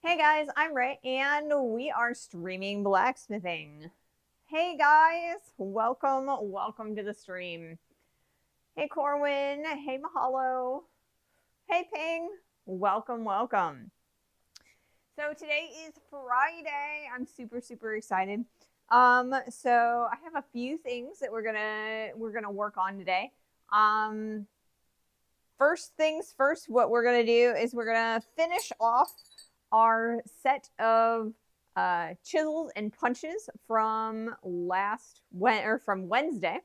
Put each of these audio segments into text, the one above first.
Hey guys, I'm Ray, and we are streaming blacksmithing. Hey guys, welcome to the stream. Hey Corwin, hey Mahalo, hey Ping, welcome. So today is Friday. I'm super excited. So I have a few things that we're gonna work on today. First things first, what we're gonna do is we're gonna finish off our set of chisels and punches from Wednesday,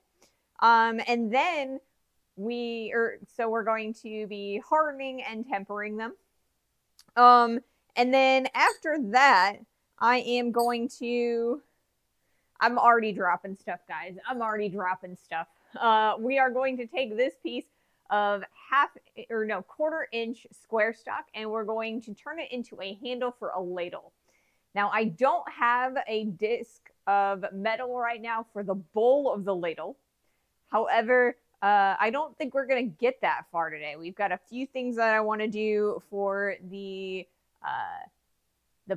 and then we're going to be hardening and tempering them. And then after that, I'm already dropping stuff, guys. I'm already dropping stuff. We are going to take this piece of quarter inch square stock, and we're going to turn it into a handle for a ladle. Now, I don't have a disc of metal right now for the bowl of the ladle. However, I don't think we're going to get that far today. We've got a few things that I want to do for the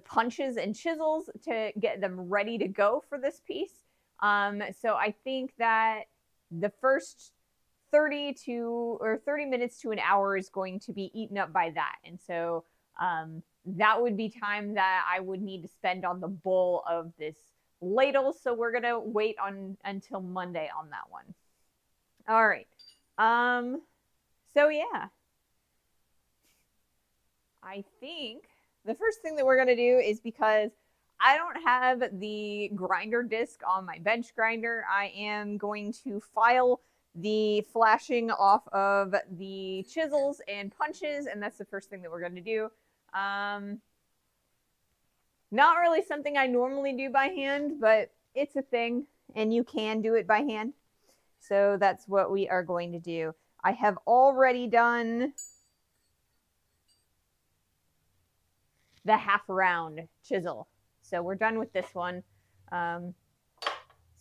punches and chisels to get them ready to go for this piece. So I think that the first 30 minutes to an hour is going to be eaten up by that. And so that would be time that I would need to spend on the bowl of this ladle. So we're going to wait until Monday on that one. All right. So yeah. I think the first thing that we're going to do is, because I don't have the grinder disc on my bench grinder, I am going to file the flashing off of the chisels and punches, and that's the first thing that we're going to do. Not really something I normally do by hand, but it's a thing, and you can do it by hand. So that's what we are going to do. I have already done the half round chisel. So we're done with this one.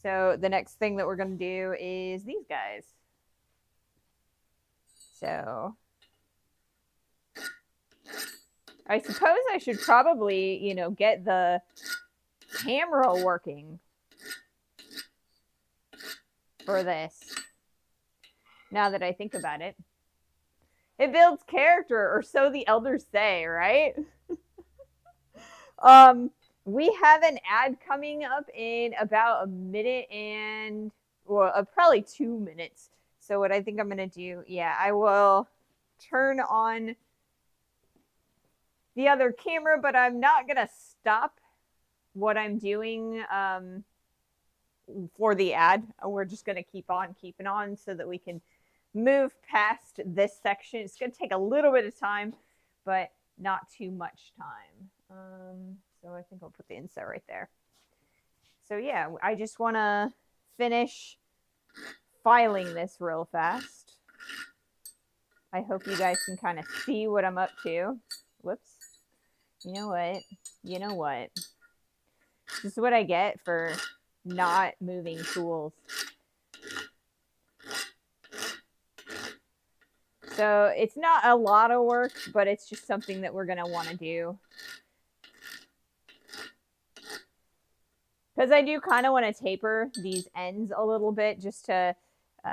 So the next thing that we're going to do is these guys. So I suppose I should probably, get the camera working for this. Now that I think about it. It builds character, or so the elders say, right? We have an ad coming up in about a minute and probably 2 minutes. So what I think I'm going to do, I will turn on the other camera, but I'm not going to stop what I'm doing for the ad. We're just going to keep on keeping on so that we can move past this section. It's going to take a little bit of time, but not too much time. So I think I'll put the inset right there. So yeah, I just want to finish filing this real fast. I hope you guys can kind of see what I'm up to. Whoops. You know what? This is what I get for not moving tools. So it's not a lot of work, but it's just something that we're going to want to do. Because I do kind of want to taper these ends a little bit, just to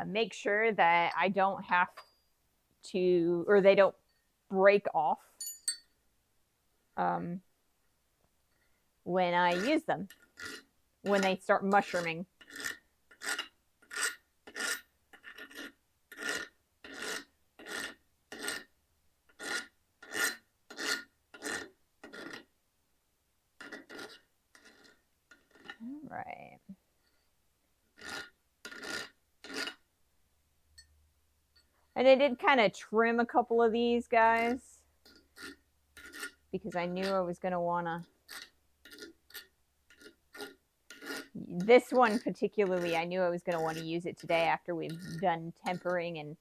make sure that I don't have to, or they don't break off when I use them, when they start mushrooming. Right. And I did kind of trim a couple of these guys because I knew I was going to want to. This one particularly, I knew I was going to want to use it today after we've done tempering and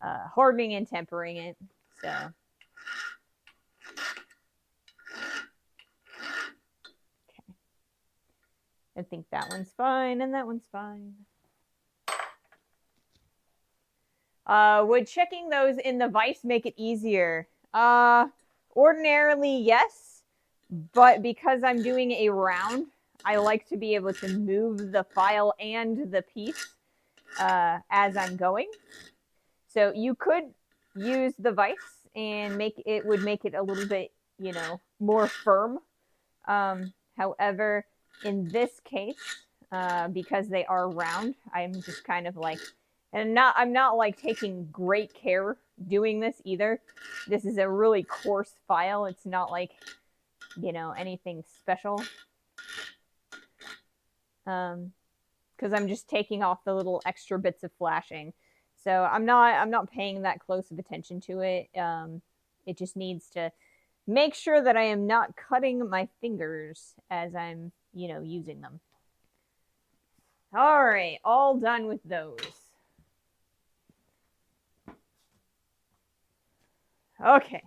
hardening and tempering it. So. I think that one's fine, and that one's fine. Would checking those in the vise make it easier? Ordinarily, yes, But because I'm doing a round, I like to be able to move the file and the piece as I'm going. So you could use the vise and make it a little bit, more firm. However, in this case, because they are round, I'm just kind of like, and I'm not like taking great care doing this either. This is a really coarse file. It's not like, anything special. Because I'm just taking off the little extra bits of flashing. So I'm not paying that close of attention to it. It just needs to make sure that I am not cutting my fingers as I'm, using them. All right, all done with those. Okay.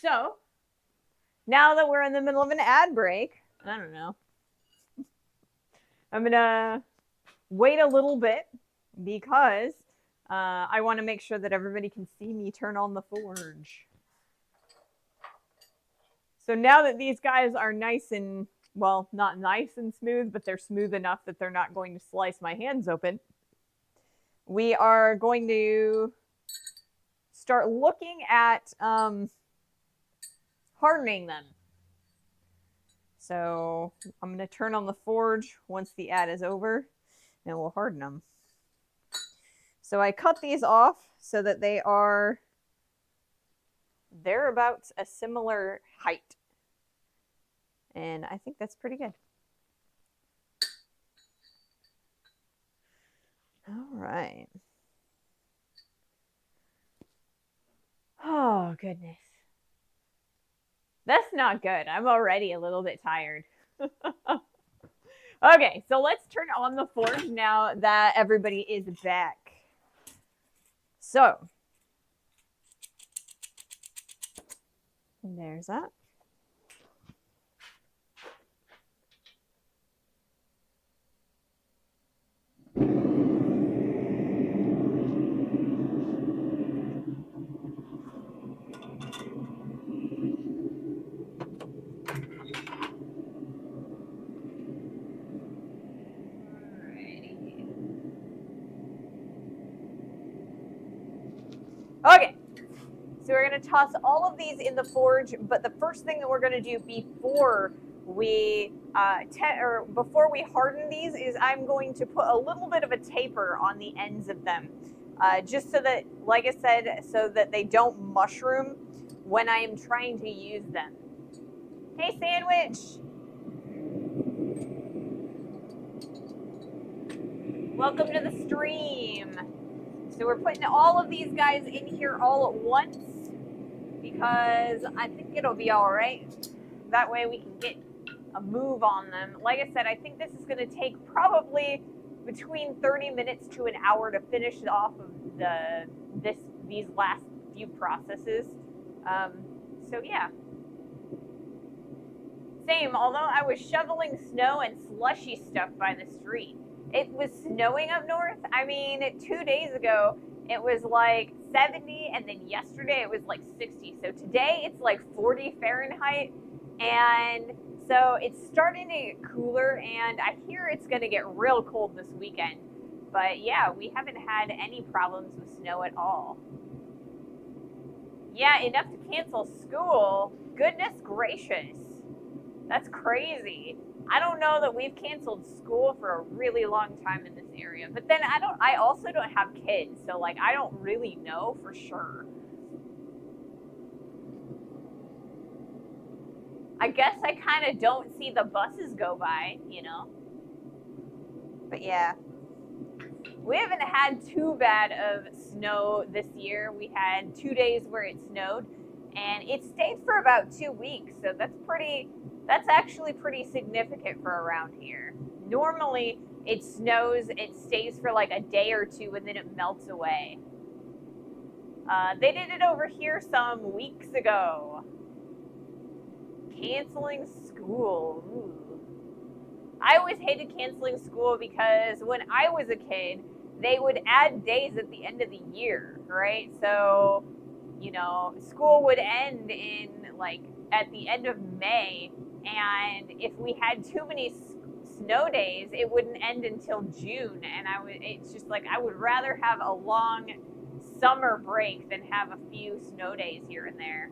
So, now that we're in the middle of an ad break, I don't know, I'm going to wait a little bit because I want to make sure that everybody can see me turn on the forge. So now that these guys are nice and, well, not nice and smooth, but they're smooth enough that they're not going to slice my hands open, we are going to start looking at hardening them. So I'm going to turn on the forge once the ad is over, and we'll harden them. So I cut these off so that they're about a similar height. And I think that's pretty good. All right. Oh, goodness. That's not good. I'm already a little bit tired. Okay, so let's turn on the forge now that everybody is back. So, there's that. Okay, so we're going to toss all of these in the forge, but the first thing that we're going to do before we harden these is I'm going to put a little bit of a taper on the ends of them, just so that, like I said, so that they don't mushroom when I am trying to use them. Hey, Sandwich! Welcome to the stream. So we're putting all of these guys in here all at once because I think it'll be all right. That way we can get a move on them. Like I said, I think this is going to take probably between 30 minutes to an hour to finish off of these last few processes. So yeah. Same, although I was shoveling snow and slushy stuff by the street. It was snowing up north. I mean, 2 days ago, it was like 70, and then yesterday it was like 60. So today it's like 40 Fahrenheit. And so it's starting to get cooler, and I hear it's going to get real cold this weekend. But yeah, we haven't had any problems with snow at all. Yeah, enough to cancel school. Goodness gracious. That's crazy. I don't know that we've canceled school for a really long time in this area. But then I also don't have kids, so like I don't really know for sure. I guess I kind of don't see the buses go by, But yeah. We haven't had too bad of snow this year. We had 2 days where it snowed, and it stayed for about 2 weeks. So that's actually pretty significant for around here. Normally it snows, it stays for like a day or two, and then it melts away. They did it over here some weeks ago. Canceling school. Ooh. I always hated canceling school because when I was a kid, they would add days at the end of the year, right? So, school would end in like at the end of May, and if we had too many snow days, it wouldn't end until June. And it's just like, I would rather have a long summer break than have a few snow days here and there.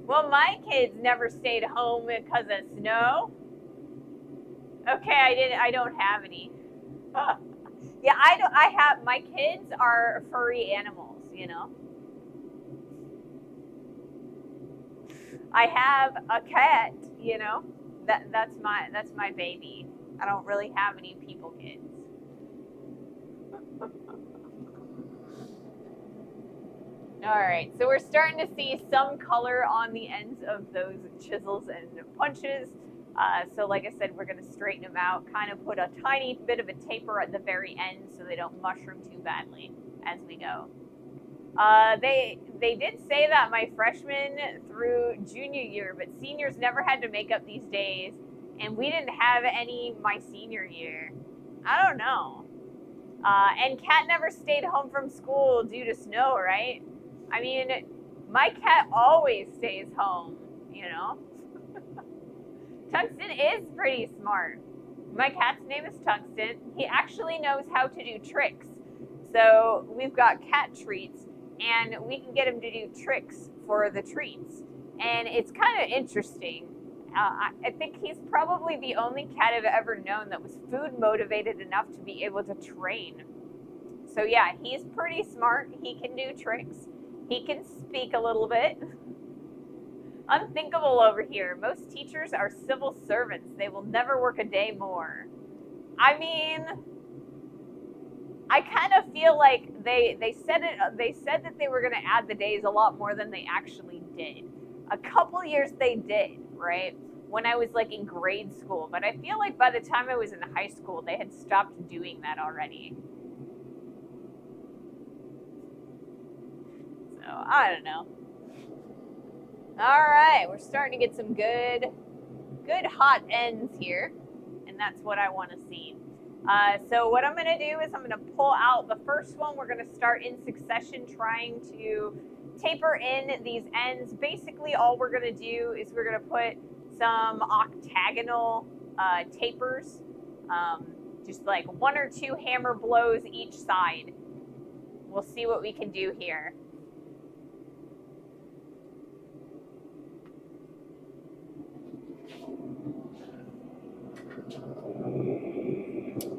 Well, my kids never stayed home because of snow. Okay, I don't have any. Yeah, I have, my kids are furry animals, you know. I have a cat, you know. That's my baby. I don't really have any people kids. All right, so we're starting to see some color on the ends of those chisels and punches. So like I said, we're going to straighten them out, kind of put a tiny bit of a taper at the very end so they don't mushroom too badly as we go. They did say that my freshman through junior year, but seniors never had to make up these days, and we didn't have any my senior year. I don't know. And Cat never stayed home from school due to snow, right? I mean, my cat always stays home, you know? Tungsten is pretty smart. My cat's name is Tungsten. He actually knows how to do tricks. So we've got cat treats, and we can get him to do tricks for the treats. And it's kind of interesting. I think he's probably the only cat I've ever known that was food motivated enough to be able to train. So yeah, he's pretty smart. He can do tricks. He can speak a little bit. Unthinkable over here. Most teachers are civil servants. They will never work a day more. I mean, I kind of feel like they said that they were going to add the days a lot more than they actually did. A couple years they did, right? When I was like in grade school, but I feel like by the time I was in high school, they had stopped doing that already. So I don't know. All right, we're starting to get some good hot ends here, and that's what I want to see. So what I'm going to do is I'm going to pull out the first one. We're going to start in succession trying to taper in these ends. Basically, all we're going to do is we're going to put some octagonal tapers, just like 1 or 2 hammer blows each side. We'll see what we can do here.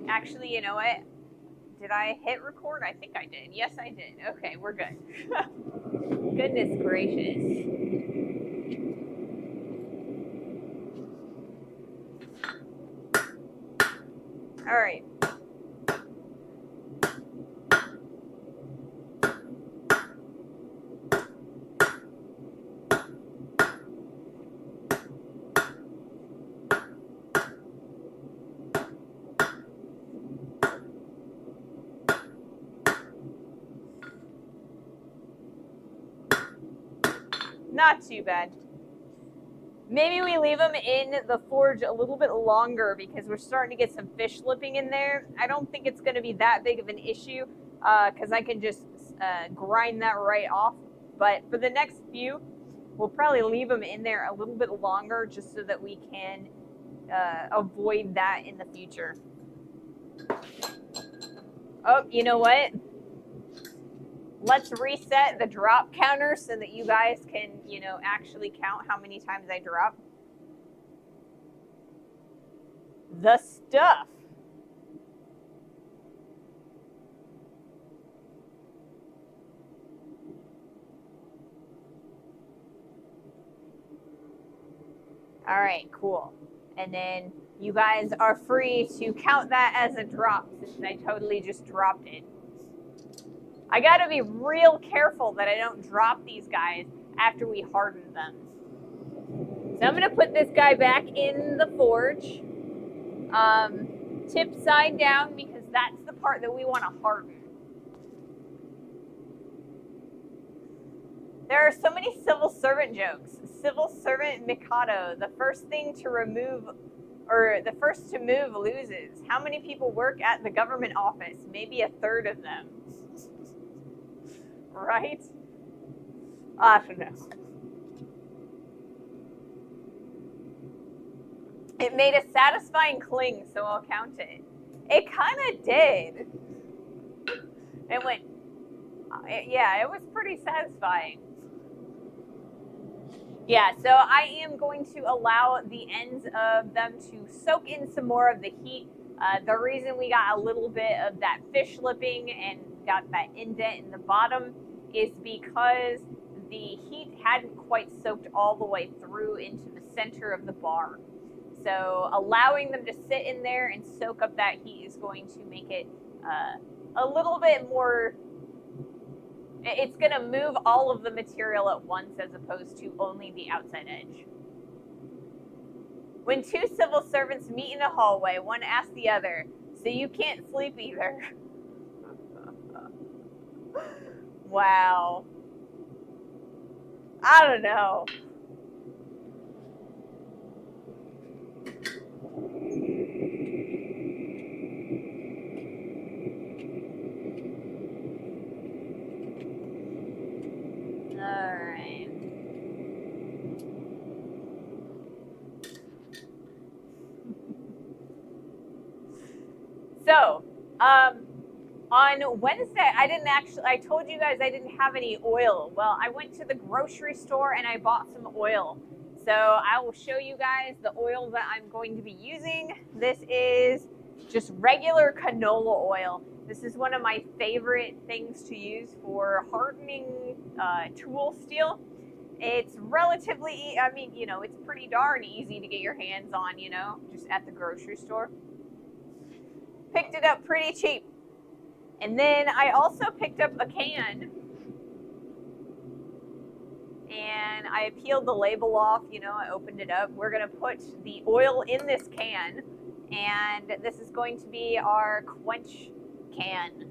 Actually, you know what? Did I hit record? I think I did. Yes, I did. Okay, we're good. Goodness gracious. All right. Not too bad. Maybe we leave them in the forge a little bit longer because we're starting to get some fish slipping in there. I don't think it's going to be that big of an issue because I can just grind that right off. But for the next few, we'll probably leave them in there a little bit longer just so that we can avoid that in the future. Oh, you know what? Let's reset the drop counter so that you guys can, you know, actually count how many times I drop. The stuff. All right, cool. And then you guys are free to count that as a drop since I totally just dropped it. I gotta be real careful that I don't drop these guys after we harden them. So I'm gonna put this guy back in the forge, tip side down because that's the part that we want to harden. There are so many civil servant jokes. Civil servant Mikado, the first thing to remove, or the first to move loses. How many people work at the government office? Maybe a third of them. Right? I don't know. It made a satisfying cling, so I'll count it. It kind of did. It went, yeah, it was pretty satisfying. Yeah, so I am going to allow the ends of them to soak in some more of the heat. The reason we got a little bit of that fish lipping and got that indent in the bottom is because the heat hadn't quite soaked all the way through into the center of the bar. So allowing them to sit in there and soak up that heat is going to make it a little bit more. It's going to move all of the material at once as opposed to only the outside edge. When two civil servants meet in a hallway, one asks the other, "So you can't sleep either?" Wow. I don't know. All right. So, on Wednesday, I told you guys I didn't have any oil. Well, I went to the grocery store and I bought some oil. So I will show you guys the oil that I'm going to be using. This is just regular canola oil. This is one of my favorite things to use for hardening tool steel. It's relatively, I mean, it's pretty darn easy to get your hands on, just at the grocery store. Picked it up pretty cheap. And then I also picked up a can and I peeled the label off, I opened it up. We're gonna put the oil in this can, and this is going to be our quench can.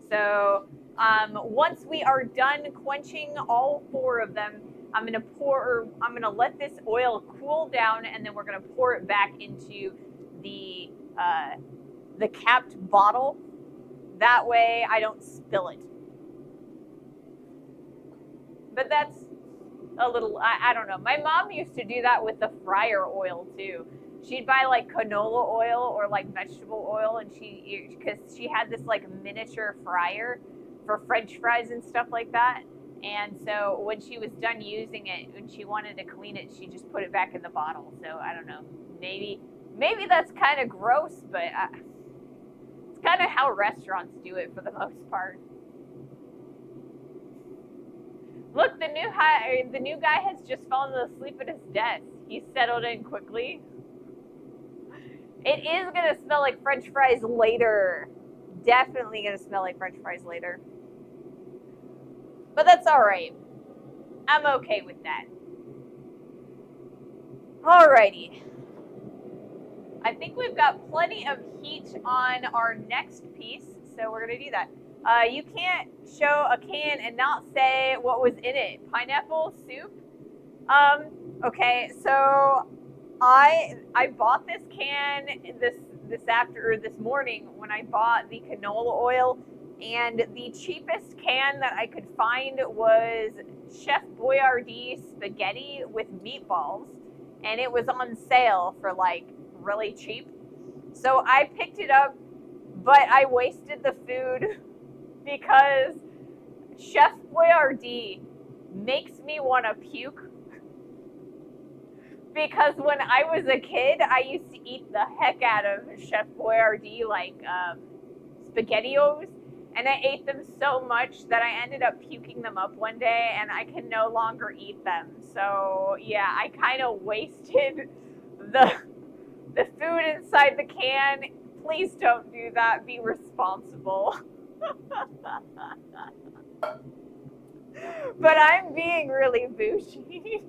So once we are done quenching all 4 of them, I'm gonna let this oil cool down, and then we're gonna pour it back into the capped bottle. That way I don't spill it. But that's a little, I don't know. My mom used to do that with the fryer oil too. She'd buy like canola oil or like vegetable oil, and because she had this like miniature fryer for French fries and stuff like that. And so when she was done using it, when she wanted to clean it, she just put it back in the bottle. So I don't know. Maybe that's kind of gross, but it's kind of how restaurants do it for the most part. Look, the new guy has just fallen asleep at his desk. He settled in quickly. It is gonna smell like French fries later. Definitely gonna smell like French fries later. But that's all right. I'm okay with that. Alrighty. I think we've got plenty of heat on our next piece, so we're gonna do that. You can't show a can and not say what was in it. Pineapple soup. Okay, so I bought this can this morning when I bought the canola oil, and the cheapest can that I could find was Chef Boyardee spaghetti with meatballs, and it was on sale for like really cheap. So I picked it up, but I wasted the food because Chef Boyardee makes me want to puke. Because when I was a kid, I used to eat the heck out of Chef Boyardee, like SpaghettiOs, and I ate them so much that I ended up puking them up one day, and I can no longer eat them. So yeah, I kind of wasted the food inside the can. Please don't do that. Be responsible. But I'm being really bougie.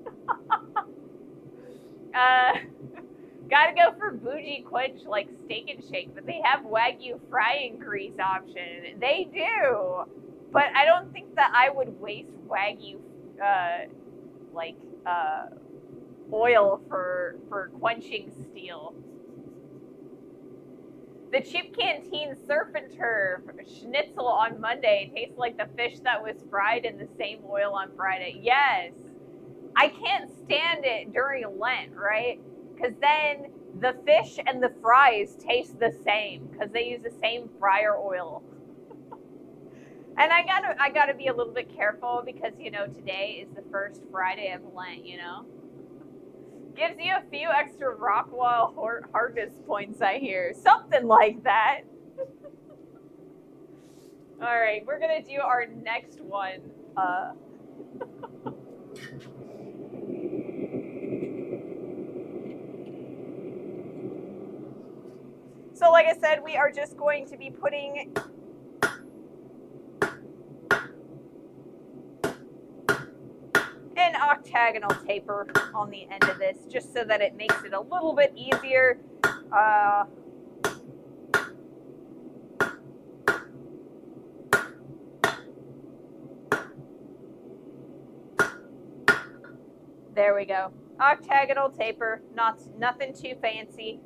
Gotta go for bougie quench like Steak and Shake, but they have Wagyu frying grease option. They do, but I don't think that I would waste Wagyu oil for quenching steel. The cheap canteen surf and turf schnitzel on Monday tastes like the fish that was fried in the same oil on Friday. Yes. I can't stand it during Lent, right? Because then the fish and the fries taste the same because they use the same fryer oil. And I gotta be a little bit careful because today is the first Friday of Lent. Gives you a few extra Rockwall harvest points, I hear. Something like that. All right, we're gonna do our next one. So like I said, we are just going to be putting an octagonal taper on the end of this, just so that it makes it a little bit easier. There we go. Octagonal taper, nothing too fancy.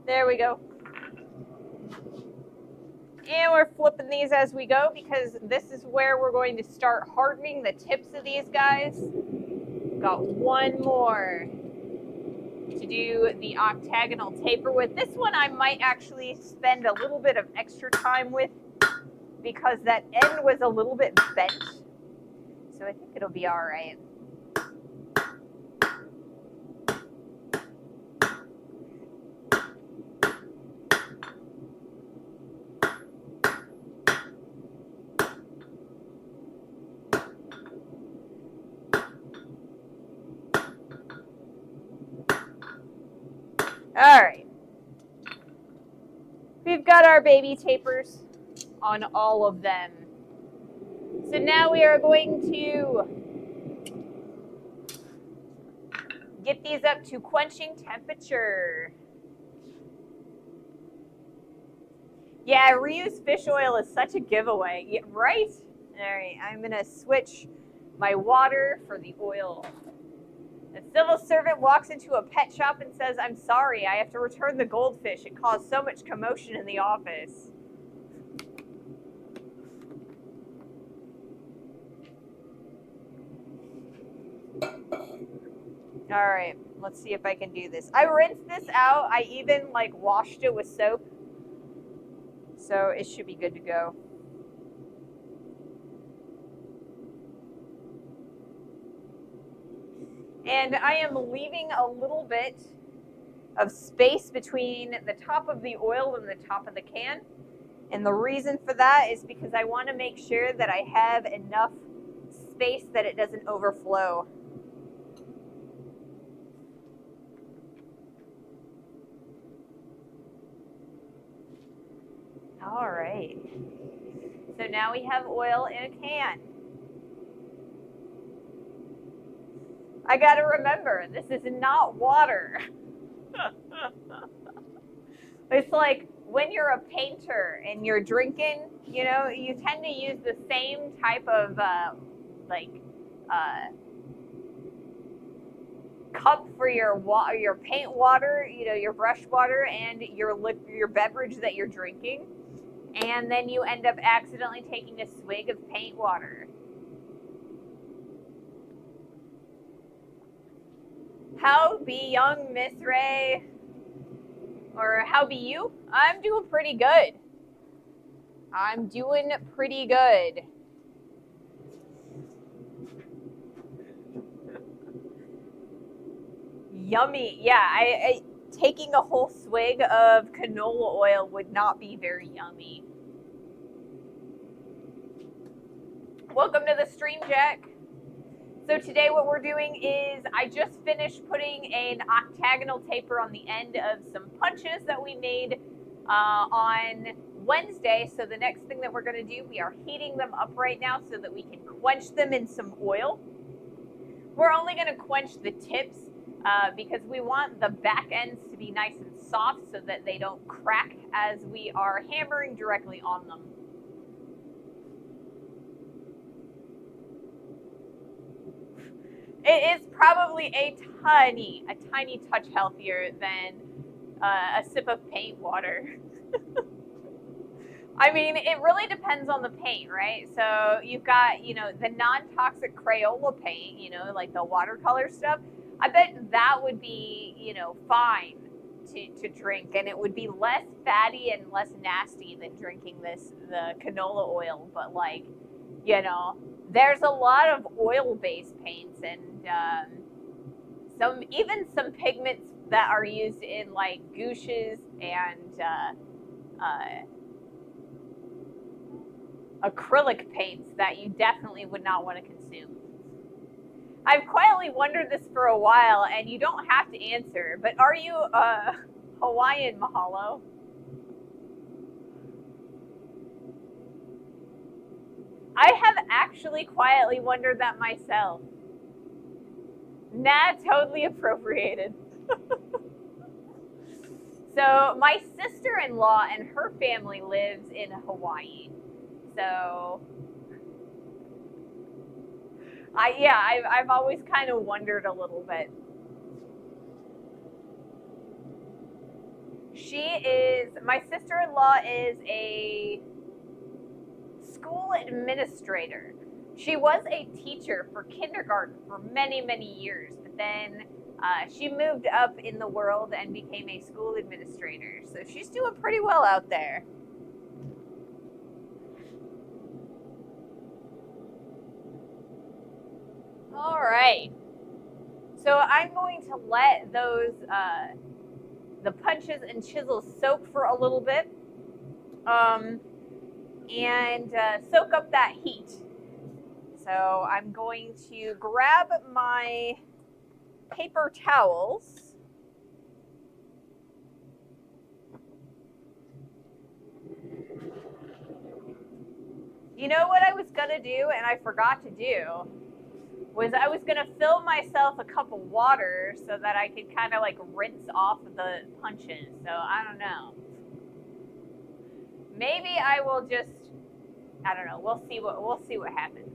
There we go. And we're flipping these as we go because this is where we're going to start hardening the tips of these guys. Got one more to do the octagonal taper with. This one I might actually spend a little bit of extra time with because that end was a little bit bent. So I think it'll be all right. All right. We've got our baby tapers on all of them. So now we are going to get these up to quenching temperature. Yeah, reused fish oil is such a giveaway, yeah, right? All right, I'm gonna switch my water for the oil. A civil servant walks into a pet shop and says, "I'm sorry, I have to return the goldfish. It caused so much commotion in the office." All right, let's see if I can do this. I rinsed this out. I even washed it with soap. So it should be good to go. And I am leaving a little bit of space between the top of the oil and the top of the can. And the reason for that is because I want to make sure that I have enough space that it doesn't overflow. All right. So now we have oil in a can. I got to remember, this is not water. It's like when you're a painter and you're drinking, you tend to use the same type of cup for your paint water, your brush water, and your beverage that you're drinking, and then you end up accidentally taking a swig of paint water. How be young, Miss Ray? Or how be you? I'm doing pretty good. I'm doing pretty good. Yummy. Yeah, I taking a whole swig of canola oil would not be very yummy. Welcome to the stream, Jack. So today what we're doing is I just finished putting an octagonal taper on the end of some punches that we made on Wednesday. So the next thing that we're going to do, we are heating them up right now so that we can quench them in some oil. We're only going to quench the tips because we want the back ends to be nice and soft so that they don't crack as we are hammering directly on them. It is probably a tiny touch healthier than a sip of paint water. I mean, it really depends on the paint, right? So you've got, the non-toxic Crayola paint, like the watercolor stuff. I bet that would be, fine to drink, and it would be less fatty and less nasty than drinking the canola oil. But there's a lot of oil-based paints and some pigments that are used in like gouaches and acrylic paints that you definitely would not want to consume. I've quietly wondered this for a while, and you don't have to answer, but are you Hawaiian, Mahalo? I have actually quietly wondered that myself. Nah, totally appropriated. So my sister-in-law and her family lives in Hawaii. So I've always kind of wondered a little bit. My sister-in-law is a school administrator. She was a teacher for kindergarten for many, many years, but then she moved up in the world and became a school administrator. So she's doing pretty well out there. All right. So I'm going to let those the punches and chisels soak for a little bit, and soak up that heat. So I'm going to grab my paper towels. You know what I was gonna do, and I forgot to do, was I was gonna fill myself a cup of water so that I could kind of like rinse off the punches. So I don't know. Maybe I will just, I don't know. We'll see what happens.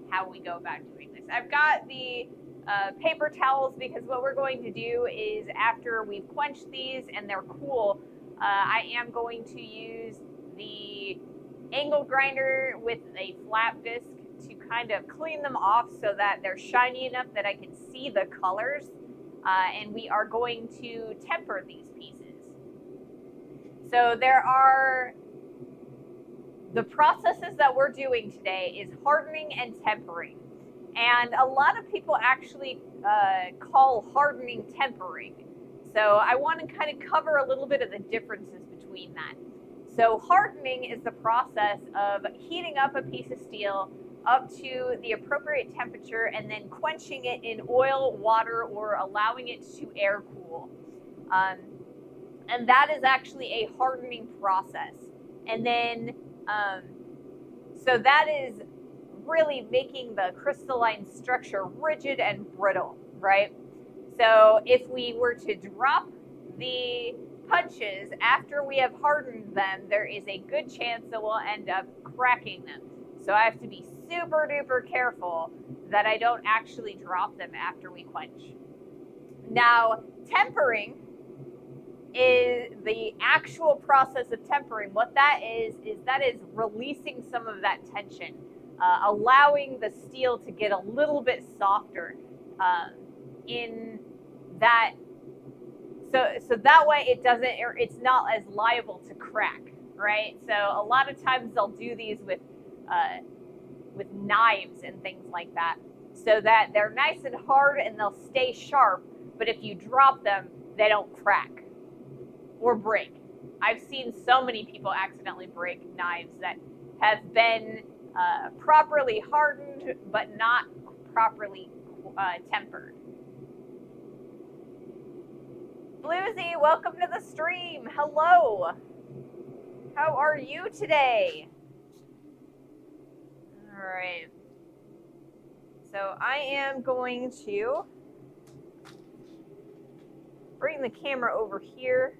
How we go about doing this. I've got the paper towels because what we're going to do is after we've quenched these and they're cool, I am going to use the angle grinder with a flap disc to kind of clean them off so that they're shiny enough that I can see the colors, and we are going to temper these pieces. So the processes that we're doing today is hardening and tempering. And a lot of people actually call hardening tempering. So I want to kind of cover a little bit of the differences between that. So hardening is the process of heating up a piece of steel up to the appropriate temperature and then quenching it in oil, water, or allowing it to air cool. And that is actually a hardening process. And then, so that is really making the crystalline structure rigid and brittle, right? So if we were to drop the punches after we have hardened them, there is a good chance that we'll end up cracking them. So I have to be super duper careful that I don't actually drop them after we quench. Now, tempering is the actual process of tempering. What that is releasing some of that tension, allowing the steel to get a little bit softer in that. So that way it's not as liable to crack, right? So a lot of times they'll do these with knives and things like that, so that they're nice and hard and they'll stay sharp. But if you drop them, they don't crack or break. I've seen so many people accidentally break knives that have been properly hardened but not properly tempered. Bluesy, welcome to the stream. Hello. How are you today? All right. So I am going to bring the camera over here.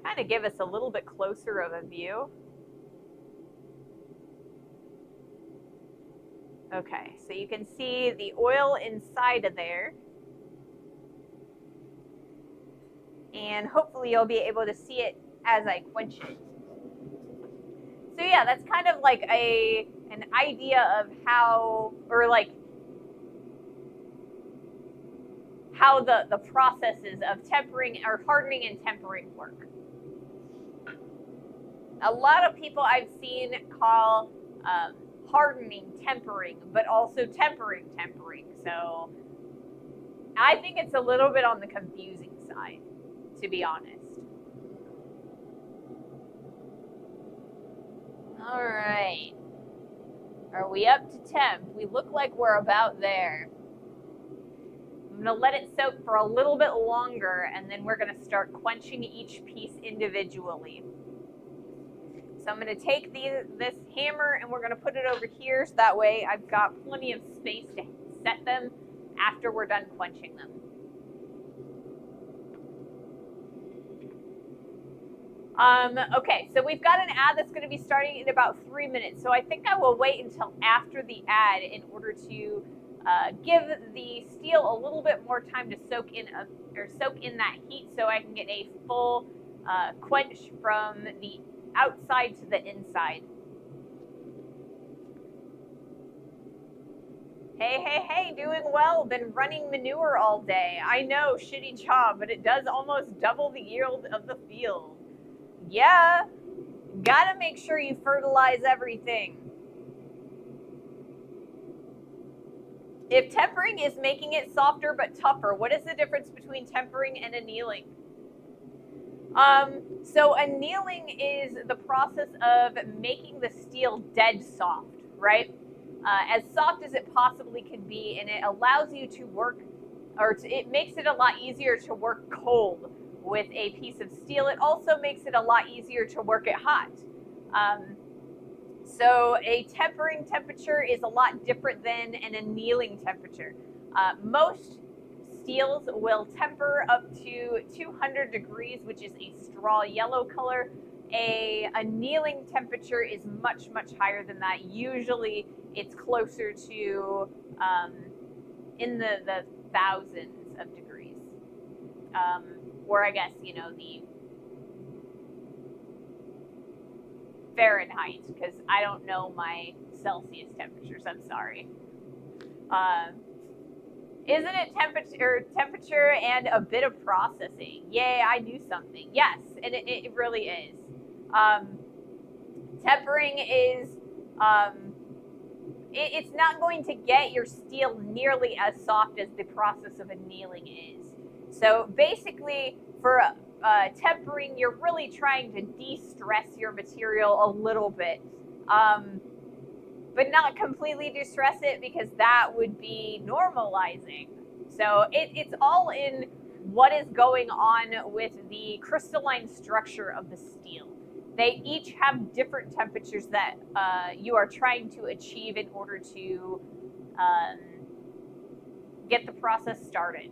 Kind of give us a little bit closer of a view. Okay, so you can see the oil inside of there. And hopefully you'll be able to see it as I quench it. So yeah, that's kind of like an idea of how, or like how the processes of tempering or hardening and tempering work. A lot of people I've seen call hardening tempering, but also tempering. So I think it's a little bit on the confusing side, to be honest. All right. Are we up to temp? We look like we're about there. I'm going to let it soak for a little bit longer, and then we're going to start quenching each piece individually. So I'm going to take this hammer, and we're going to put it over here, so that way I've got plenty of space to set them after we're done quenching them. Okay, so we've got an ad that's going to be starting in about 3 minutes. So I think I will wait until after the ad in order to give the steel a little bit more time to soak in that heat, so I can get a full quench from the outside to the inside. Hey, doing well. Been running manure all day. I know, shitty job, but it does almost double the yield of the field. Yeah, gotta make sure you fertilize everything. If tempering is making it softer but tougher, what is the difference between tempering and annealing? So annealing is the process of making the steel dead soft, right? As soft as it possibly can be, and it allows you to work, it makes it a lot easier to work cold with a piece of steel. It also makes it a lot easier to work it hot. So a tempering temperature is a lot different than an annealing temperature. Most steels will temper up to 200 degrees, which is a straw yellow color. A annealing temperature is much higher than that. Usually it's closer to in the thousands of degrees. Or I guess, you know, the Fahrenheit, because I don't know my Celsius temperatures, I'm sorry. Isn't it temperature and a bit of processing? Yay, I knew something. Yes, and it really is. Tempering is, it's not going to get your steel nearly as soft as the process of annealing is. So basically, for tempering, you're really trying to de-stress your material a little bit. But not completely distress it, because that would be normalizing. So it's all in what is going on with the crystalline structure of the steel. They each have different temperatures that you are trying to achieve in order to get the process started.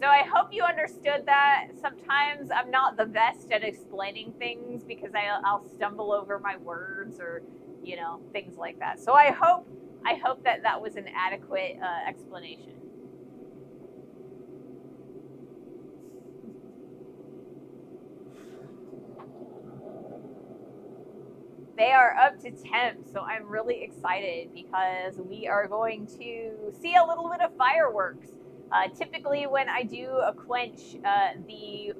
So I hope you understood that. Sometimes I'm not the best at explaining things because I'll stumble over my words, or, you know, things like that. So I hope that was an adequate explanation. They are up to temp, so I'm really excited because we are going to see a little bit of fireworks. Typically, when I do a quench, the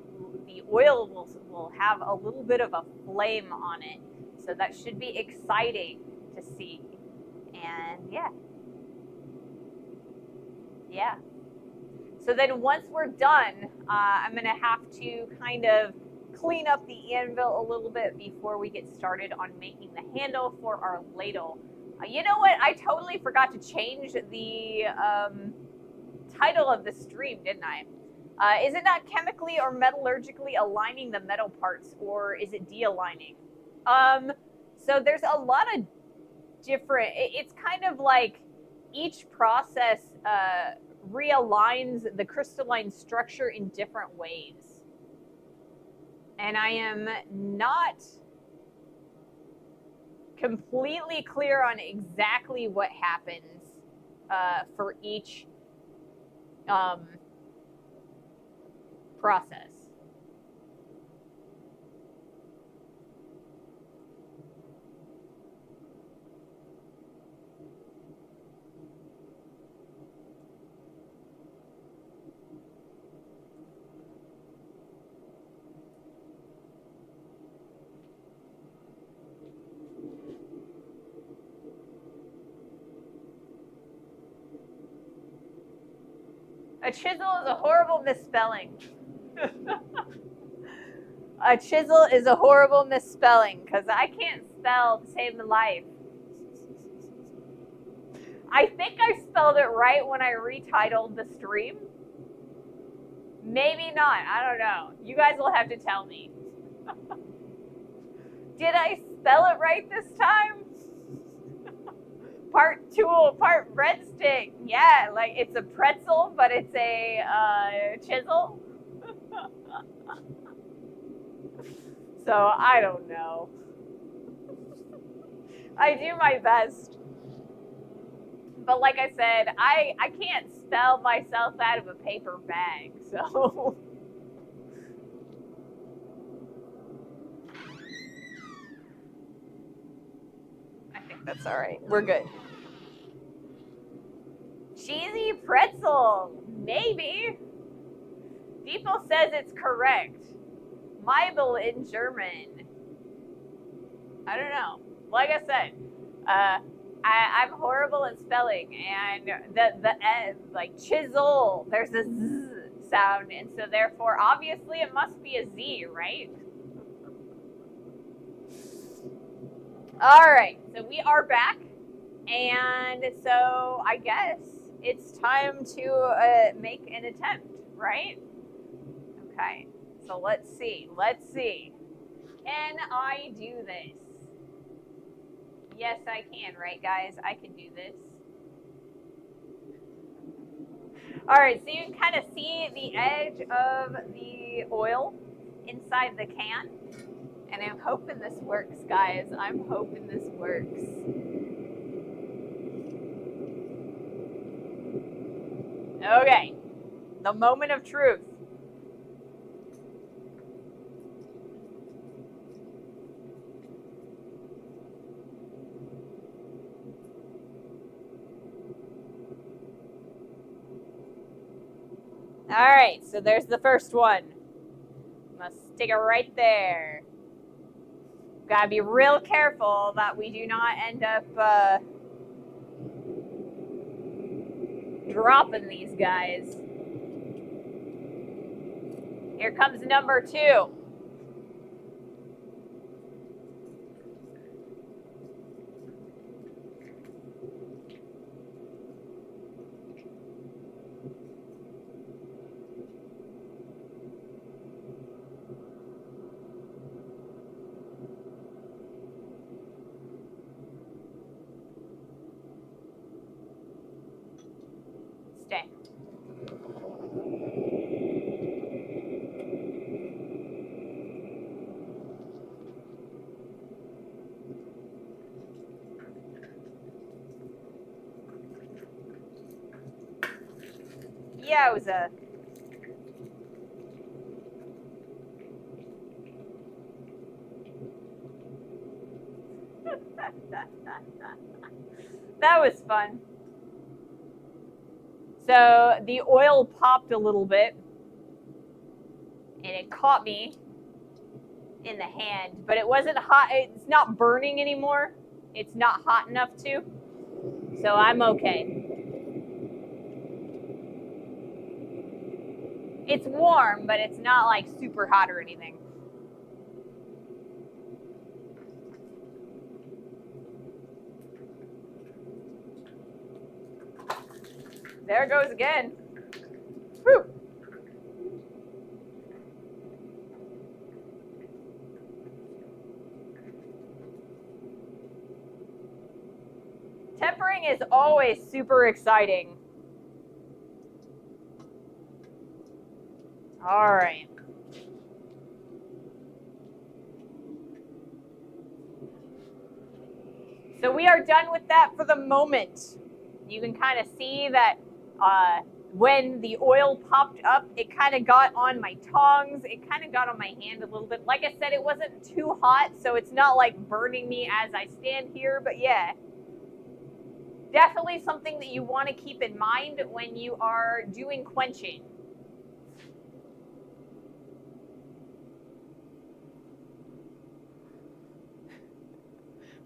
oil will have a little bit of a flame on it, so that should be exciting to see. And yeah. So then once we're done, I'm gonna have to kind of clean up the anvil a little bit before we get started on making the handle for our ladle. You know what? I totally forgot to change the title of the stream, didn't I? Is it not chemically or metallurgically aligning the metal parts, or is it de-aligning? So there's a lot of different, it's kind of like each process realigns the crystalline structure in different ways. And I am not completely clear on exactly what happens for each process. A chisel is a horrible misspelling. A chisel is a horrible misspelling because I can't spell to save my life. I think I spelled it right when I retitled the stream. Maybe not. I don't know. You guys will have to tell me. Did I spell it right this time? Part tool, part breadstick. Yeah, like it's a pretzel, but it's a chisel. So I don't know. I do my best. But like I said, I can't spell myself out of a paper bag, so. I think that's all right. We're good. Cheesy pretzel, maybe. People says it's correct. Meibel in German. I don't know. Like I said, I'm horrible at spelling, and the like chisel, there's a z sound, and so therefore, obviously, it must be a z, right? All right, so we are back, and so I guess it's time to make an attempt, right? Okay, so let's see. Can I do this? Yes, I can, right, guys? I can do this. All right, so you can kind of see the edge of the oil inside the can. And I'm hoping this works, guys. I'm hoping this works. Okay, the moment of truth. All right, so there's the first one. Must stick it right there. Gotta be real careful that we do not end up dropping these guys. Here comes number 2. Stay. Yowza. That was fun. So the oil popped a little bit, and it caught me in the hand, but it wasn't hot. It's not burning anymore. It's not hot enough to, so I'm okay. It's warm, but it's not like super hot or anything. There it goes again. Whew. Tempering is always super exciting. All right. So we are done with that for the moment. You can kind of see that when the oil popped up, it kind of got on my tongs. It kind of got on my hand a little bit. Like I said, it wasn't too hot, so it's not like burning me as I stand here. But yeah, definitely something that you want to keep in mind when you are doing quenching.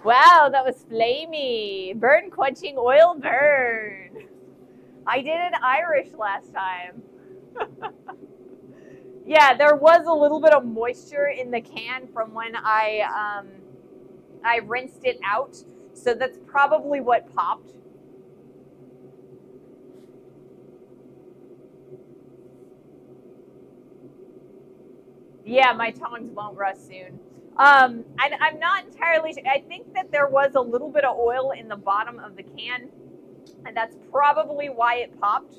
Wow, that was flamey. Burn quenching oil burn. I did it Irish last time. Yeah, there was a little bit of moisture in the can from when I rinsed it out. So that's probably what popped. Yeah, my tongs won't rust soon. And I'm not entirely sure. I think that there was a little bit of oil in the bottom of the can, and that's probably why it popped.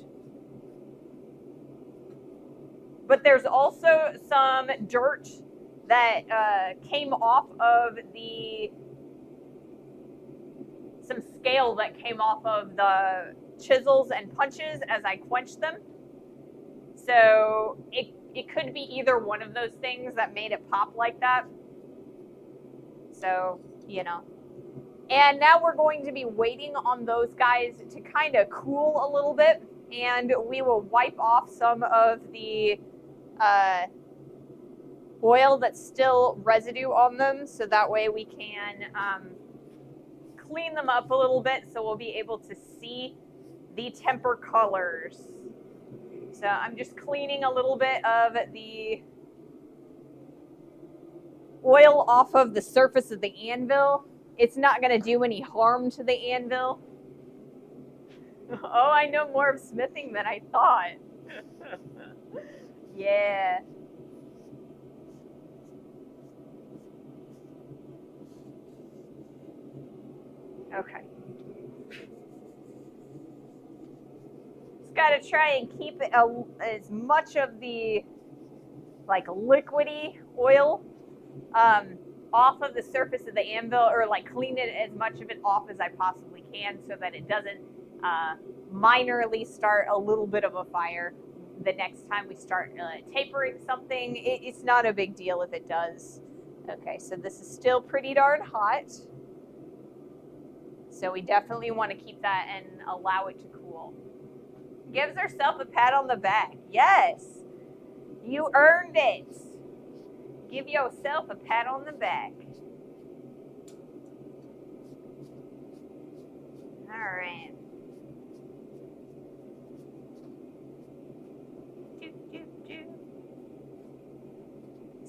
But there's also some dirt that came off of some scale that came off of the chisels and punches as I quenched them. So it could be either one of those things that made it pop like that. So, you know. And now we're going to be waiting on those guys to kind of cool a little bit, and we will wipe off some of the oil that's still residue on them, so that way we can clean them up a little bit so we'll be able to see the temper colors. So I'm just cleaning a little bit of the oil off of the surface of the anvil. It's not going to do any harm to the anvil. Oh, I know more of smithing than I thought. Yeah. Okay. Just got to try and keep it as much of the like liquidy oil off of the surface of the anvil, or like clean it as much of it off as I possibly can so that it doesn't minorly start a little bit of a fire the next time we start tapering something. It's not a big deal if it does. Okay, so this is still pretty darn hot. So we definitely want to keep that and allow it to cool. Gives herself a pat on the back. Yes, you earned it. Give yourself a pat on the back. All right.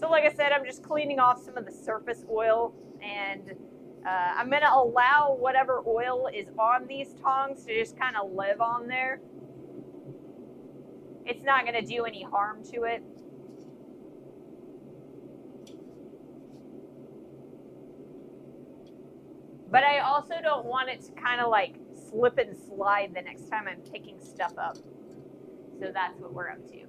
So like I said, I'm just cleaning off some of the surface oil, and I'm going to allow whatever oil is on these tongs to just kind of live on there. It's not going to do any harm to it. But I also don't want it to kind of like slip and slide the next time I'm picking stuff up. So that's what we're up to.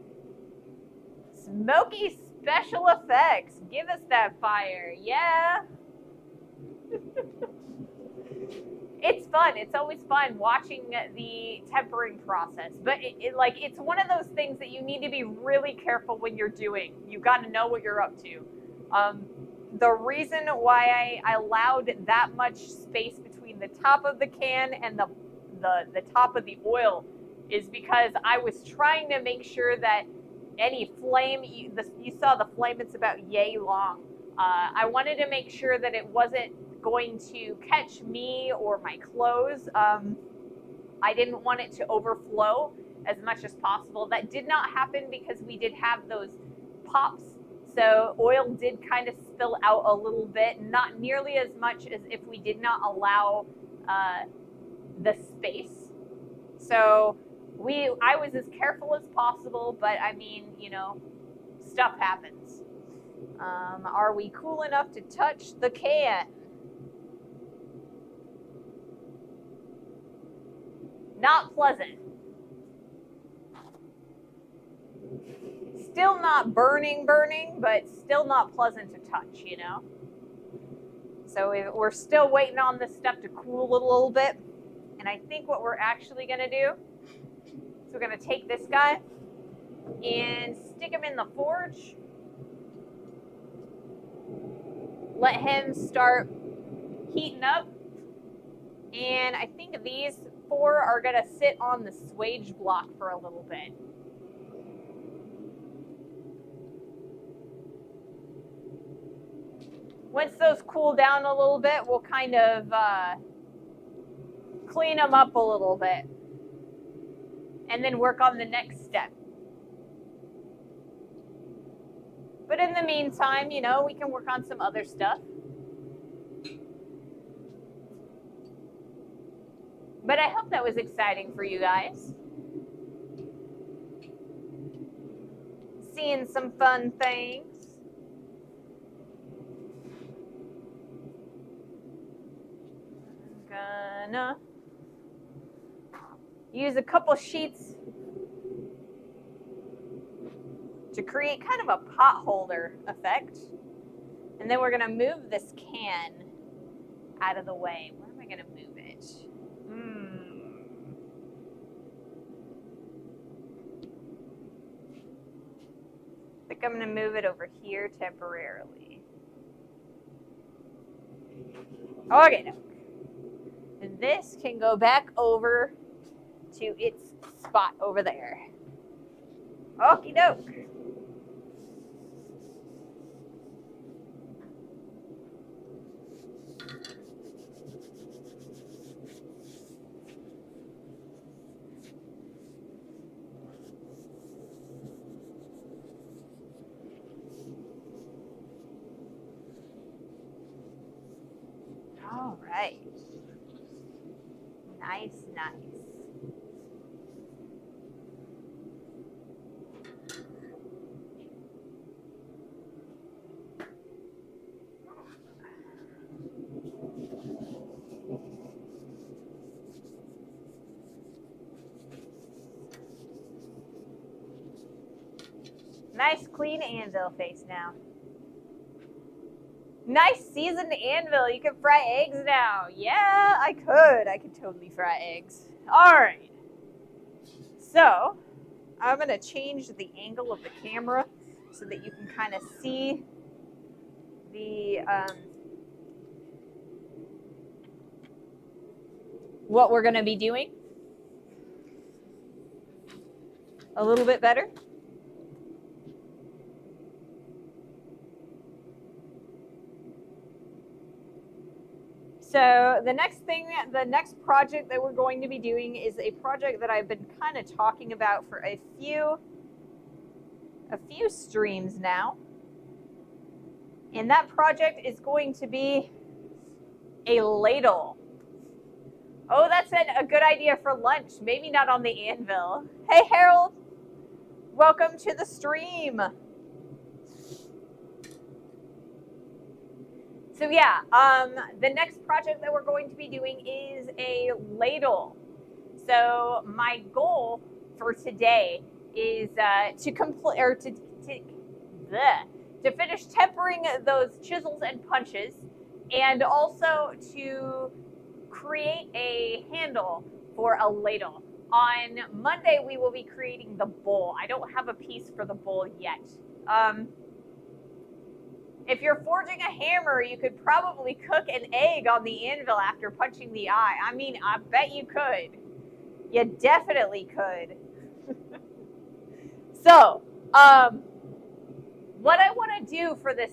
Smoky special effects. Give us that fire. Yeah. It's fun. It's always fun watching the tempering process. But it's one of those things that you need to be really careful when you're doing. You got to know what you're up to. The reason why I allowed that much space between the top of the can and the top of the oil is because I was trying to make sure that any flame, you saw the flame, it's about yay long. I wanted to make sure that it wasn't going to catch me or my clothes. I didn't want it to overflow as much as possible. That did not happen because we did have those pops. So oil did kind of spill out a little bit, not nearly as much as if we did not allow the space. So I was as careful as possible, but I mean, you know, stuff happens. Are we cool enough to touch the can? Not pleasant. Still not burning, but still not pleasant to touch, you know? So we're still waiting on this stuff to cool a little bit. And I think what we're actually going to do is we're going to take this guy and stick him in the forge. Let him start heating up. And I think these 4 are going to sit on the swage block for a little bit. Once those cool down a little bit, we'll kind of clean them up a little bit and then work on the next step. But in the meantime, you know, we can work on some other stuff. But I hope that was exciting for you guys. Seeing some fun things. I'm gonna use a couple sheets to create kind of a pot holder effect. And then we're gonna move this can out of the way. Where am I gonna move it? I think I'm gonna move it over here temporarily. Okay, no. And this can go back over to its spot over there. Okie doke. All right. Nice, nice. Nice clean anvil face now. Nice seasoned anvil. You can fry eggs now. Yeah, I could. I could totally fry eggs. All right. So I'm going to change the angle of the camera so that you can kind of see the what we're going to be doing a little bit better. So the next project that we're going to be doing is a project that I've been kind of talking about for a few streams now. And that project is going to be a ladle. Oh, that's a good idea for lunch. Maybe not on the anvil. Hey, Harold. Welcome to the stream. So yeah, the next project that we're going to be doing is a ladle. So my goal for today is to complete or to finish tempering those chisels and punches, and also to create a handle for a ladle. On Monday, we will be creating the bowl. I don't have a piece for the bowl yet. If you're forging a hammer, you could probably cook an egg on the anvil after punching the eye. I mean, I bet you could. You definitely could. So, what I want to do for this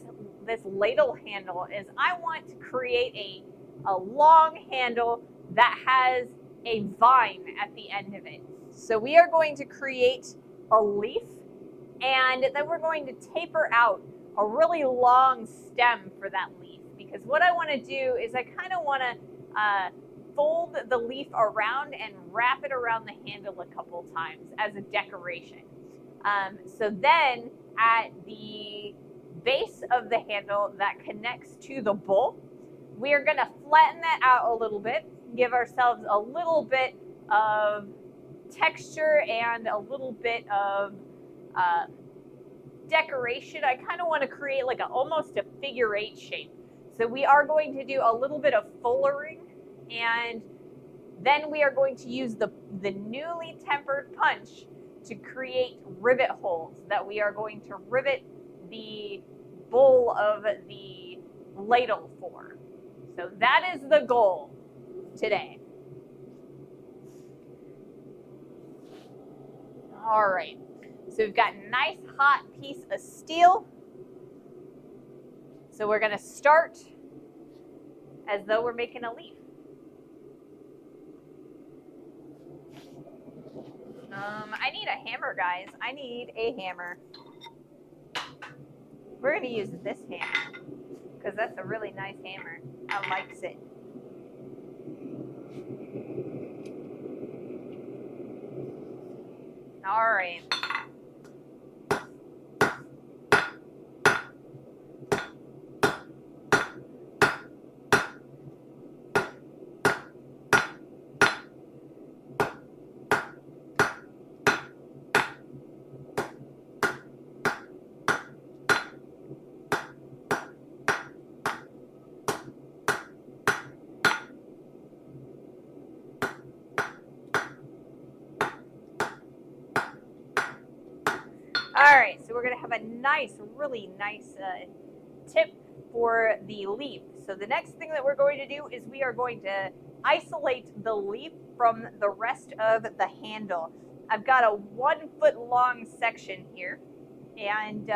ladle handle is I want to create a long handle that has a vine at the end of it. So we are going to create a leaf, and then we're going to taper out a really long stem for that leaf, because what I want to do is I kind of want to fold the leaf around and wrap it around the handle a couple times as a decoration. So then at the base of the handle that connects to the bowl, we are going to flatten that out a little bit, give ourselves a little bit of texture and a little bit of decoration. I kind of want to create like almost a figure 8 shape. So we are going to do a little bit of fullering, and then we are going to use the newly tempered punch to create rivet holes that we are going to rivet the bowl of the ladle for. So that is the goal today. All right, so we've got a nice hot piece of steel. So we're gonna start as though we're making a leaf. I need a hammer, guys. I need a hammer. We're gonna use this hammer because that's a really nice hammer. I likes it. All right. All right, so we're gonna have a nice, really nice tip for the leaf. So the next thing that we're going to do is we are going to isolate the leaf from the rest of the handle. I've got a 1 foot long section here, and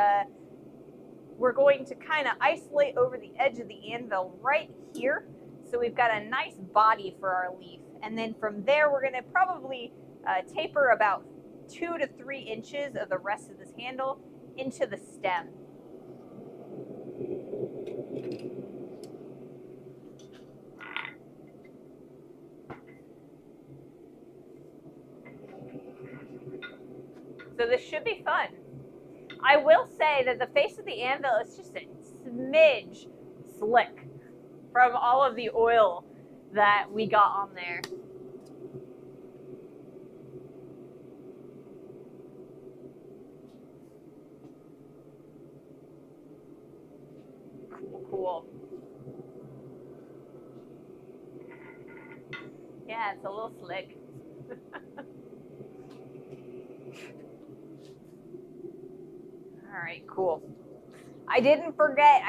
we're going to kind of isolate over the edge of the anvil right here. So we've got a nice body for our leaf. And then from there, we're gonna probably taper about 2 to 3 inches of the rest of this handle into the stem. So this should be fun. I will say that the face of the anvil is just a smidge slick from all of the oil that we got on there. Cool. Yeah, it's a little slick. All right, cool. I didn't forget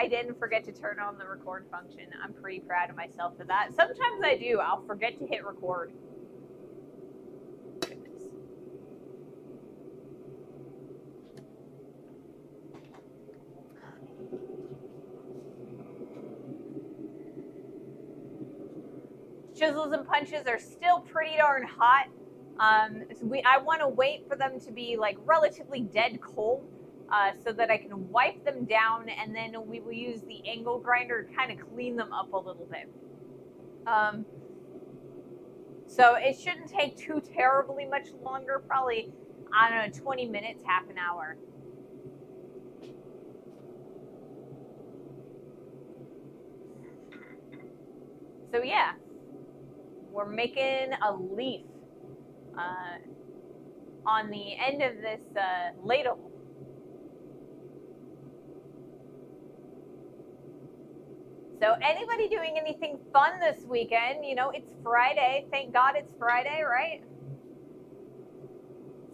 to turn on the record function. I'm pretty proud of myself for that. Sometimes I do. I'll forget to hit record. Goodness. Chisels and punches are still pretty darn hot. I want to wait for them to be like relatively dead cold so that I can wipe them down, and then we will use the angle grinder to kind of clean them up a little bit. So it shouldn't take too terribly much longer, probably, I don't know, 20 minutes, half an hour. So yeah, we're making a leaf on the end of this ladle. So anybody doing anything fun this weekend? You know, it's Friday. Thank God it's Friday, right?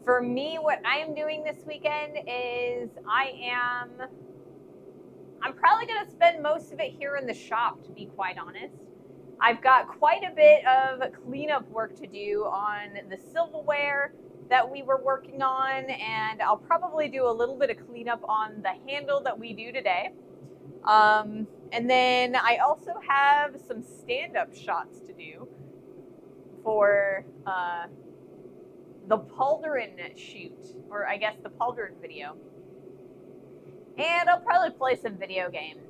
For me, what I am doing this weekend is I'm probably going to spend most of it here in the shop, to be quite honest. I've got quite a bit of cleanup work to do on the silverware that we were working on, and I'll probably do a little bit of cleanup on the handle that we do today. And then I also have some stand-up shots to do for the Pauldron shoot, or I guess the Pauldron video. And I'll probably play some video games.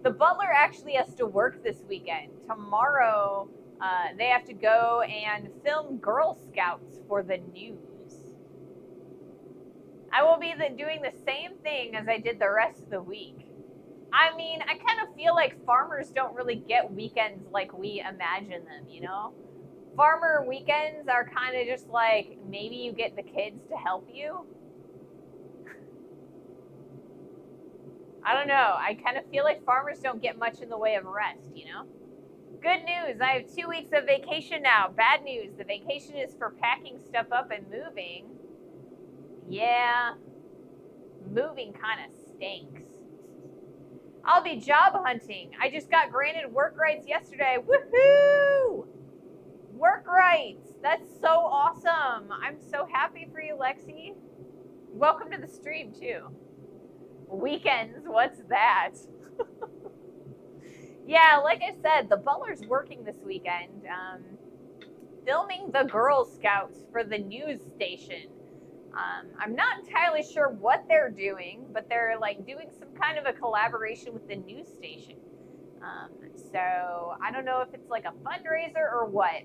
The butler actually has to work this weekend. Tomorrow They have to go and film Girl Scouts for the news. I will be doing the same thing as I did the rest of the week. I mean, I kind of feel like farmers don't really get weekends like we imagine them, you know? Farmer weekends are kind of just like, maybe you get the kids to help you. I don't know. I kind of feel like farmers don't get much in the way of rest, you know? Good news, I have 2 weeks of vacation now. Bad news, the vacation is for packing stuff up and moving. Yeah, moving kind of stinks. I'll be job hunting. I just got granted work rights yesterday. Woohoo! Work rights. That's so awesome. I'm so happy for you, Lexi. Welcome to the stream, too. Weekends, what's that? Yeah, like I said, the Butler's working this weekend, filming the Girl Scouts for the news station. I'm not entirely sure what they're doing, but they're like doing some kind of a collaboration with the news station. So I don't know if it's like a fundraiser or what,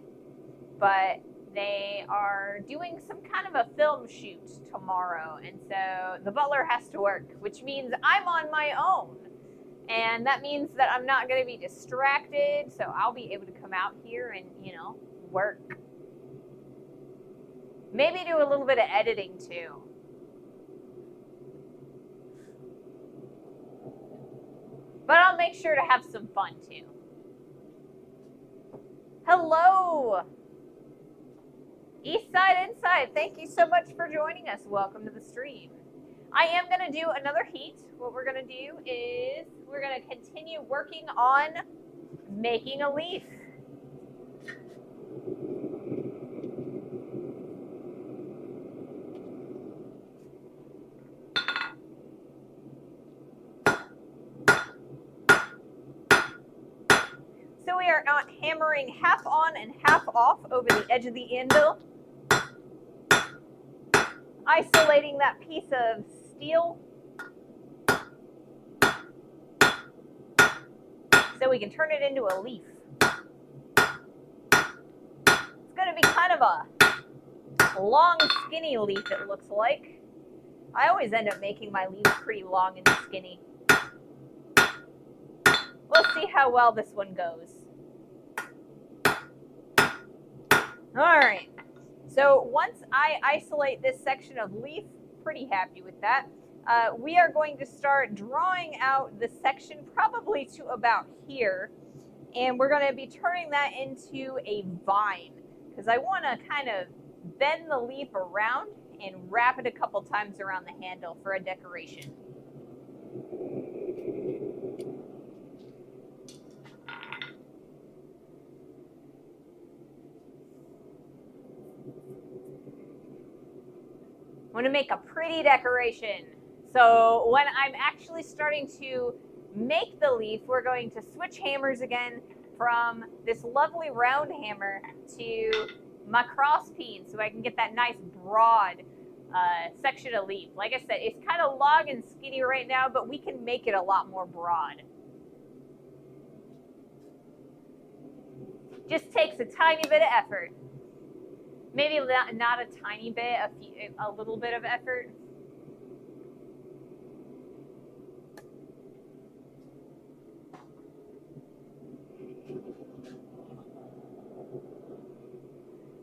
but they are doing some kind of a film shoot tomorrow. And so the Butler has to work, which means I'm on my own. And that means that I'm not going to be distracted. So I'll be able to come out here and, you know, work. Maybe do a little bit of editing too. But I'll make sure to have some fun too. Hello! Eastside Inside, thank you so much for joining us. Welcome to the stream. I am going to do another heat. What we're going to do is we're going to continue working on making a leaf. So we are not hammering half on and half off over the edge of the anvil. Isolating that piece of steel so we can turn it into a leaf. It's going to be kind of a long, skinny leaf, it looks like. I always end up making my leaves pretty long and skinny. We'll see how well this one goes. All right. So once I isolate this section of leaf, pretty happy with that, we are going to start drawing out the section probably to about here. And we're going to be turning that into a vine because I want to kind of bend the leaf around and wrap it a couple times around the handle for a decoration. I want to make a pretty decoration. So when I'm actually starting to make the leaf, we're going to switch hammers again from this lovely round hammer to my cross peen so I can get that nice broad section of leaf. Like I said, it's kind of long and skinny right now, but we can make it a lot more broad. Just takes a tiny bit of effort. Maybe not a tiny bit, a little bit of effort.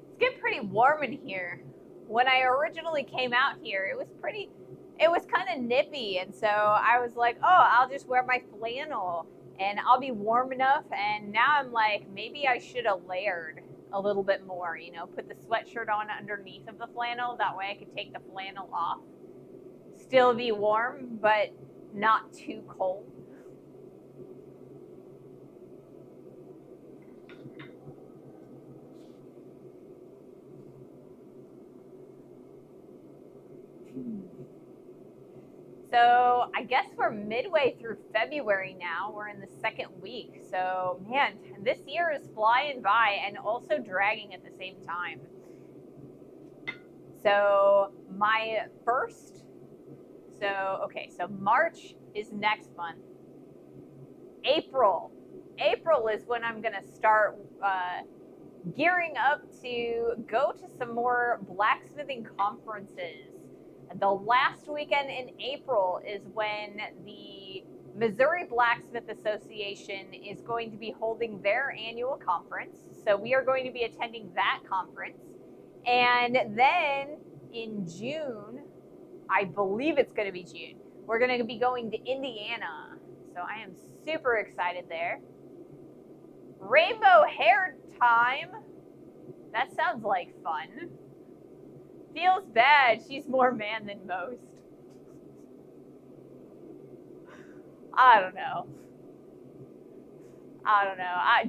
It's getting pretty warm in here. When I originally came out here, it was kind of nippy. And so I was like, oh, I'll just wear my flannel and I'll be warm enough. And now I'm like, maybe I should have layered a little bit more, you know, put the sweatshirt on underneath of the flannel. That way I could take the flannel off. Still be warm, but not too cold. So I guess we're midway through February now. We're in the second week. So man, this year is flying by and also dragging at the same time. So my first, so March is next month. April is when I'm gonna start gearing up to go to some more blacksmithing conferences. The last weekend in April is when the Missouri Blacksmith Association is going to be holding their annual conference. So we are going to be attending that conference. And then in June, I believe it's going to be June, we're going to be going to Indiana. So I am super excited there. Rainbow hair time. That sounds like fun. Feels bad. She's more man than most. I don't know.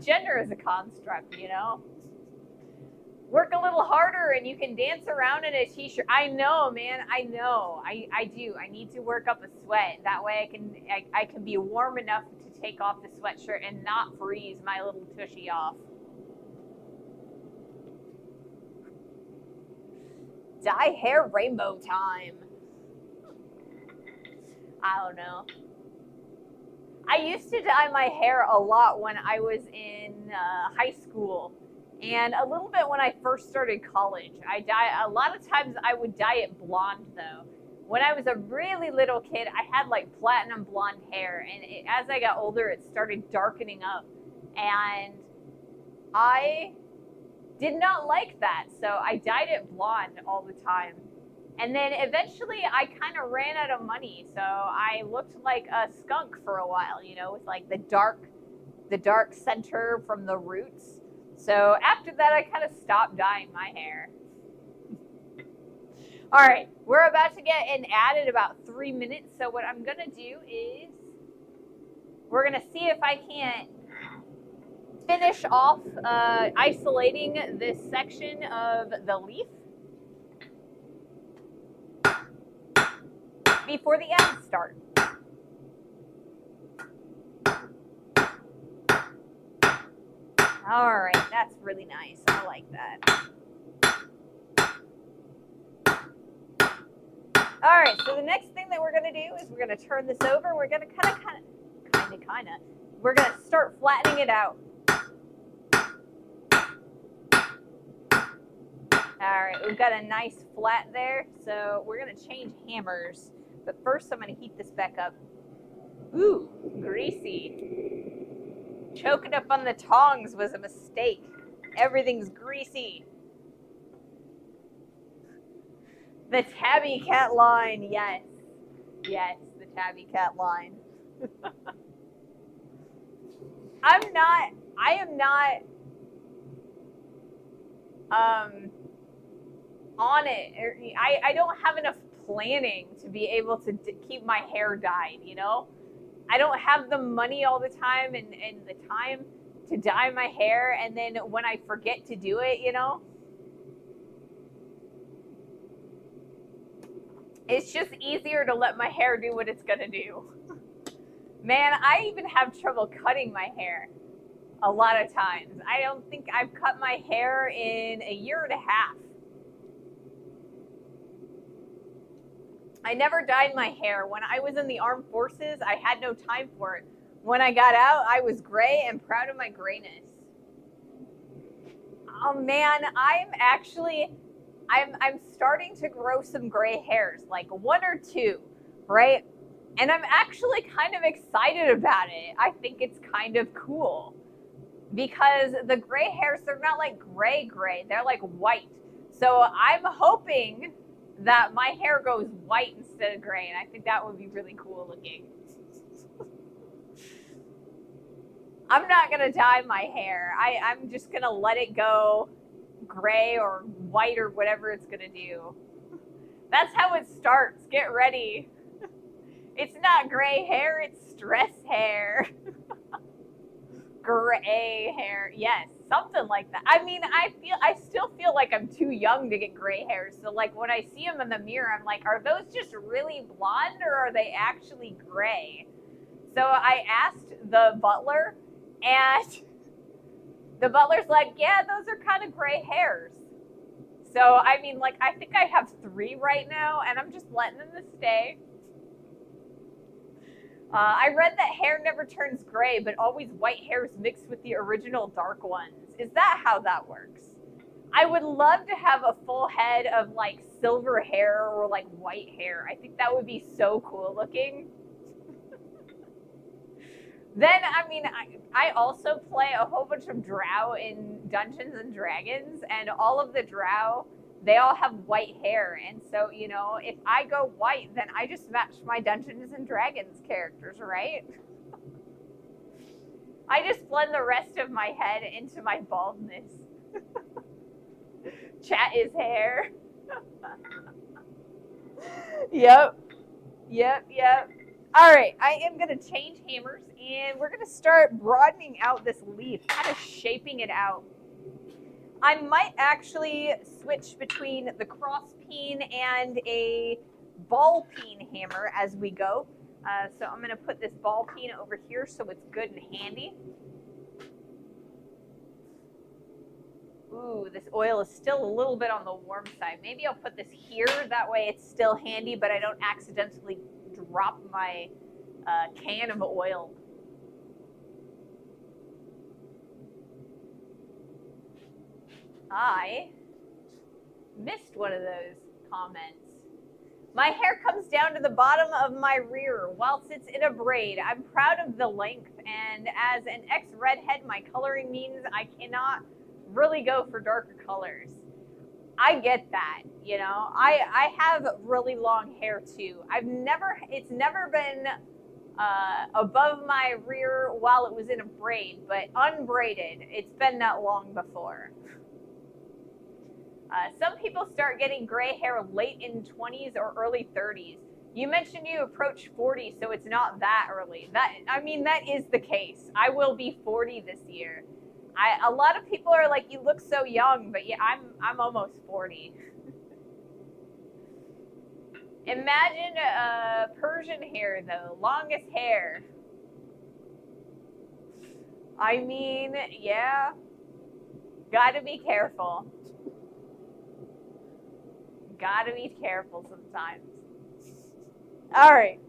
Gender is a construct, you know? Work a little harder and you can dance around in a t-shirt. I know, man. I know. I do. I need to work up a sweat. That way I can be warm enough to take off the sweatshirt and not freeze my little tushy off. Dye hair rainbow time. I don't know. I used to dye my hair a lot when I was in high school. And a little bit when I first started college. A lot of times I would dye it blonde though. When I was a really little kid, I had like platinum blonde hair. And as I got older, it started darkening up. And I did not like that. So I dyed it blonde all the time. And then eventually I kind of ran out of money. So I looked like a skunk for a while, you know, with like the dark center from the roots. So after that, I kind of stopped dyeing my hair. All right, we're about to get an ad in about 3 minutes. So what I'm going to do is we're going to see if I can't finish off isolating this section of the leaf before the ads start. All right, that's really nice. I like that. All right, so the next thing that we're going to do is we're going to turn this over. We're going to we're going to start flattening it out. All right, we've got a nice flat there, so we're going to change hammers. But first, I'm going to heat this back up. Ooh, greasy. Choking up on the tongs was a mistake. Everything's greasy. The tabby cat line, yes. Yes, the tabby cat line. I am not on it. I don't have enough planning to be able to keep my hair dyed, you know? I don't have the money all the time and the time to dye my hair, and then when I forget to do it, you know? It's just easier to let my hair do what it's gonna do. Man, I even have trouble cutting my hair a lot of times. I don't think I've cut my hair in a year and a half. I never dyed my hair. When I was in the armed forces, I had no time for it. When I got out, I was gray and proud of my grayness. Oh man, I'm starting to grow some gray hairs, like 1 or 2, right? And I'm actually kind of excited about it. I think it's kind of cool because the gray hairs, they're not like gray, they're like white. So I'm hoping that my hair goes white instead of gray, and I think that would be really cool looking. I'm not gonna dye my hair. I'm just gonna let it go gray or white or whatever it's gonna do. That's how it starts. Get ready. It's not gray hair, it's stress hair. Gray hair, yes, something like that. I mean, I still feel like I'm too young to get gray hair. So like when I see them in the mirror, I'm like, are those just really blonde or are they actually gray? So I asked the butler, and the butler's like, yeah, those are kind of gray hairs. So I mean, like, I think I have 3 right now, and I'm just letting them stay. I read that hair never turns gray, but always white hairs mixed with the original dark ones. Is that how that works? I would love to have a full head of like silver hair or like white hair. I think that would be so cool looking. Then, I mean, I also play a whole bunch of drow in Dungeons and Dragons, and all of the drow, they all have white hair. And so, you know, if I go white, then I just match my Dungeons and Dragons characters, right? I just blend the rest of my head into my baldness. Chat is hair. Yep. All right, I am going to change hammers, and we're going to start broadening out this leaf, kind of shaping it out. I might actually switch between the cross peen and a ball peen hammer as we go. So I'm going to put this ball peen over here so it's good and handy. Ooh, this oil is still a little bit on the warm side. Maybe I'll put this here. That way it's still handy, but I don't accidentally drop my can of oil. I missed one of those comments. My hair comes down to the bottom of my rear whilst it's in a braid. I'm proud of the length, and as an ex-redhead, my coloring means I cannot really go for darker colors. I get that, you know. I have really long hair too. It's never been above my rear while it was in a braid, but unbraided, it's been that long before. Some people start getting gray hair late in 20s or early 30s. You mentioned you approach 40, so it's not that early. That is the case. I will be 40 this year. A lot of people are like, you look so young, but yeah, I'm almost 40. Imagine Persian hair though, longest hair. I mean, yeah, gotta be careful. Gotta be careful sometimes. All right.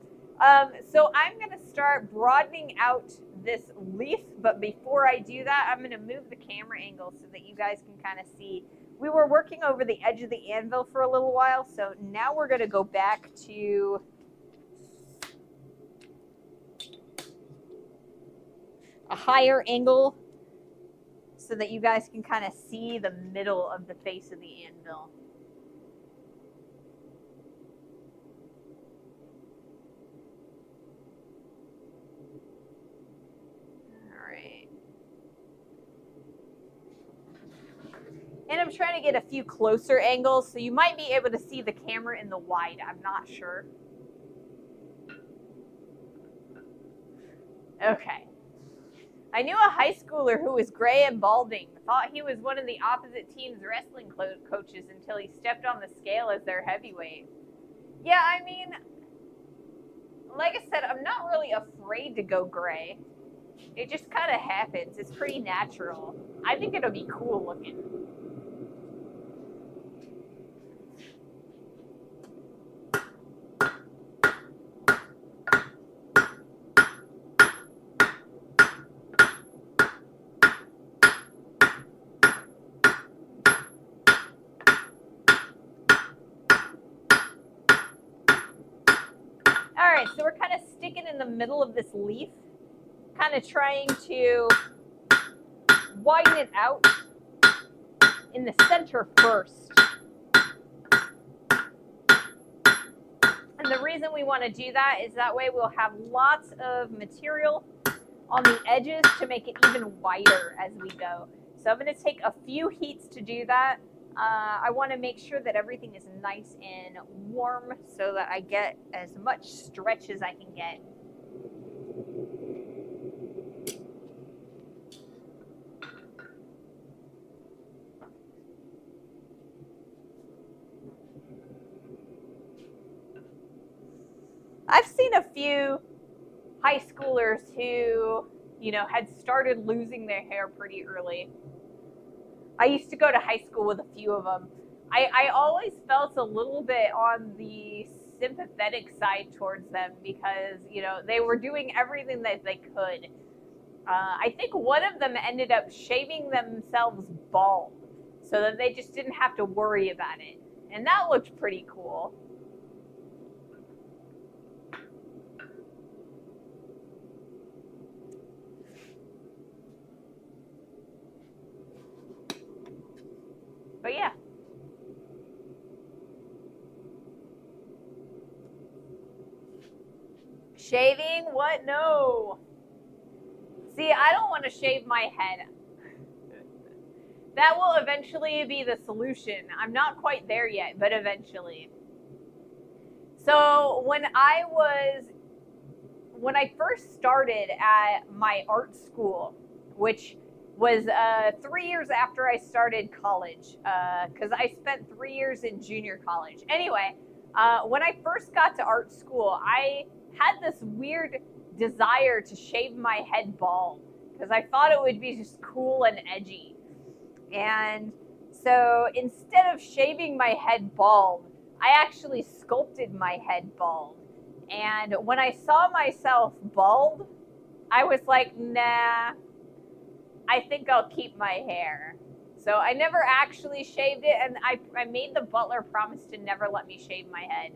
So I'm going to start broadening out this leaf, but before I do that, I'm going to move the camera angle so that you guys can kind of see. We were working over the edge of the anvil for a little while, so now we're going to go back to a higher angle so that you guys can kind of see the middle of the face of the anvil. And I'm trying to get a few closer angles, so you might be able to see the camera in the wide. I'm not sure. Okay. I knew a high schooler who was gray and balding. Thought he was one of the opposite team's wrestling coaches until he stepped on the scale as their heavyweight. Yeah, I mean, like I said, I'm not really afraid to go gray. It just kind of happens. It's pretty natural. I think it'll be cool looking. So we're kind of sticking in the middle of this leaf, kind of trying to widen it out in the center first. And the reason we want to do that is that way we'll have lots of material on the edges to make it even wider as we go. So I'm going to take a few heats to do that. I want to make sure that everything is nice and warm so that I get as much stretch as I can get. I've seen a few high schoolers who, you know, had started losing their hair pretty early. I used to go to high school with a few of them. I always felt a little bit on the sympathetic side towards them because, you know, they were doing everything that they could. I think one of them ended up shaving themselves bald so that they just didn't have to worry about it. And that looked pretty cool. But yeah. Shaving? What? No. See, I don't want to shave my head. That will eventually be the solution. I'm not quite there yet, but eventually. So when I first started at my art school, which was 3 years after I started college, because I spent 3 years in junior college. Anyway, when I first got to art school, I had this weird desire to shave my head bald because I thought it would be just cool and edgy. And so instead of shaving my head bald, I actually sculpted my head bald. And when I saw myself bald, I was like, nah, I think I'll keep my hair. So I never actually shaved it, and I made the butler promise to never let me shave my head.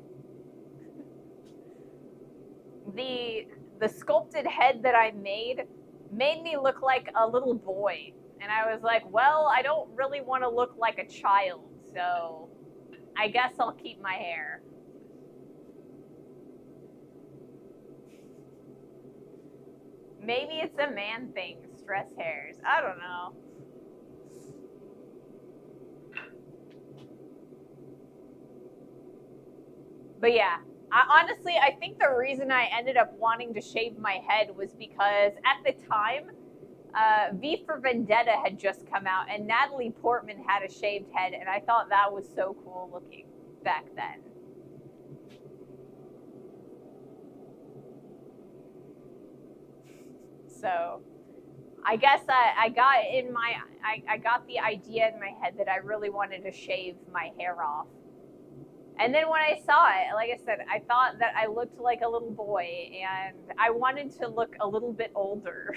The sculpted head that I made me look like a little boy. And I was like, well, I don't really want to look like a child, so I guess I'll keep my hair. Maybe it's a man thing, stress hairs. I don't know. But yeah, honestly, I think the reason I ended up wanting to shave my head was because at the time, V for Vendetta had just come out, and Natalie Portman had a shaved head, and I thought that was so cool looking back then. So I guess I got the idea in my head that I really wanted to shave my hair off. And then when I saw it, like I said, I thought that I looked like a little boy, and I wanted to look a little bit older,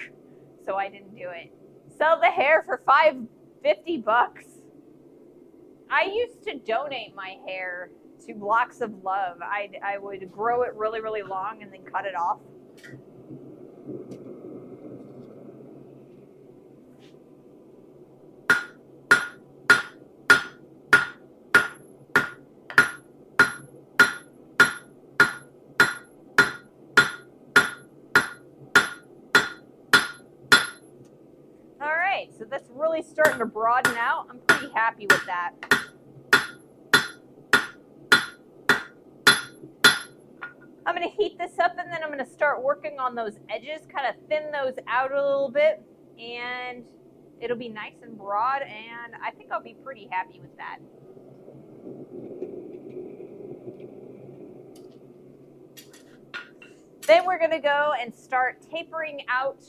so I didn't do it. Sell the hair for $50. I used to donate my hair to Blocks of Love. I would grow it really, really long and then cut it off. So that's really starting to broaden out. I'm pretty happy with that. I'm going to heat this up, and then I'm going to start working on those edges, kind of thin those out a little bit, and it'll be nice and broad, and I think I'll be pretty happy with that. Then we're going to go and start tapering out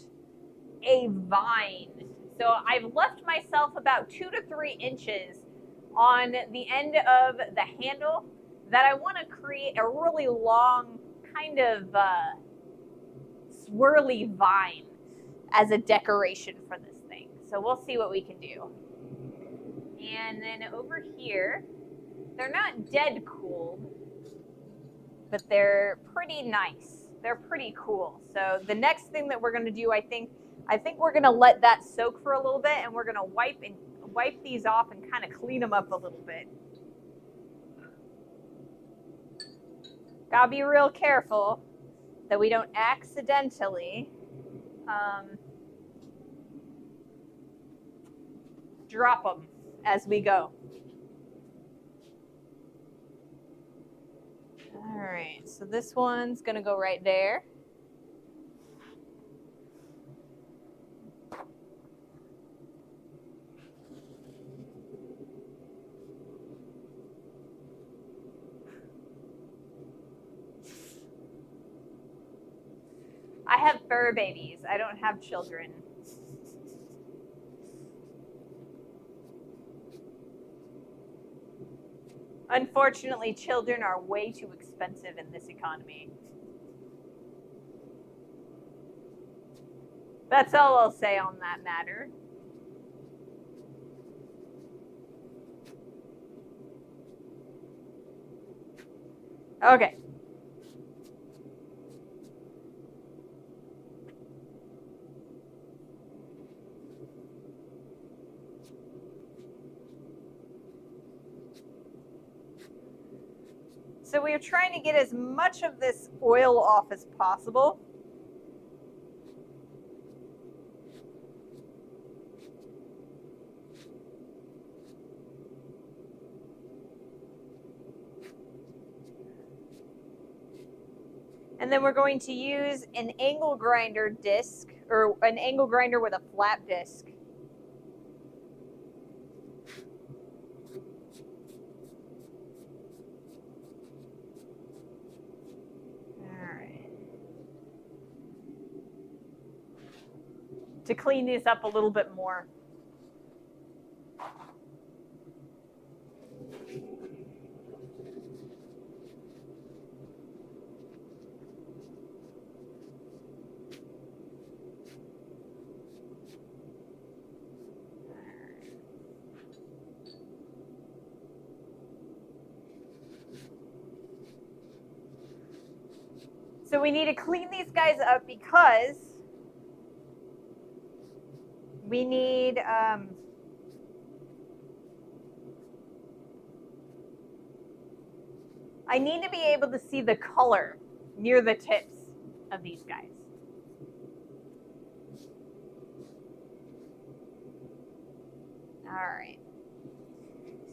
a vine. So I've left myself about 2 to 3 inches on the end of the handle that I want to create a really long kind of swirly vine as a decoration for this thing. So we'll see what we can do. And then over here, they're not dead cooled, but they're pretty nice. They're pretty cool. So the next thing that we're going to do, I think we're going to let that soak for a little bit, and we're going to wipe these off and kind of clean them up a little bit. Gotta be real careful that we don't accidentally drop them as we go. All right, so this one's going to go right there. I have fur babies. I don't have children. Unfortunately, children are way too expensive in this economy. That's all I'll say on that matter. Okay. So we're trying to get as much of this oil off as possible. And then we're going to use an angle grinder disc, or an angle grinder with a flat disc. Alright. To clean these up a little bit more. So we need to clean these guys up because we need I need to be able to see the color near the tips of these guys. All right.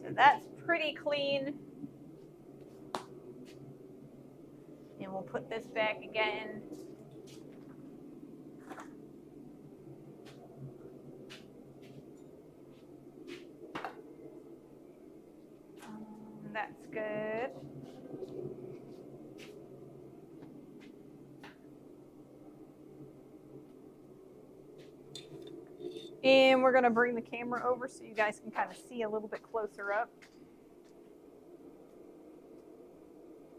So that's pretty clean. And we'll put this back again. That's good. And we're going to bring the camera over so you guys can kind of see a little bit closer up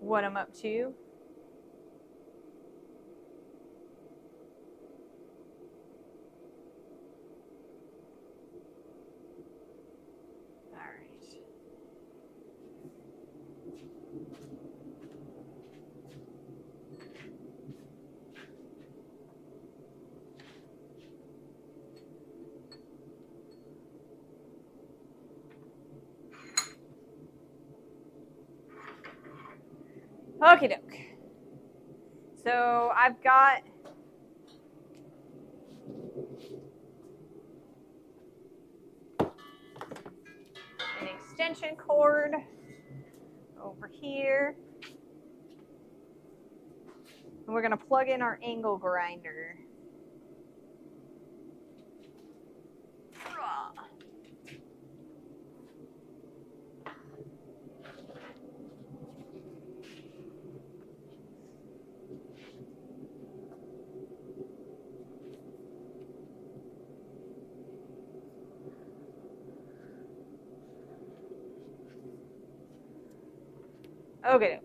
what I'm up to. All right. Okie doke. So I've got an extension cord over here. And we're going to plug in our angle grinder. Okay.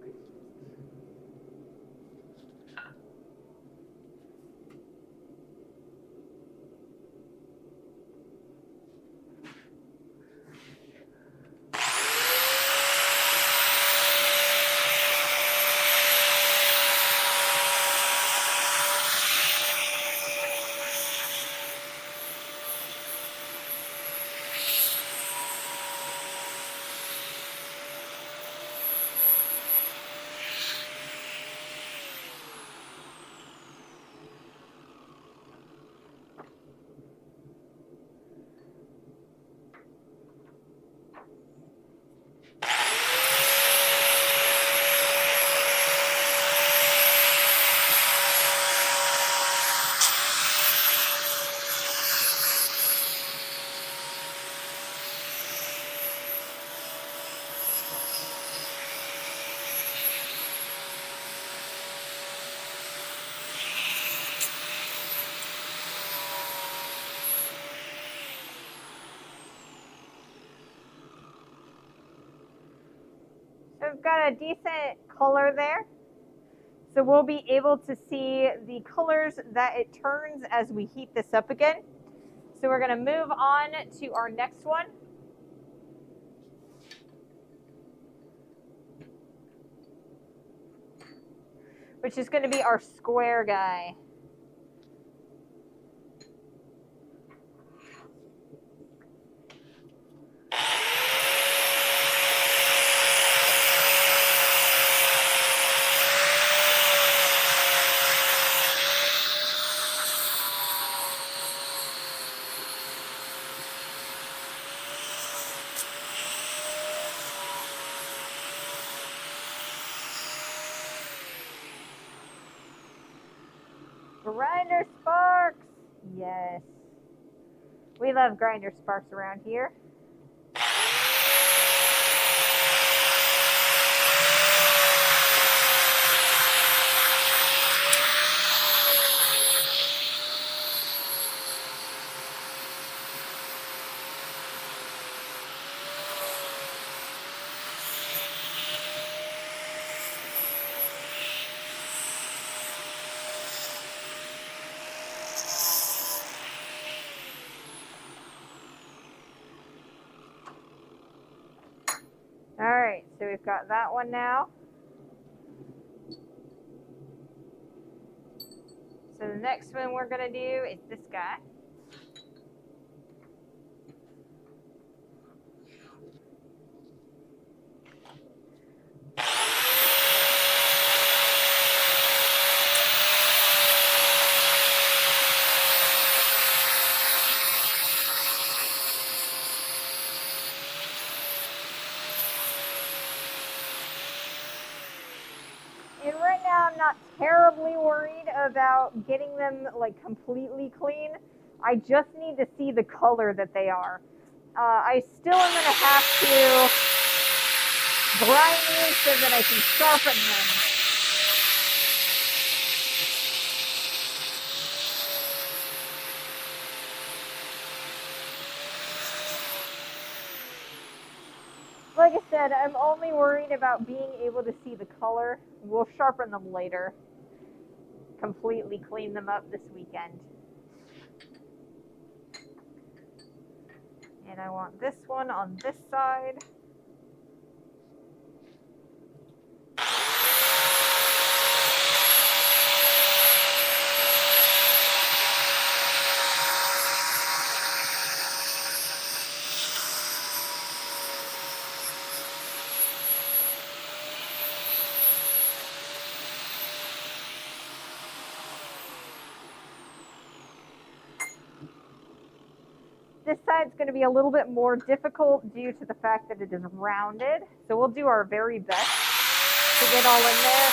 we've got a decent color there. So we'll be able to see the colors that it turns as we heat this up again. So we're going to move on to our next one. Which is going to be our square guy. Grinder sparks! Yes. We love grinder sparks around here. All right, so we've got that one now. So the next one we're going to do is this guy. And right now I'm not terribly worried about getting them like completely clean. I just need to see the color that they are. I still am going to have to grind these so that I can sharpen them. Like I said, I'm only worried about being able to see the color. We'll sharpen them later. Completely clean them up this weekend. And I want this one on this side. This side's going to be a little bit more difficult due to the fact that it is rounded. So we'll do our very best to get all in there.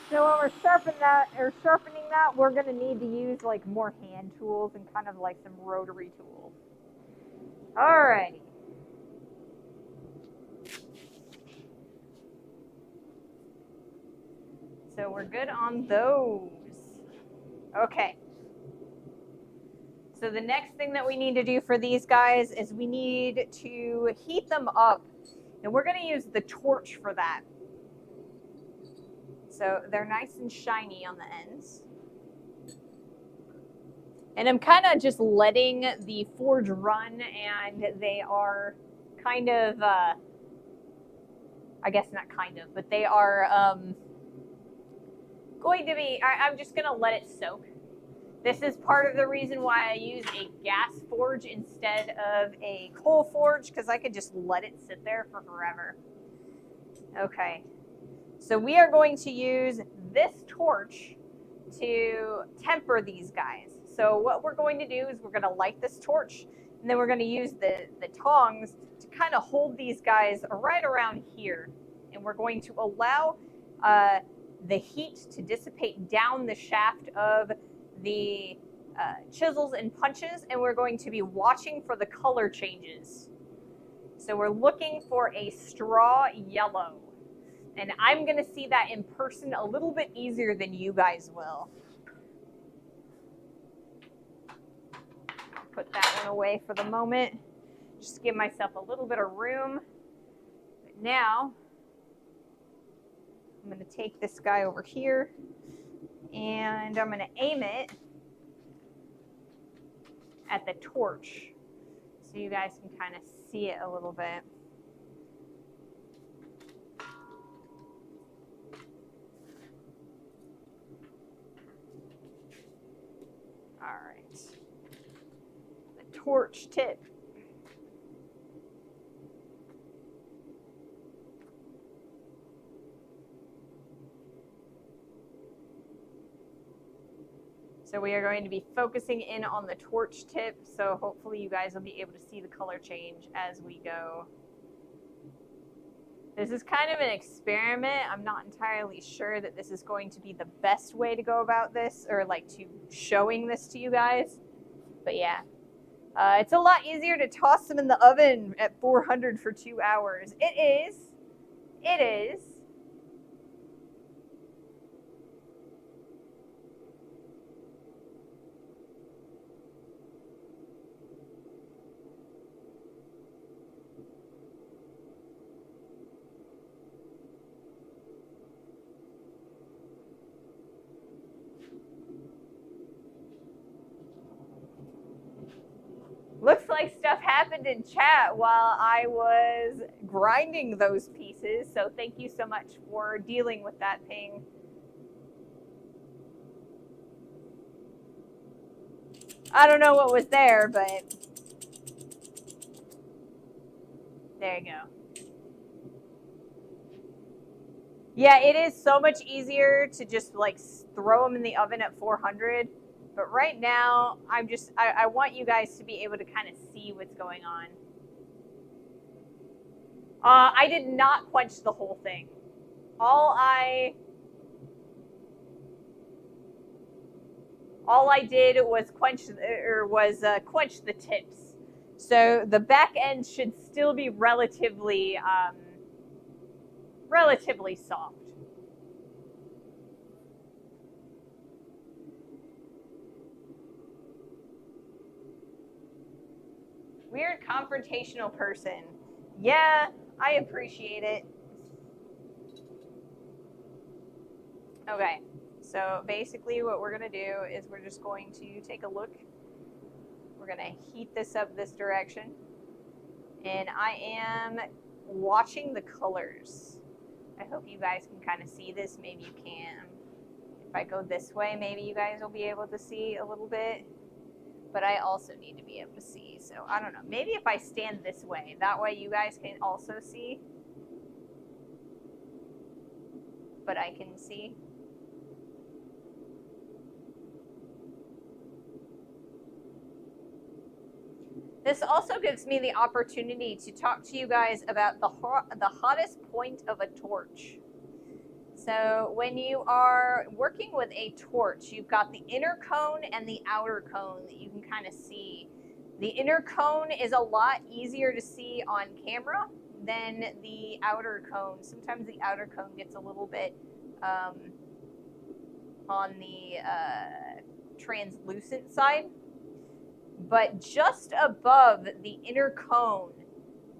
So when we're sharpening that, we're going to need to use like more hand tools and kind of like some rotary tools. Alrighty. So we're good on those. Okay. So the next thing that we need to do for these guys is we need to heat them up. And we're going to use the torch for that. So they're nice and shiny on the ends. And I'm kind of just letting the forge run, and they are kind of, I guess not kind of, but they are going to be, I'm just going to let it soak. This is part of the reason why I use a gas forge instead of a coal forge, because I could just let it sit there for forever. Okay. So we are going to use this torch to temper these guys. So what we're going to do is we're going to light this torch, and then we're going to use the tongs to kind of hold these guys right around here. And we're going to allow the heat to dissipate down the shaft of the chisels and punches, and we're going to be watching for the color changes. So we're looking for a straw yellow. And I'm going to see that in person a little bit easier than you guys will. I'll put that one away for the moment. Just give myself a little bit of room. But now, I'm going to take this guy over here and I'm going to aim it at the torch so you guys can kind of see it a little bit. All right, the torch tip. So we are going to be focusing in on the torch tip, so hopefully you guys will be able to see the color change as we go. This is kind of an experiment. I'm not entirely sure that this is going to be the best way to go about this, or like to showing this to you guys. But yeah, it's a lot easier to toss them in the oven at 400 for 2 hours. It is. It is. Looks like stuff happened in chat while I was grinding those pieces, so thank you so much for dealing with that ping. I don't know what was there, but there you go. Yeah, it is so much easier to just like throw them in the oven at 400. But right now, I want you guys to be able to kind of see what's going on. I did not quench the whole thing. All I did was quench the tips. So the back end should still be relatively soft. Weird confrontational person. Yeah, I appreciate it. Okay, so basically what we're going to do is we're just going to take a look. We're going to heat this up this direction. And I am watching the colors. I hope you guys can kind of see this. Maybe you can. If I go this way, maybe you guys will be able to see a little bit. But I also need to be able to see. So I don't know. Maybe if I stand this way, that way you guys can also see. But I can see. This also gives me the opportunity to talk to you guys about the hottest point of a torch. So when you are working with a torch, you've got the inner cone and the outer cone that you can kind of see. The inner cone is a lot easier to see on camera than the outer cone. Sometimes the outer cone gets a little bit on the translucent side. But just above the inner cone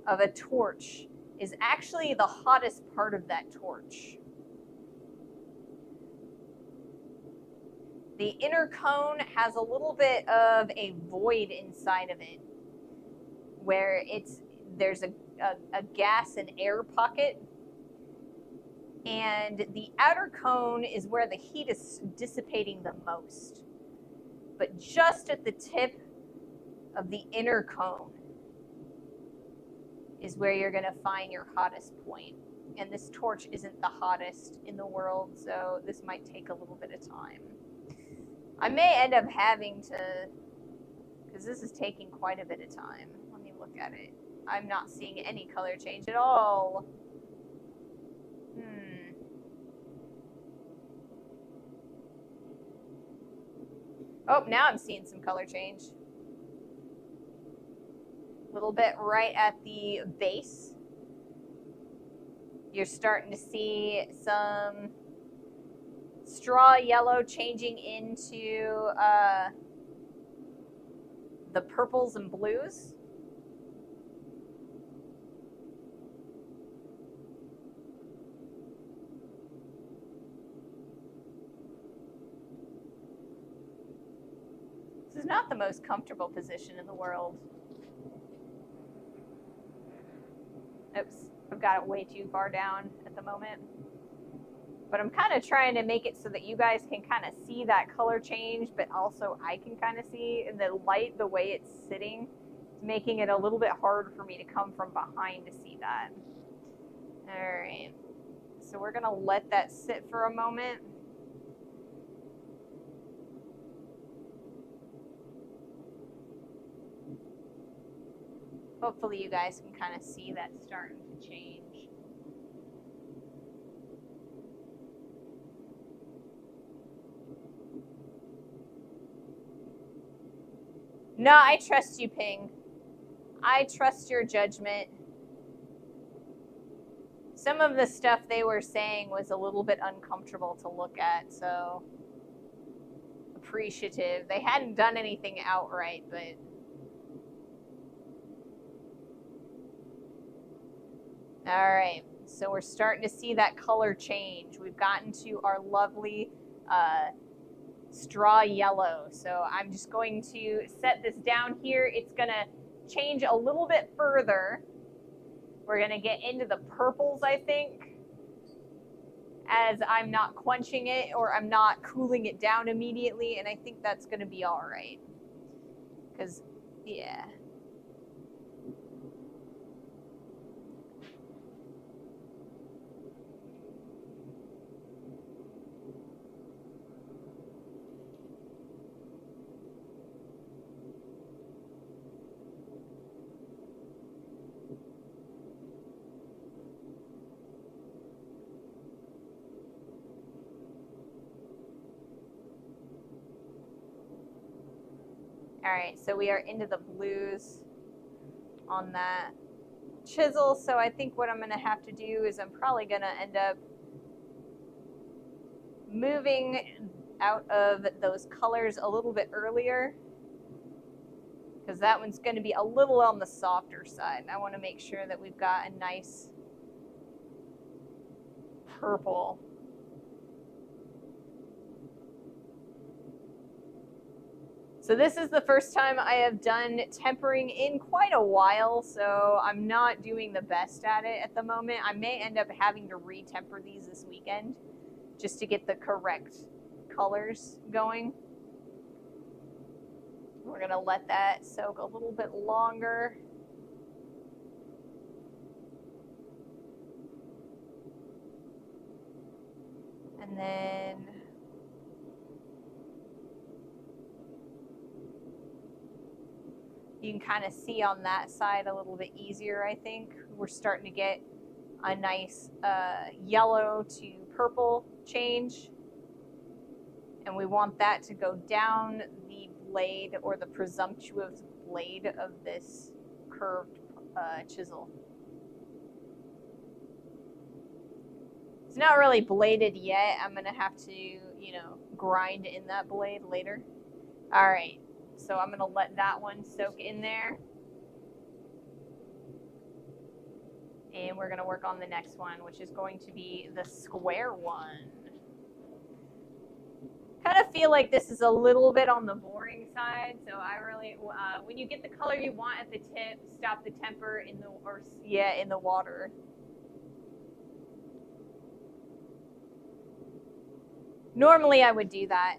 of a torch is actually the hottest part of that torch. The inner cone has a little bit of a void inside of it where there's a gas and air pocket. And the outer cone is where the heat is dissipating the most. But just at the tip of the inner cone is where you're going to find your hottest point. And this torch isn't the hottest in the world, so this might take a little bit of time. I may end up having to, because this is taking quite a bit of time. Let me look at it. I'm not seeing any color change at all. Oh, now I'm seeing some color change. A little bit right at the base. You're starting to see some straw yellow changing into the purples and blues. This is not the most comfortable position in the world. Oops, I've got it way too far down at the moment. But I'm kind of trying to make it so that you guys can kind of see that color change, but also I can kind of see in the light, the way it's sitting, it's making it a little bit hard for me to come from behind to see that. All right, so we're gonna let that sit for a moment. Hopefully you guys can kind of see that starting to change. No, I trust you, Ping. I trust your judgment. Some of the stuff they were saying was a little bit uncomfortable to look at, so appreciative. They hadn't done anything outright, but all right, so we're starting to see that color change. We've gotten to our lovely straw yellow. So I'm just going to set this down here. It's going to change a little bit further. We're going to get into the purples, I think, as I'm not quenching it or I'm not cooling it down immediately. And I think that's going to be all right. Because, yeah. All right, so we are into the blues on that chisel. So I think what I'm going to have to do is I'm probably going to end up moving out of those colors a little bit earlier, because that one's going to be a little on the softer side. I want to make sure that we've got a nice purple. So this is the first time I have done tempering in quite a while, so I'm not doing the best at it at the moment. I may end up having to re-temper these this weekend just to get the correct colors going. We're going to let that soak a little bit longer. And then you can kind of see on that side a little bit easier, I think. We're starting to get a nice yellow to purple change. And we want that to go down the blade or the presumptuous blade of this curved chisel. It's not really bladed yet. I'm going to have to, grind in that blade later. All right. So I'm going to let that one soak in there. And we're going to work on the next one, which is going to be the square one. Kind of feel like this is a little bit on the boring side. So I really, when you get the color you want at the tip, stop the temper in the water. Normally I would do that.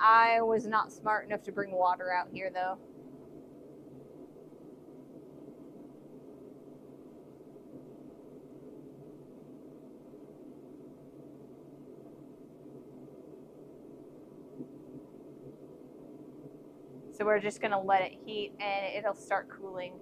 I was not smart enough to bring water out here, though. So we're just going to let it heat and it'll start cooling.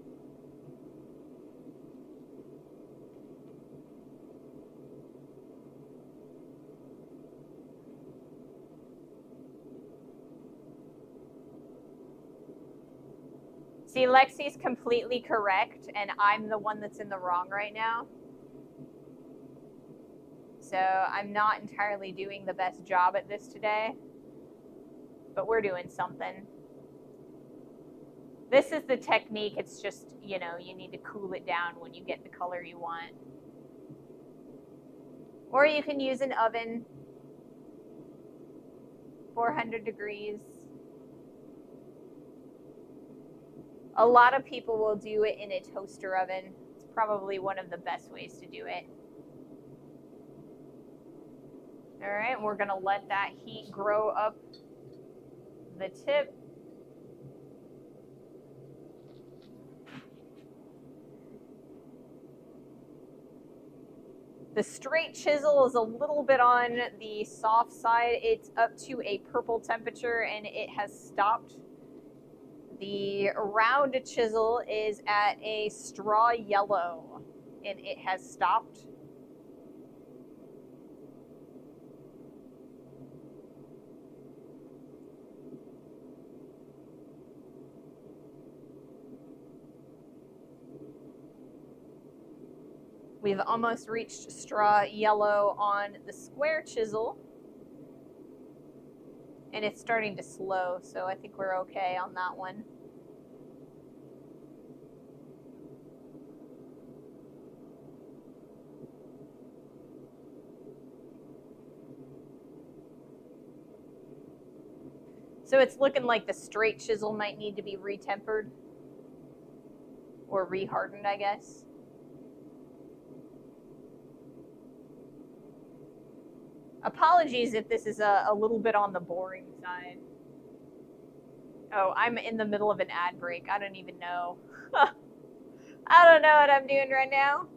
See, Lexi's completely correct, and I'm the one that's in the wrong right now. So I'm not entirely doing the best job at this today, but we're doing something. This is the technique. It's just, you know, you need to cool it down when you get the color you want. Or you can use an oven, 400 degrees. A lot of people will do it in a toaster oven. It's probably one of the best ways to do it. All right, we're gonna let that heat grow up the tip. The straight chisel is a little bit on the soft side. It's up to a purple temperature and it has stopped. The round chisel is at a straw yellow and it has stopped. We've almost reached straw yellow on the square chisel. And it's starting to slow, so I think we're okay on that one. So it's looking like the straight chisel might need to be retempered. Or rehardened, I guess. Apologies if this is a little bit on the boring side. Oh, I'm in the middle of an ad break. I don't even know. I don't know what I'm doing right now.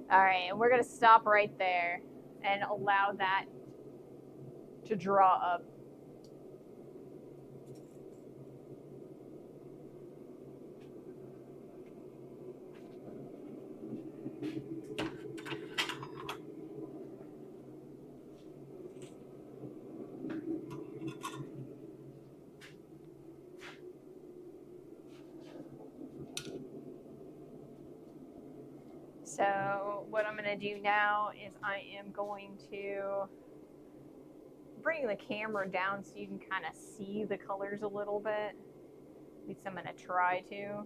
All right, and we're going to stop right there and allow that to draw up. So what I'm going to do now is I am going to bring the camera down so you can kind of see the colors a little bit. At least I'm going to try to.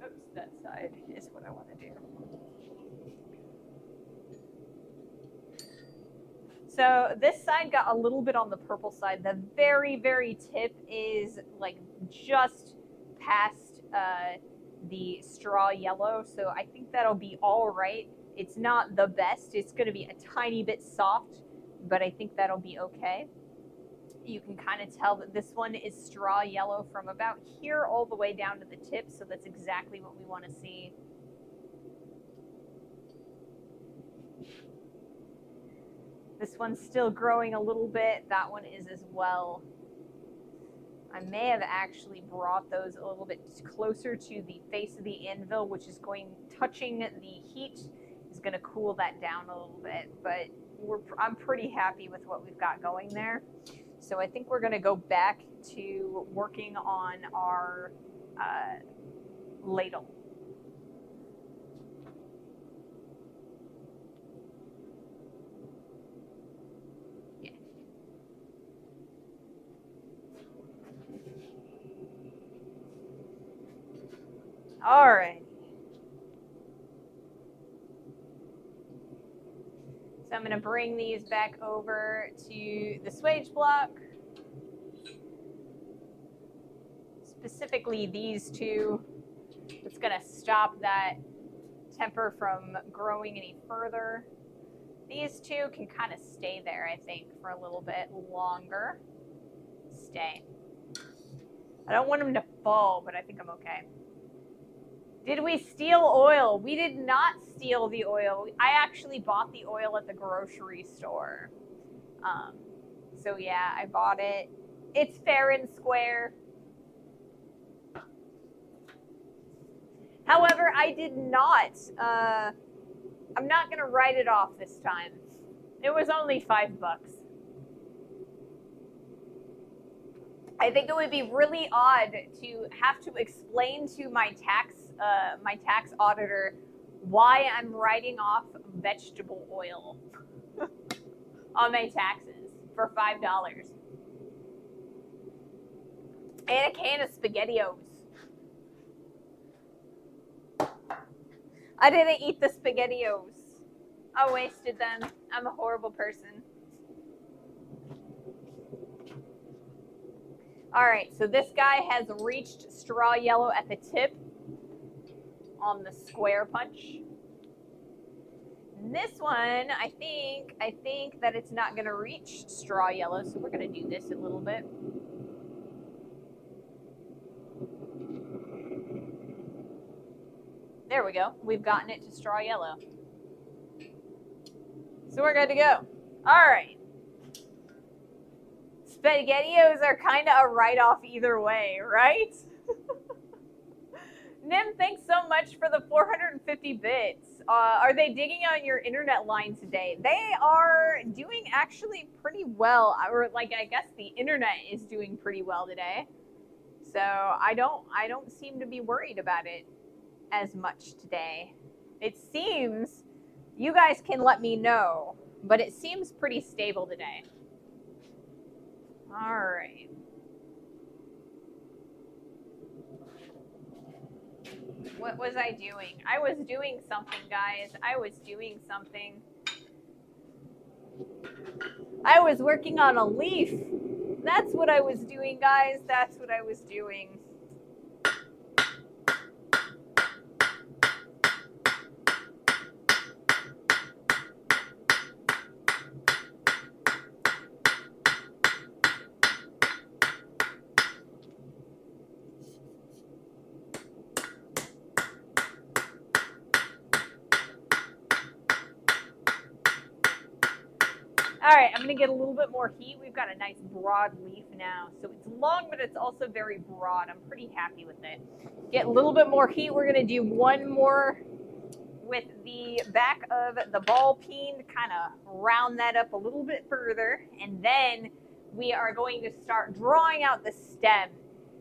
Oops, that side is what I want to do. So this side got a little bit on the purple side. The very, very tip is like just past the straw yellow. So I think that'll be all right. It's not the best. It's going to be a tiny bit soft, but I think that'll be okay. You can kind of tell that this one is straw yellow from about here all the way down to the tip. So that's exactly what we want to see. This one's still growing a little bit. That one is as well. I may have actually brought those a little bit closer to the face of the anvil, which is touching the heat is going to cool that down a little bit. But I'm pretty happy with what we've got going there. So I think we're going to go back to working on our ladle. All right. So I'm going to bring these back over to the swage block. Specifically these two. It's going to stop that temper from growing any further. These two can kind of stay there, I think, for a little bit longer. Stay. I don't want them to fall, but I think I'm okay. Did we steal oil? We did not steal the oil. I actually bought the oil at the grocery store. So yeah, I bought it. It's fair and square. However, I did not. I'm not gonna write it off this time. It was only $5. I think it would be really odd to have to explain to my tax auditor why I'm writing off vegetable oil on my taxes for $5 and a can of SpaghettiOs. I didn't eat the SpaghettiOs. I wasted them. I'm a horrible person. All right, so this guy has reached straw yellow at the tip on the square punch. This one, I think that it's not going to reach straw yellow, so we're going to do this a little bit. There we go. We've gotten it to straw yellow. So we're good to go. All right. SpaghettiOs are kind of a write-off either way, right? Nim, thanks so much for the 450 bits. Are they digging on your internet line today? They are doing actually pretty well. Or like, I guess the internet is doing pretty well today. So I don't seem to be worried about it as much today. It seems, you guys can let me know, but it seems pretty stable today. All right. What was I doing? I was doing something, guys. I was doing something. I was working on a leaf. That's what I was doing, guys. That's what I was doing. All right, I'm going to get a little bit more heat. We've got a nice broad leaf now. So it's long, but it's also very broad. I'm pretty happy with it. Get a little bit more heat. We're going to do one more with the back of the ball peen to kind of round that up a little bit further. And then we are going to start drawing out the stem.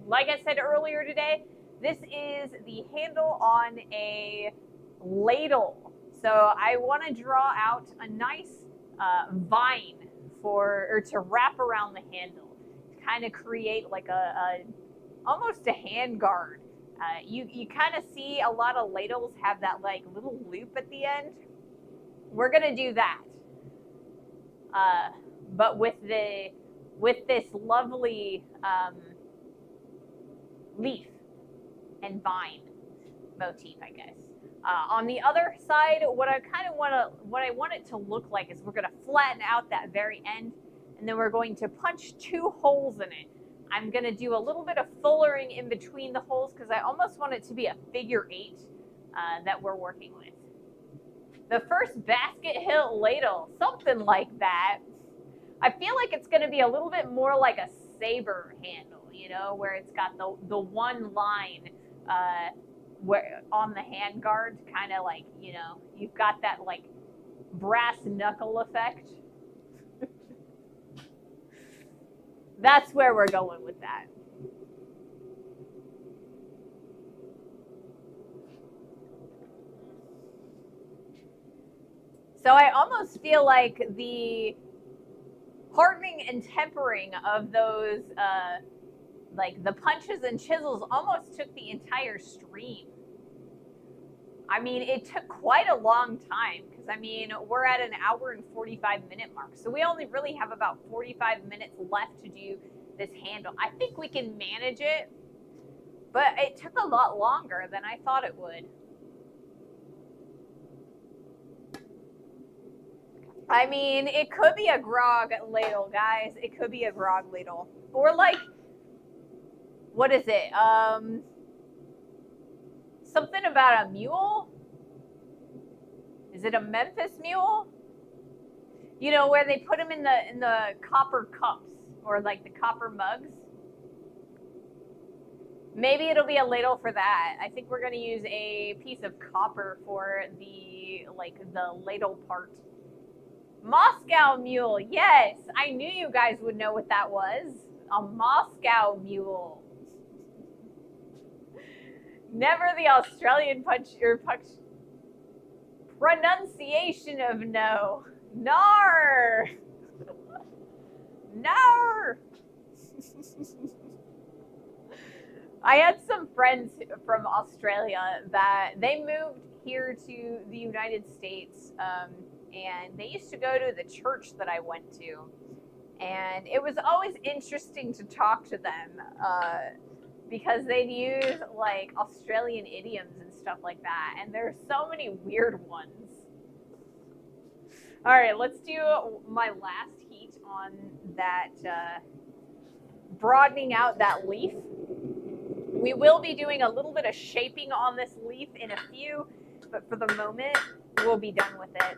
Like I said earlier today, this is the handle on a ladle. So I want to draw out a nice vine to wrap around the handle, to kind of create like almost a hand guard. You kind of see a lot of ladles have that like little loop at the end. We're gonna do that, but with this lovely leaf and vine motif, I guess. On the other side, what I want it to look like is we're going to flatten out that very end, and then we're going to punch 2 holes in it. I'm going to do a little bit of fullering in between the holes because I almost want it to be a figure 8 that we're working with. The first basket hilt ladle, something like that. I feel like it's going to be a little bit more like a saber handle, you know, where it's got the one line where on the hand guard, kind of like, you know, you've got that like brass knuckle effect. That's where we're going with that. So I almost feel like the hardening and tempering of those like the punches and chisels almost took the entire stream. I mean, it took quite a long time because, I mean, we're at an hour and 45-minute mark. So we only really have about 45 minutes left to do this handle. I think we can manage it, but it took a lot longer than I thought it would. I mean, it could be a grog ladle, guys. It could be a grog ladle. Or like, what is it? Something about a mule? Is it a Memphis mule? You know, where they put them in the copper cups or like the copper mugs? Maybe it'll be a ladle for that. I think we're going to use a piece of copper for the ladle part. Moscow mule. Yes, I knew you guys would know what that was. A Moscow mule. Never the Australian pronunciation of no. Nar. Nar. I had some friends from Australia that they moved here to the United States, and they used to go to the church that I went to. And it was always interesting to talk to them because they'd use like Australian idioms and stuff like that. And there's so many weird ones. All right, let's do my last heat on that, broadening out that leaf. We will be doing a little bit of shaping on this leaf in a few, but for the moment, we'll be done with it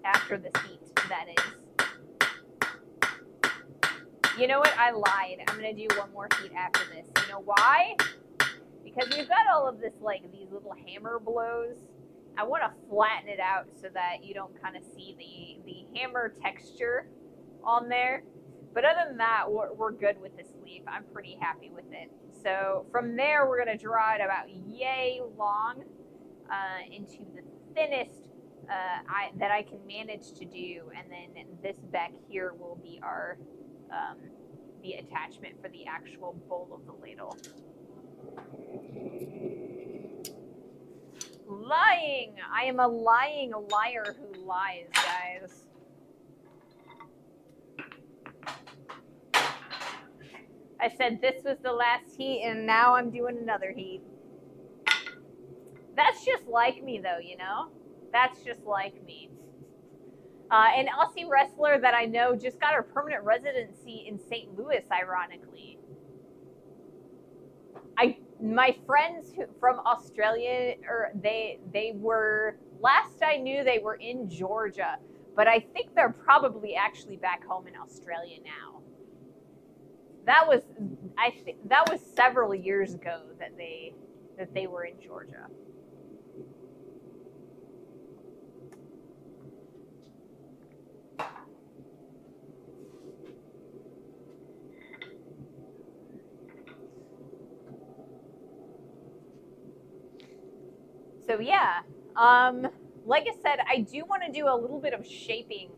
after this heat, that is. You know what? I lied. I'm going to do one more heat after this. You know why? Because we've got all of this, like, these little hammer blows. I want to flatten it out so that you don't kind of see the hammer texture on there. But other than that, we're good with this leaf. I'm pretty happy with it. So from there, we're going to draw it about yay long into the thinnest that I can manage to do. And then this back here will be our the attachment for the actual bowl of the ladle. Lying! I am a lying liar who lies, guys. I said this was the last heat, and now I'm doing another heat. That's just like me, though, you know? That's just like me. An Aussie wrestler that I know just got her permanent residency in St. Louis, ironically. My friends from Australia, they were, last I knew, they were in Georgia, but I think they're probably actually back home in Australia now. That was several years ago that they were in Georgia. So yeah, like I said, I do want to do a little bit of shaping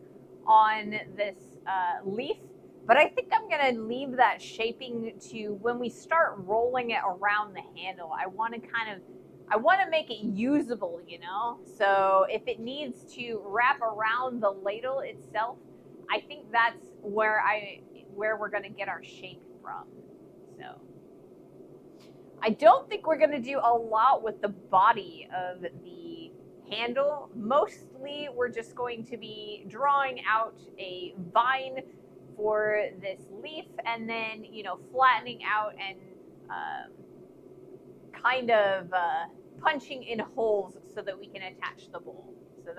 on this leaf, but I think I'm going to leave that shaping to when we start rolling it around the handle. I want to make it usable, you know? So if it needs to wrap around the ladle itself, I think that's where we're going to get our shape from. So I don't think we're going to do a lot with the body of the handle. Mostly we're just going to be drawing out a vine for this leaf and then, you know, flattening out and kind of punching in holes so that we can attach the bowl. So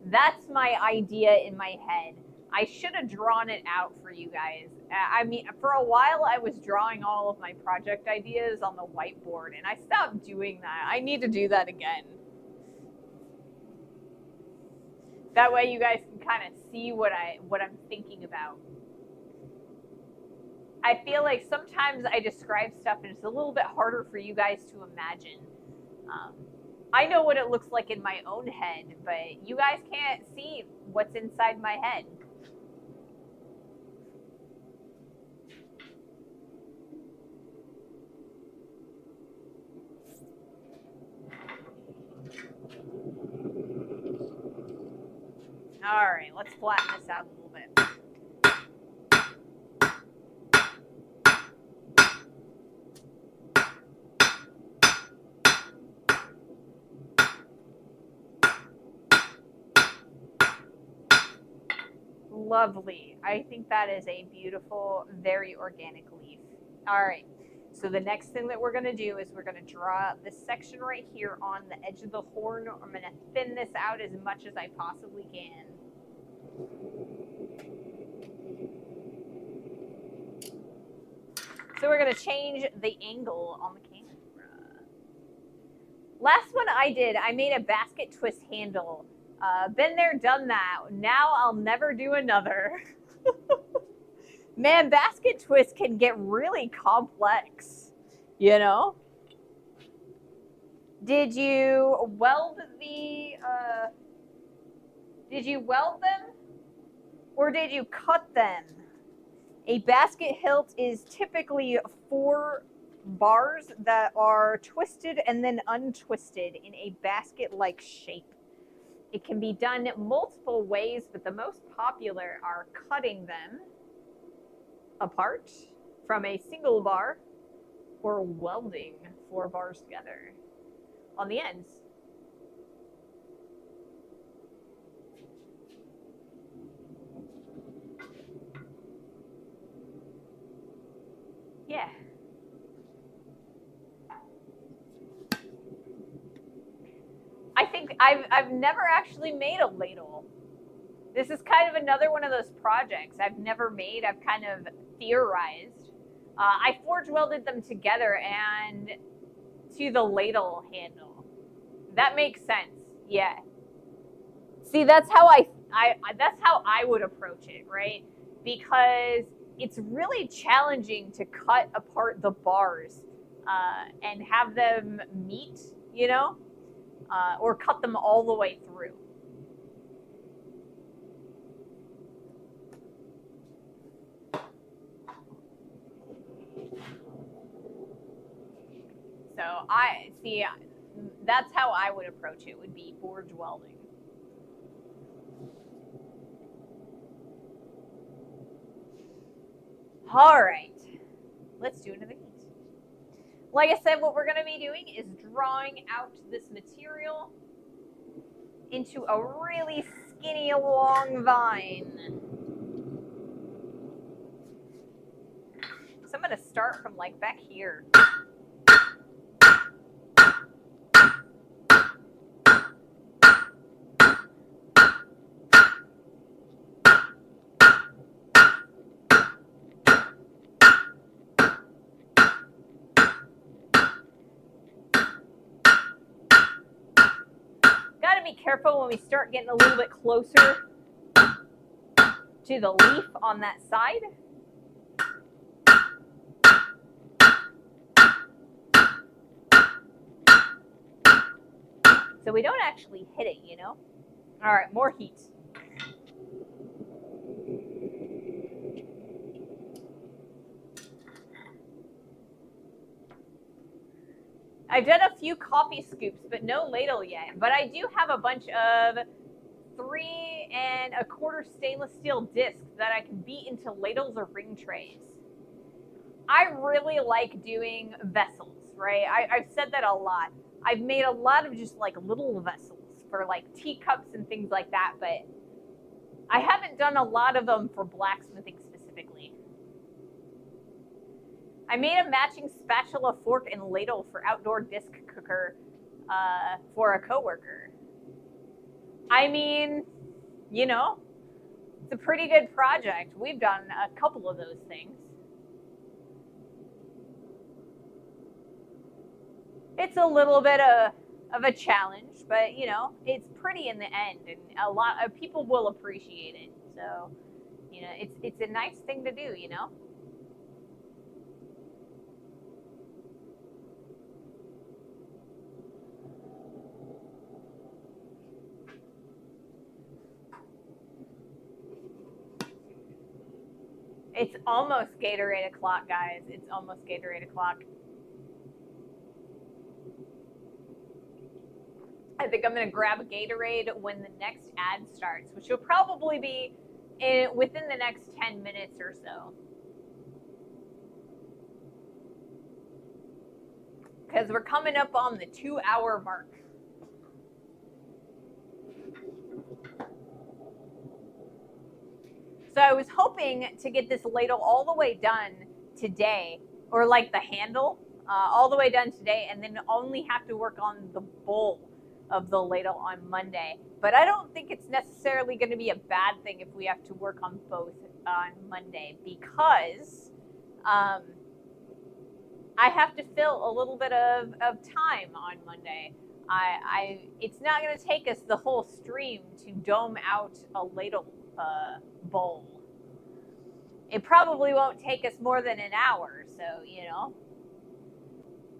that's my idea in my head. I should have drawn it out for you guys. I mean, for a while I was drawing all of my project ideas on the whiteboard, and I stopped doing that. I need to do that again. That way you guys can kind of see what I'm thinking about. I feel like sometimes I describe stuff and it's a little bit harder for you guys to imagine. I know what it looks like in my own head, but you guys can't see what's inside my head. All right, let's flatten this out a little bit. Lovely. I think that is a beautiful, very organic leaf. All right. So the next thing that we're going to do is we're going to draw this section right here on the edge of the horn. I'm going to thin this out as much as I possibly can. So we're going to change the angle on the camera. Last one I did, I made a basket twist handle. Been there, done that. Now I'll never do another. Man, basket twist can get really complex, you know? Did you weld them? Or did you cut them? A basket hilt is typically 4 bars that are twisted and then untwisted in a basket-like shape. It can be done multiple ways, but the most popular are cutting them apart from a single bar or welding 4 bars together on the ends. Yeah. I think I've never actually made a ladle. This is kind of another one of those projects I've never made. I've kind of theorized. I forge welded them together and to the ladle handle. That makes sense. Yeah. See, that's how I would approach it, right? Because it's really challenging to cut apart the bars and have them meet, you know, or cut them all the way through. So I see, that's how I would approach it, would be forge welding. All right, let's do another heat. Like I said, what we're going to be doing is drawing out this material into a really skinny, long vine. So I'm going to start from like back here. Gotta be careful when we start getting a little bit closer to the leaf on that side. So we don't actually hit it, you know? All right, more heat. I've done a few coffee scoops, but no ladle yet. But I do have a bunch of 3 1/4 stainless steel discs that I can beat into ladles or ring trays. I really like doing vessels, right? I've said that a lot. I've made a lot of just like little vessels for like teacups and things like that, but I haven't done a lot of them for blacksmithing specifically. I made a matching spatula, fork, and ladle for outdoor disc cooker for a coworker. I mean, you know, it's a pretty good project. We've done a couple of those things. It's a little bit of a challenge, but you know, it's pretty in the end, and a lot of people will appreciate it. So, you know, it's a nice thing to do, you know. It's almost Gatorade o'clock, guys. It's almost Gatorade o'clock. I think I'm going to grab a Gatorade when the next ad starts, which will probably be within the next 10 minutes or so. Because we're coming up on the 2-hour mark. So I was hoping to get this ladle all the way done today, or like the handle, all the way done today, and then only have to work on the bowl of the ladle on Monday. But I don't think it's necessarily going to be a bad thing if we have to work on both on Monday, because I have to fill a little bit of time on Monday. It's not going to take us the whole stream to dome out a ladle bowl. It probably won't take us more than an hour, so, you know.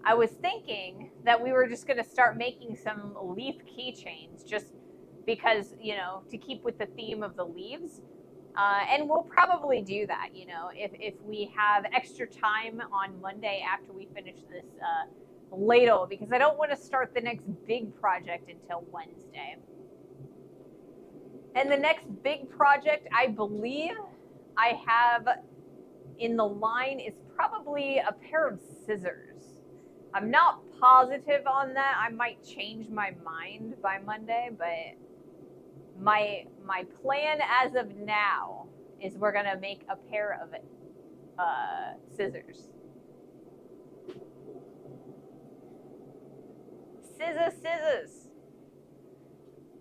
I was thinking that we were just going to start making some leaf keychains just because, you know, to keep with the theme of the leaves. And we'll probably do that, you know, if we have extra time on Monday after we finish this ladle, because I don't want to start the next big project until Wednesday. And the next big project I believe I have in the line is probably a pair of scissors. I'm not positive on that. I might change my mind by Monday, but my plan as of now is we're gonna make a pair of scissors. Scissors.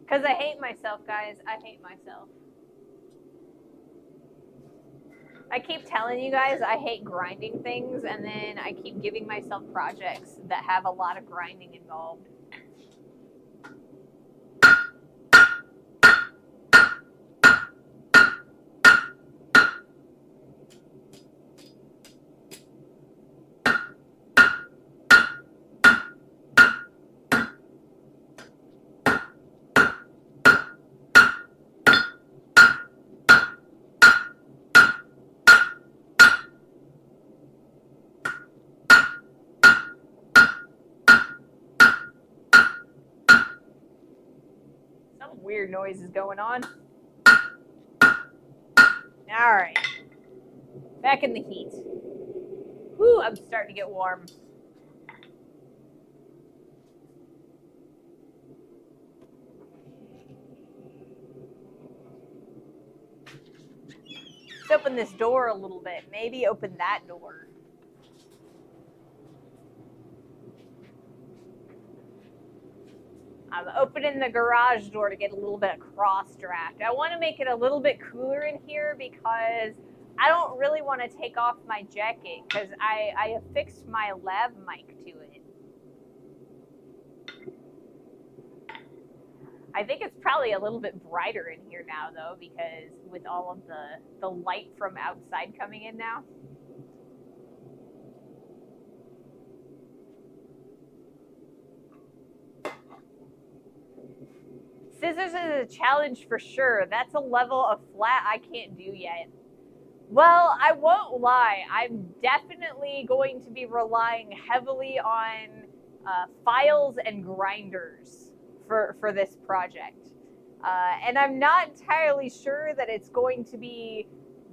Because I hate myself, guys. I hate myself. I keep telling you guys I hate grinding things, and then I keep giving myself projects that have a lot of grinding involved. Some weird noise is going on. All right. Back in the heat. Whew, I'm starting to get warm. Let's open this door a little bit. Maybe open that door. I'm opening the garage door to get a little bit of cross draft. I want to make it a little bit cooler in here because I don't really want to take off my jacket because I affixed my lav mic to it. I think it's probably a little bit brighter in here now, though, because with all of the light from outside coming in now. Scissors is a challenge for sure. That's a level of flat I can't do yet. Well, I won't lie. I'm definitely going to be relying heavily on files and grinders for this project. And I'm not entirely sure that it's going to be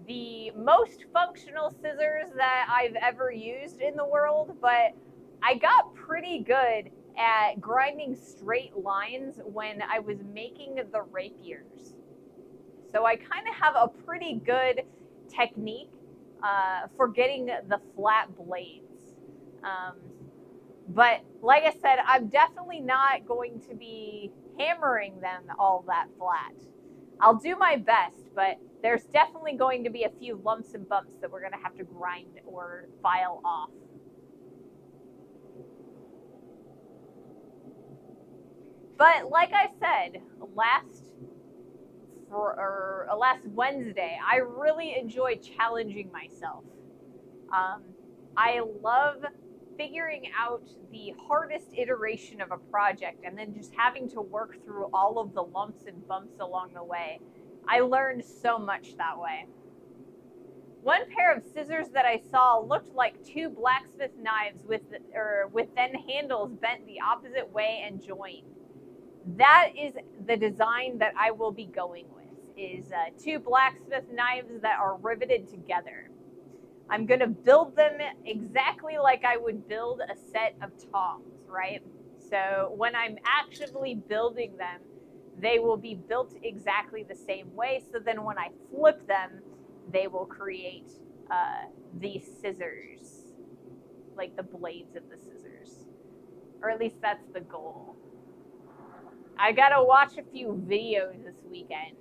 the most functional scissors that I've ever used in the world, but I got pretty good at grinding straight lines when I was making the rapiers. So I kind of have a pretty good technique for getting the flat blades. But like I said, I'm definitely not going to be hammering them all that flat. I'll do my best, but there's definitely going to be a few lumps and bumps that we're going to have to grind or file off. But like I said, last Wednesday, I really enjoy challenging myself. I love figuring out the hardest iteration of a project and then just having to work through all of the lumps and bumps along the way. I learned so much that way. One pair of scissors that I saw looked like two blacksmith knives with then handles bent the opposite way and joined. That is the design that I will be going with, is two blacksmith knives that are riveted together. I'm going to build them exactly like I would build a set of tongs, right? So when I'm actively building them, they will be built exactly the same way. So then when I flip them, they will create these scissors. like the blades of the scissors. Or at least that's the goal. I gotta watch a few videos this weekend.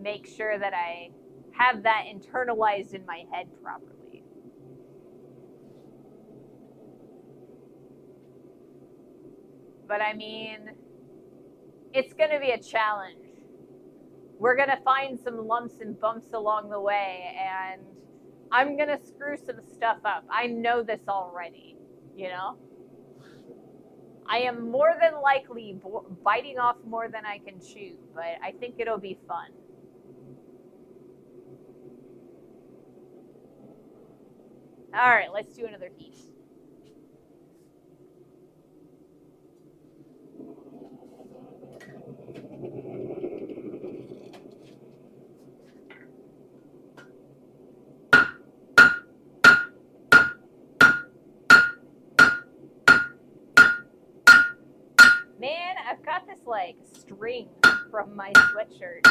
Make sure that I have that internalized in my head properly. But I mean, it's gonna be a challenge. We're gonna find some lumps and bumps along the way, and I'm gonna screw some stuff up. I know this already, you know? I am more than likely biting off more than I can chew, but I think it'll be fun. All right, let's do another heat. Man, I've got this like string from my sweatshirt.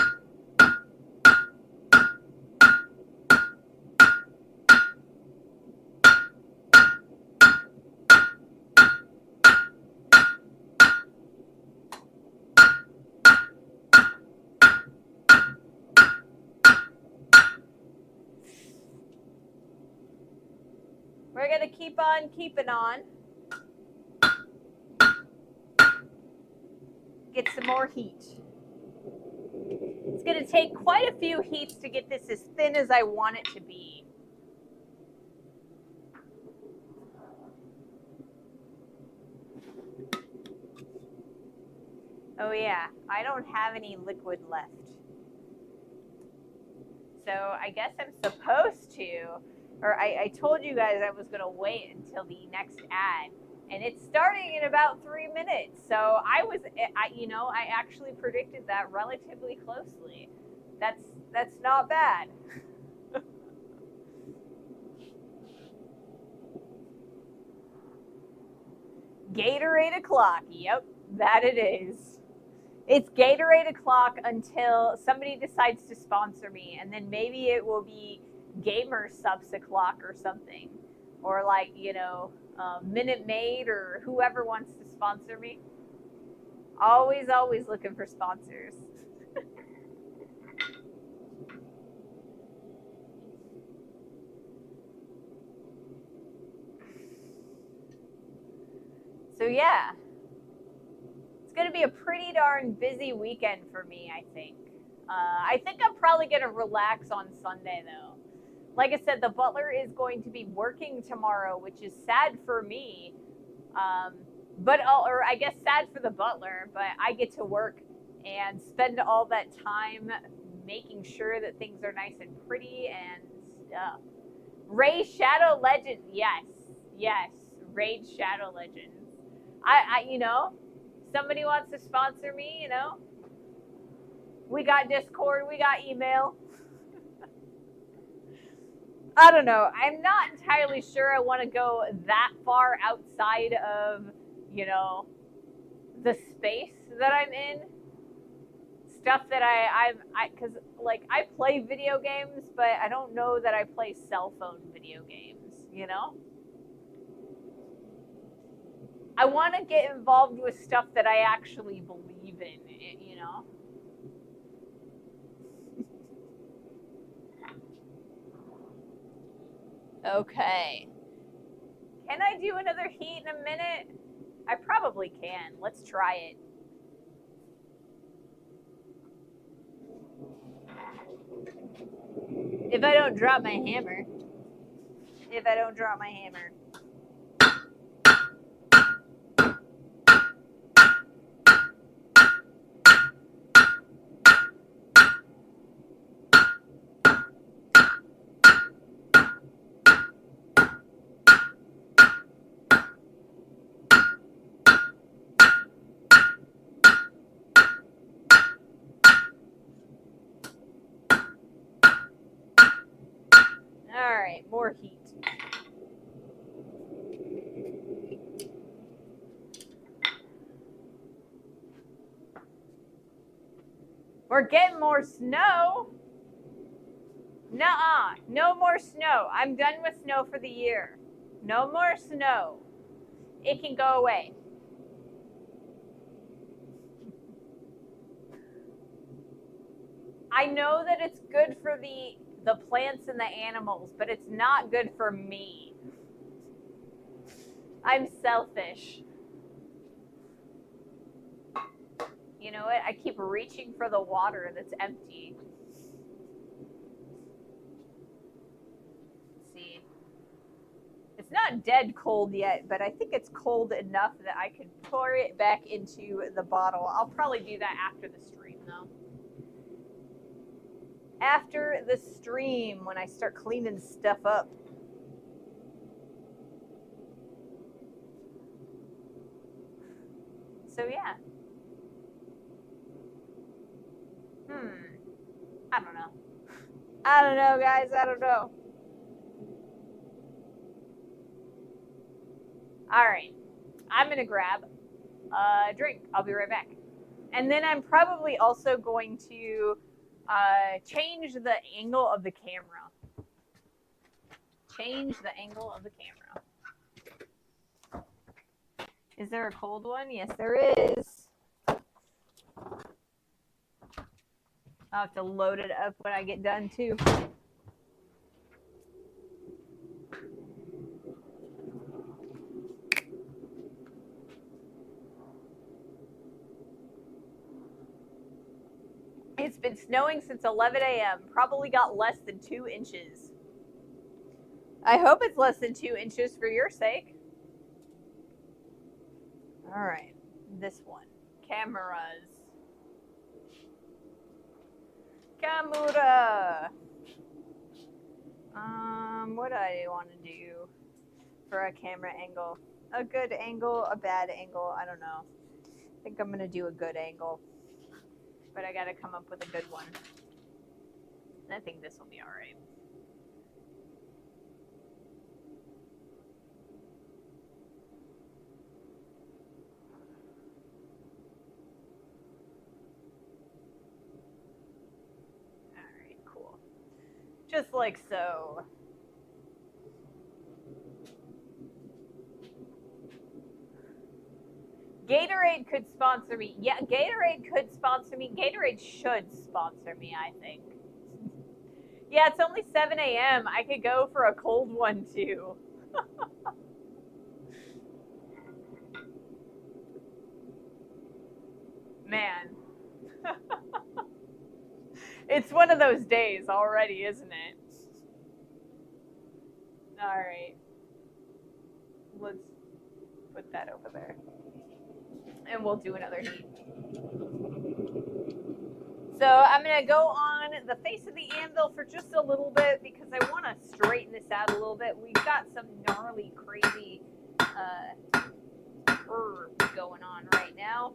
We're gonna keep on keeping on. Get some more heat. It's gonna take quite a few heats to get this as thin as I want it to be. Oh yeah, I don't have any liquid left. So I guess I'm supposed to, or I told you guys I was gonna wait until the next ad, and it's starting in about 3 minutes. So I actually predicted that relatively closely. That's not bad. Gatorade o'clock. Yep, that it is. It's Gatorade o'clock until somebody decides to sponsor me, and then maybe it will be Gamer Subs o'clock or something, or like Minute Maid or whoever wants to sponsor me. Always looking for sponsors. So yeah, it's going to be a pretty darn busy weekend for me, I think. I think I'm probably going to relax on Sunday, though. Like I said, the butler is going to be working tomorrow, which is sad for me. Or I guess sad for the butler, but I get to work and spend all that time making sure that things are nice and pretty and stuff. Raid Shadow Legends, yes, Raid Shadow Legends. Somebody wants to sponsor me, we got Discord, we got email. I don't know. I'm not entirely sure I want to go that far outside of, the space that I'm in. Stuff that because I play video games, but I don't know that I play cell phone video games, I want to get involved with stuff that I actually believe in, Okay. Can I do another heat in a minute? I probably can. Let's try it. If I don't drop my hammer. All right, more heat. We're getting more snow. Nuh-uh, no more snow. I'm done with snow for the year. No more snow. It can go away. I know that it's good for the plants and the animals, but it's not good for me. I'm selfish. You know what? I keep reaching for the water that's empty. Let's see. It's not dead cold yet, but I think it's cold enough that I can pour it back into the bottle. I'll probably do that after the stream, though. After the stream, when I start cleaning stuff up. So, yeah. I don't know. I don't know, guys. I don't know. All right. I'm going to grab a drink. I'll be right back. And then I'm probably also going to change the angle of the camera. Change the angle of the camera. Is there a cold one? Yes, there is. I'll have to load it up when I get done, too. It's been snowing since 11 a.m. Probably got less than 2 inches. I hope it's less than 2 inches for your sake. All right, this one. Cameras. Camera. What do I want to do for a camera angle? A good angle, a bad angle, I don't know. I think I'm going to do a good angle. But I got to come up with a good one. I think this will be all right. All right, cool. Just like so. Gatorade could sponsor me. Yeah, Gatorade could sponsor me. Gatorade should sponsor me, I think. Yeah, it's only 7 a.m. I could go for a cold one, too. Man. It's one of those days already, isn't it? All right. Let's put that over there. And we'll do another heat. So I'm going to go on the face of the anvil for just a little bit because I want to straighten this out a little bit. We've got some gnarly, crazy herbs going on right now.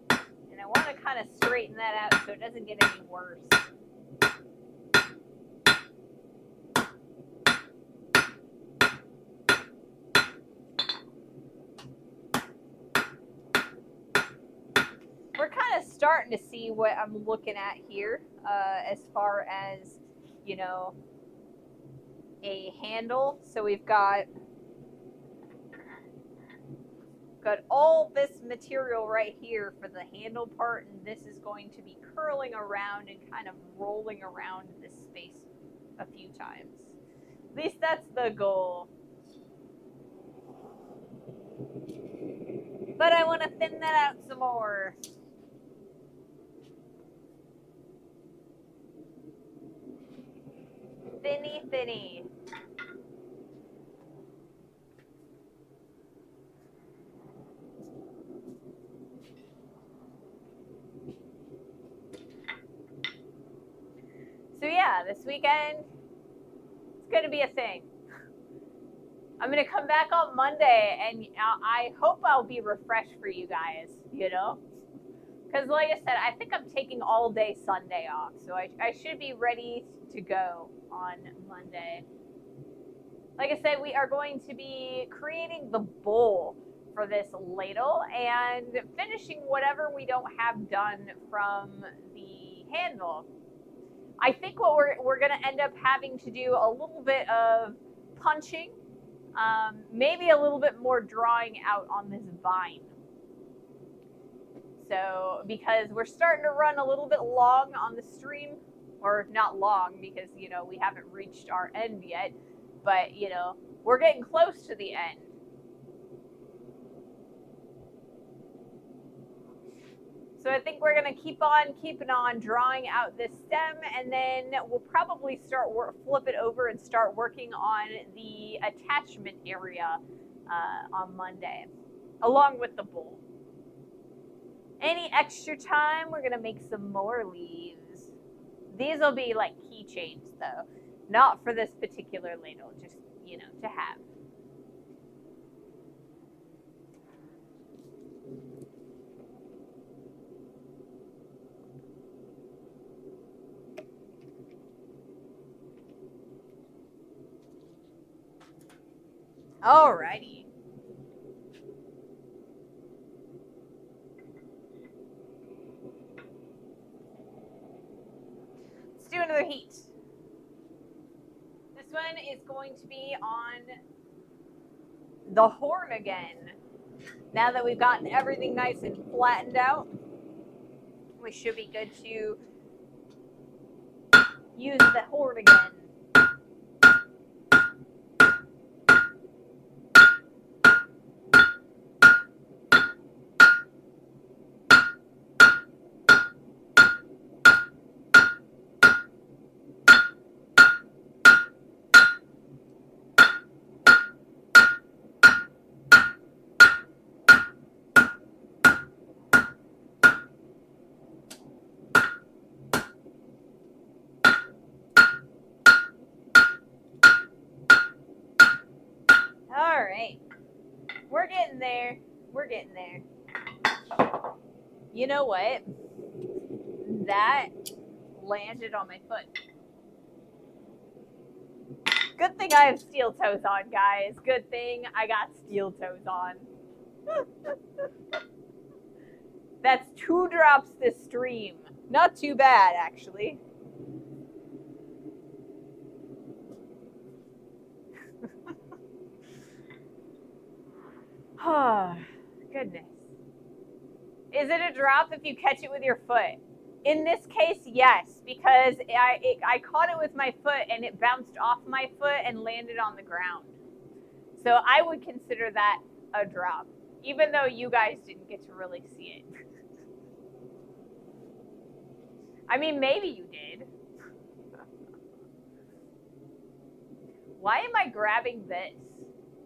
And I want to kind of straighten that out so it doesn't get any worse. We're kind of starting to see what I'm looking at here as far as, you know, a handle. So we've got all this material right here for the handle part, and this is going to be curling around and kind of rolling around this space a few times. At least that's the goal. But I want to thin that out some more. Thinny, thinny. So yeah, this weekend, it's going to be a thing. I'm going to come back on Monday, and I hope I'll be refreshed for you guys, you know? Because like I said, I think I'm taking all day Sunday off, so I should be ready to go on Monday. Like I said, we are going to be creating the bowl for this ladle and finishing whatever we don't have done from the handle. I think what we're going to end up having to do a little bit of punching Maybe a little bit more drawing out on this vine. So, because we're starting to run a little bit long on the stream, or not long because, you know, we haven't reached our end yet, but, you know, we're getting close to the end. So I think we're going to keep on keeping on drawing out this stem, and then we'll probably flip it over and start working on the attachment area on Monday, along with the bowl. Any extra time, we're going to make some more leaves. These will be like keychains, though. Not for this particular ladle, just, you know, to have. Alrighty. Let's do another heat. This one is going to be on the horn again. Now that we've gotten everything nice and flattened out, we should be good to use the horn again. All right, we're getting there. We're getting there. You know what? That landed on my foot. Good thing I have steel toes on, guys. Good thing I got steel toes on. That's 2 drops this stream. Not too bad, actually. Oh, goodness. Is it a drop if you catch it with your foot? In this case, yes, because I caught it with my foot and it bounced off my foot and landed on the ground. So I would consider that a drop, even though you guys didn't get to really see it. I mean, maybe you did. Why am I grabbing this?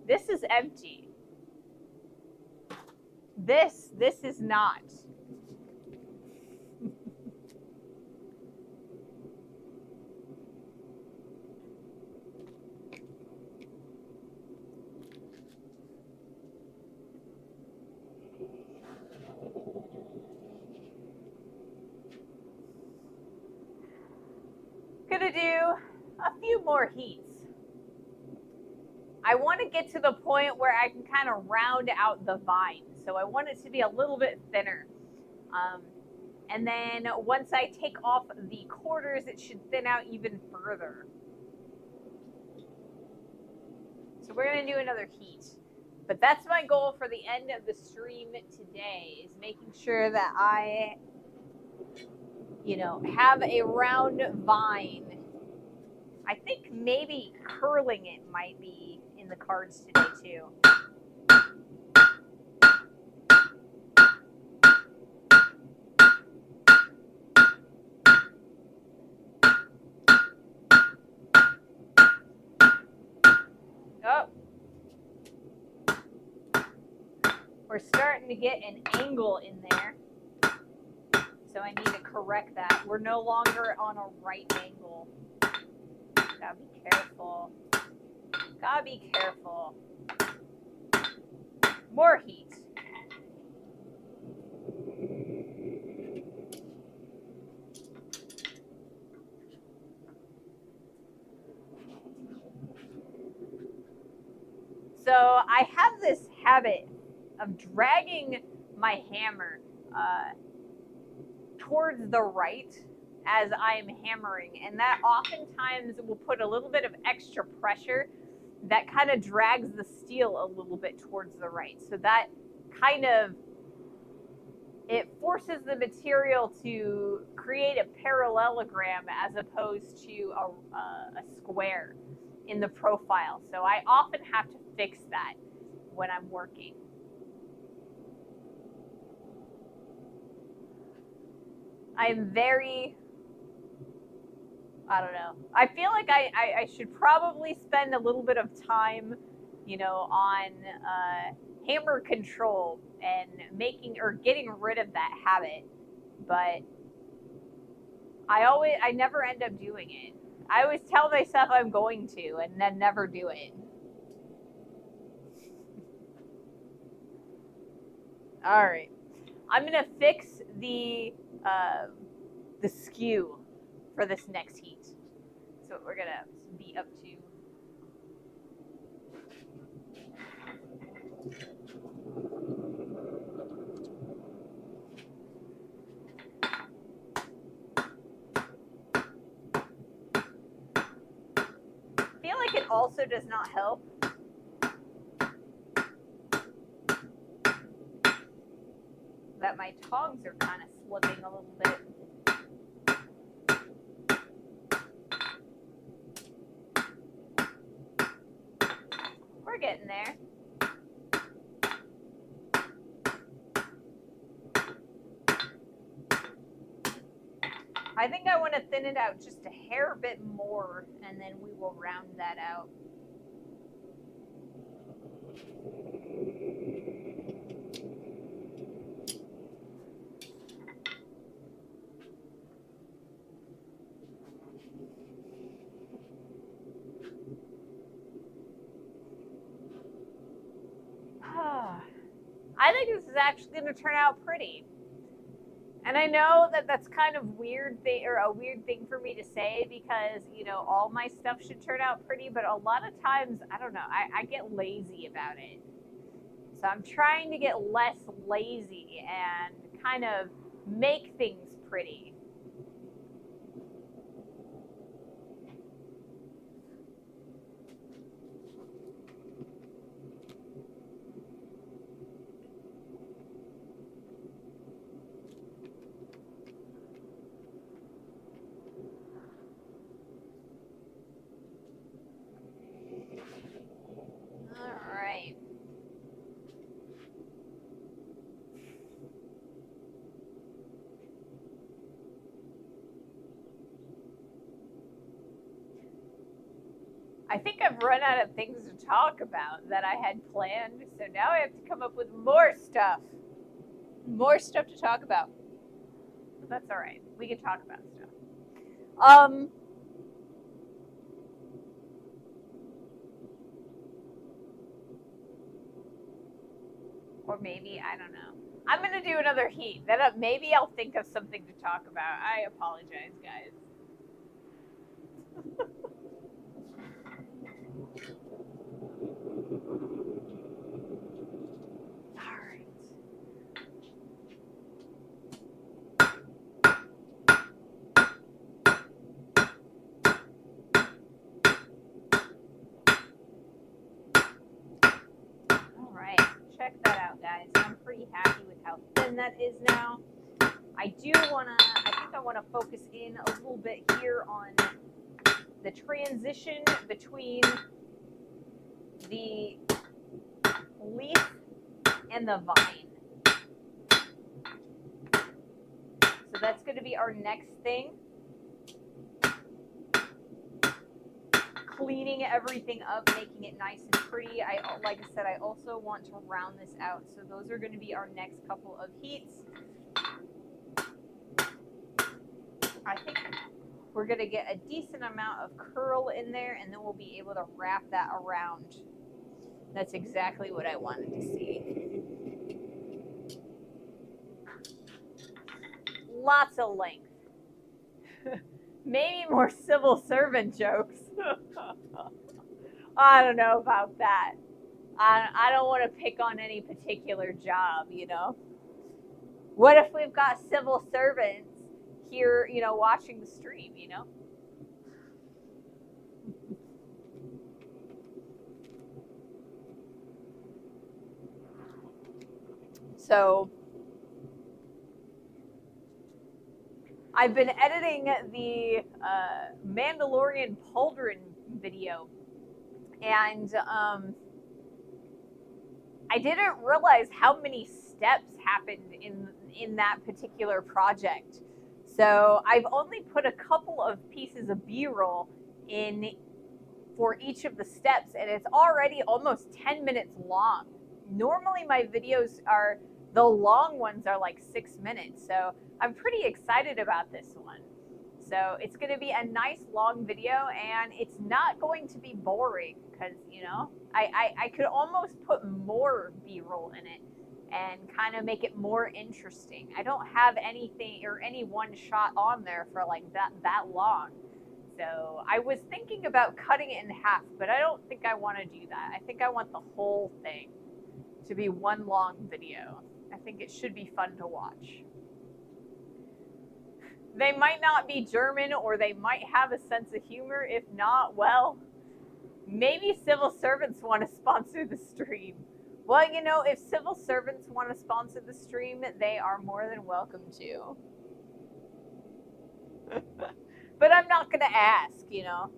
This is empty. This is not. Gonna do a few more heats. I want to get to the point where I can kind of round out the vine. So I want it to be a little bit thinner. And then once I take off the quarters, it should thin out even further. So we're going to do another heat. But that's my goal for the end of the stream today, is making sure that I, you know, have a round vine. I think maybe curling it might be in the cards today too. Oh. We're starting to get an angle in there. So I need to correct that. We're no longer on a right angle. Gotta be careful. Gotta be careful. More heat. So I have this habit of dragging my hammer towards the right as I'm hammering, and that oftentimes will put a little bit of extra pressure that kind of drags the steel a little bit towards the right. So that kind of, it forces the material to create a parallelogram as opposed to a square in the profile. So I often have to fix that when I'm working. I'm very, I don't know. I feel like I should probably spend a little bit of time, on hammer control and making or getting rid of that habit. But I never end up doing it. I always tell myself I'm going to and then never do it. All right. I'm going to fix the skew for this next heat. So we're going to be up to. I feel like it also does not help that my tongs are kind of slipping a little bit. We're getting there. I think I want to thin it out just a hair bit more, and then we will round that out. I think this is actually going to turn out pretty. And I know that that's kind of weird thing, or a weird thing for me to say, because all my stuff should turn out pretty, but a lot of times, I don't know, I get lazy about it. So I'm trying to get less lazy and kind of make things pretty. I think I've run out of things to talk about that I had planned, so now I have to come up with more stuff. More stuff to talk about. But that's all right. We can talk about stuff. Or maybe, I don't know. I'm going to do another heat. Then maybe I'll think of something to talk about. I apologize, guys. Check that out, guys. I'm pretty happy with how thin that is now. I think I want to focus in a little bit here on the transition between the leaf and the vine. So that's going to be our next thing. Cleaning everything up, making it nice and pretty. Like I said, I also want to round this out. So those are going to be our next couple of heats. I think we're going to get a decent amount of curl in there, and then we'll be able to wrap that around. That's exactly what I wanted to see. Lots of length. Maybe more civil servant jokes. I don't know about that. I don't want to pick on any particular job, What if we've got civil servants here, watching the stream, So I've been editing the Mandalorian Pauldron video, and I didn't realize how many steps happened in that particular project. So I've only put a couple of pieces of B-roll in for each of the steps, and it's already almost 10 minutes long. Normally my videos are, the long ones are like 6 minutes, so I'm pretty excited about this one. So it's going to be a nice long video, and it's not going to be boring because, you know, I could almost put more B-roll in it and kind of make it more interesting. I don't have anything or any one shot on there for like that long. So I was thinking about cutting it in half, but I don't think I want to do that. I think I want the whole thing to be one long video. I think it should be fun to watch. They might not be German, or they might have a sense of humor. If not, well, maybe civil servants want to sponsor the stream. Well, you know, if civil servants want to sponsor the stream, they are more than welcome to. But I'm not going to ask, you know.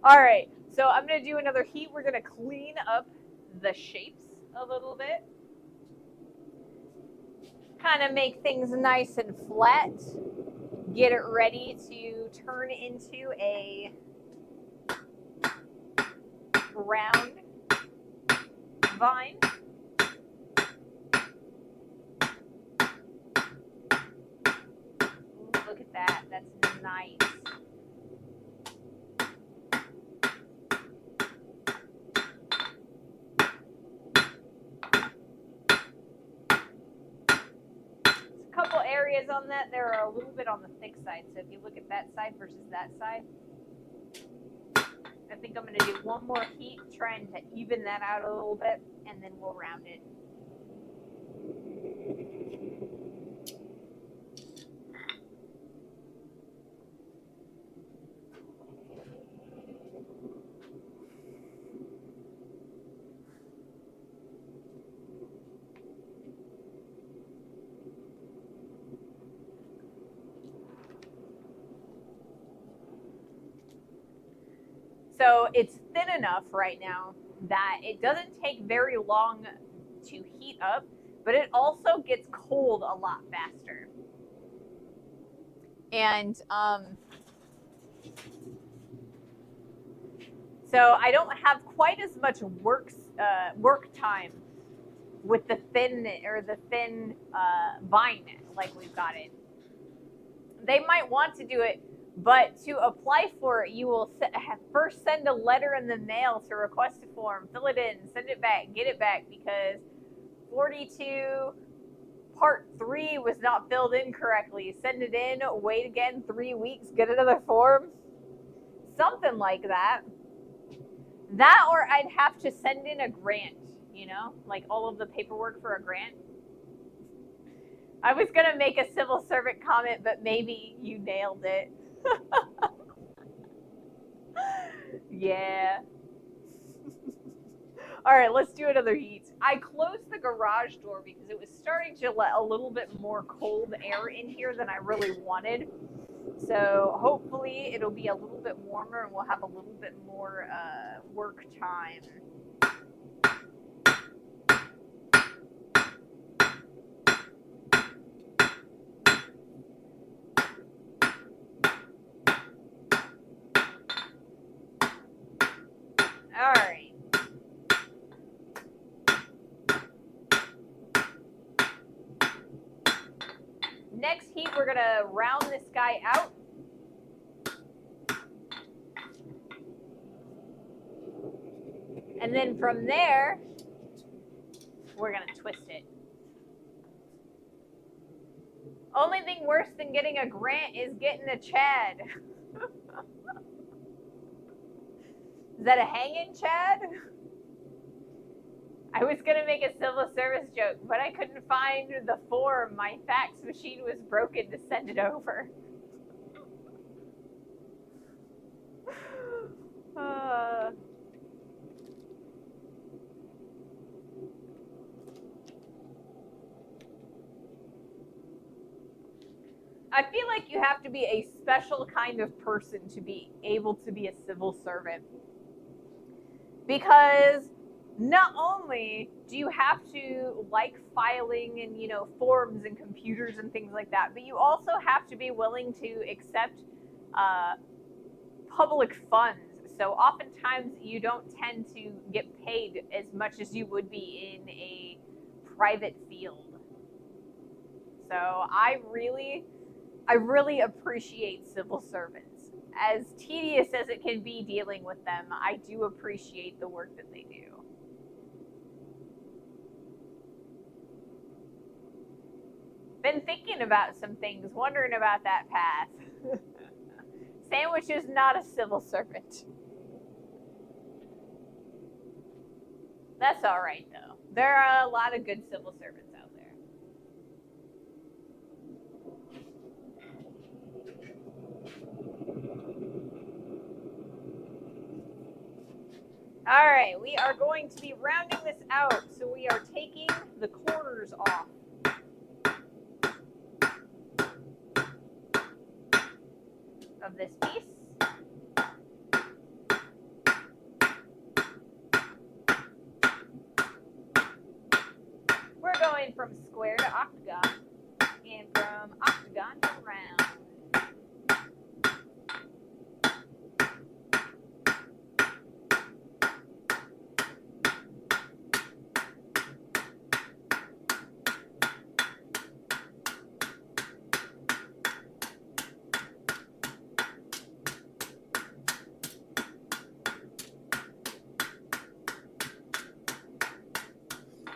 All right, so I'm going to do another heat. We're going to clean up the shapes a little bit. Kind of make things nice and flat. Get it ready to turn into a round vine. Look at that. That's nice. Couple areas on that, they're a little bit on the thick side. So if you look at that side versus that side, I think I'm going to do one more heat trying to even that out a little bit, and then we'll round it. So it's thin enough right now that it doesn't take very long to heat up, but it also gets cold a lot faster. And so I don't have quite as much work time with the thin vine like we've got it. They might want to do it, but to apply for it, you will first send a letter in the mail to request a form, fill it in, send it back, get it back, because 42 part 3 was not filled in correctly. Send it in, wait again 3 weeks, get another form. Something like that. That, or I'd have to send in a grant, you know, like all of the paperwork for a grant. I was going to make a civil servant comment, but maybe you nailed it. Yeah. All right, let's do another heat. I closed the garage door because it was starting to let a little bit more cold air in here than I really wanted. So hopefully it'll be a little bit warmer and we'll have a little bit more work time. All right. Next heat, we're gonna round this guy out. And then from there, we're gonna twist it. Only thing worse than getting a grant is getting a Chad. Is that a hanging Chad? I was gonna make a civil service joke, but I couldn't find the form. My fax machine was broken to send it over. I feel like you have to be a special kind of person to be able to be a civil servant. Because not only do you have to like filing and, forms and computers and things like that, but you also have to be willing to accept public funds. So oftentimes you don't tend to get paid as much as you would be in a private field. So I really appreciate civil servants. As tedious as it can be dealing with them, I do appreciate the work that they do. Been thinking about some things, wondering about that path. Sandwich is not a civil servant. That's all right, though. There are a lot of good civil servants out there. All right, we are going to be rounding this out, so we are taking the corners off. Of this piece. We're going from square to octagon, and from octagon to round.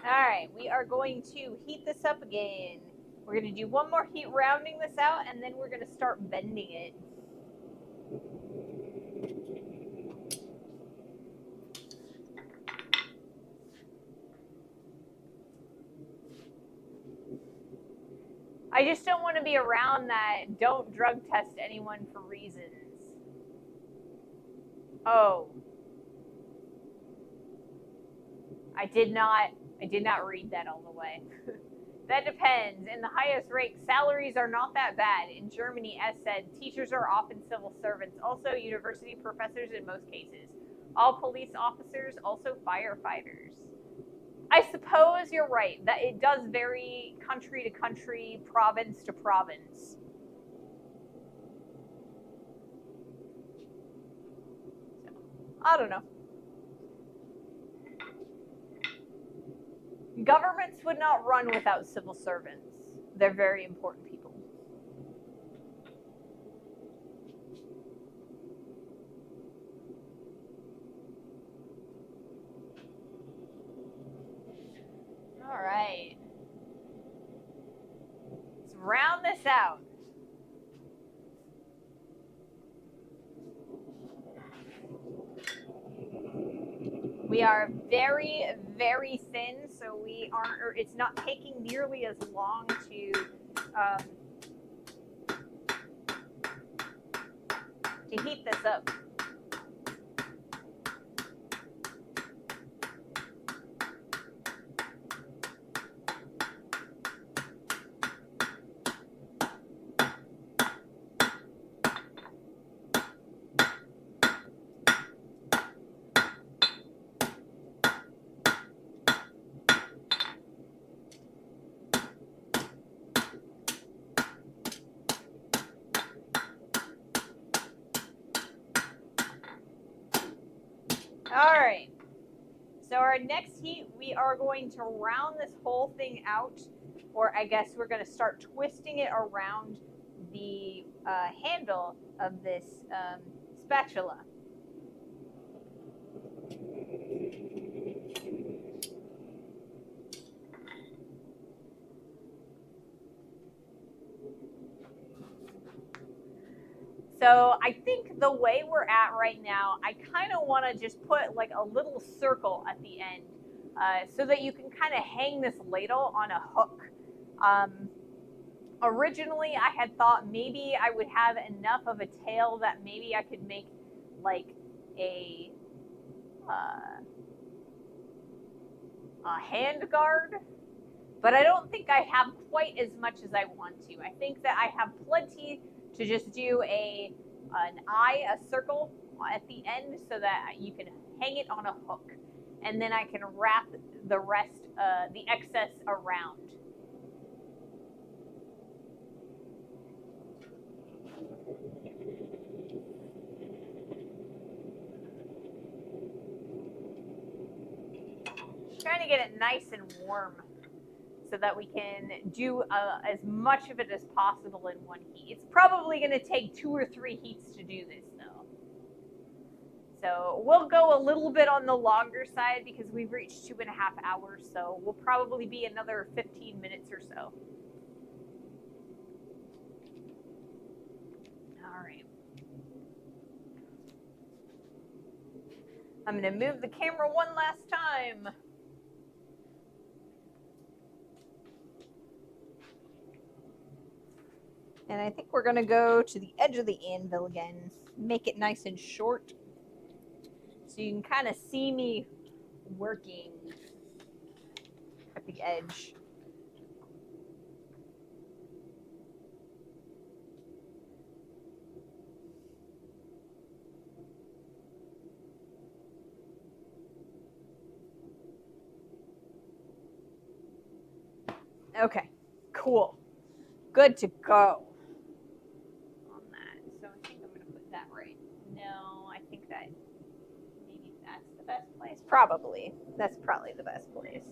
Alright, we are going to heat this up again. We're going to do one more heat rounding this out, and then we're going to start bending it. I just don't want to be around that don't drug test anyone for reasons. Oh. I did not read that all the way. That depends. In the highest rank, salaries are not that bad. In Germany, as said, teachers are often civil servants, also university professors in most cases. All police officers, also firefighters. I suppose you're right, that it does vary country to country, province to province. So, I don't know. Governments would not run without civil servants. They're very important people. All right. Let's round this out. We are very, very thin, so we aren't, or it's not taking nearly as long to heat this up. All right. So our next heat, we are going to round this whole thing out, or I guess we're going to start twisting it around the handle of this spatula. So I think the way we're at right now, I kind of want to just put like a little circle at the end so that you can kind of hang this ladle on a hook. Originally, I had thought maybe I would have enough of a tail that maybe I could make like a hand guard but I don't think I have quite as much as I want to. I think that I have plenty to just do an eye, a circle at the end so that you can hang it on a hook. And then I can wrap the rest, the excess around. Trying to get it nice and warm so that we can do as much of it as possible in one heat. It's probably going to take 2 or 3 heats to do this, though. So we'll go a little bit on the longer side because we've reached 2.5 hours, so we'll probably be another 15 minutes or so. All right. I'm going to move the camera one last time. And I think we're going to go to the edge of the anvil again. Make it nice and short. So you can kind of see me working at the edge. Okay, cool. Good to go on that. So I think I'm going to put that right. No, I think that maybe that's the best place. Probably. That's probably the best place.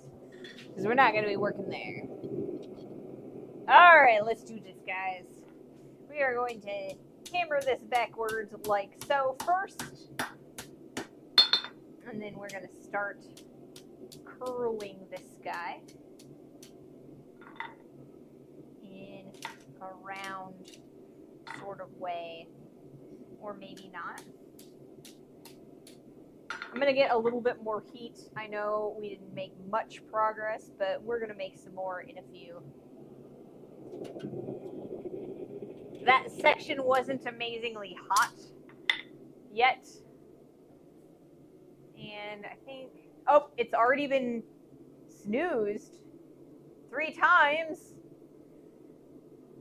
Because we're not going to be working there. All right, let's do this, guys. We are going to hammer this backwards like so first. And then we're going to start curling this guy in a round sort of way, or maybe not. I'm going to get a little bit more heat. I know we didn't make much progress, but we're going to make some more in a few. That section wasn't amazingly hot yet. And I think, oh, it's already been snoozed 3 times.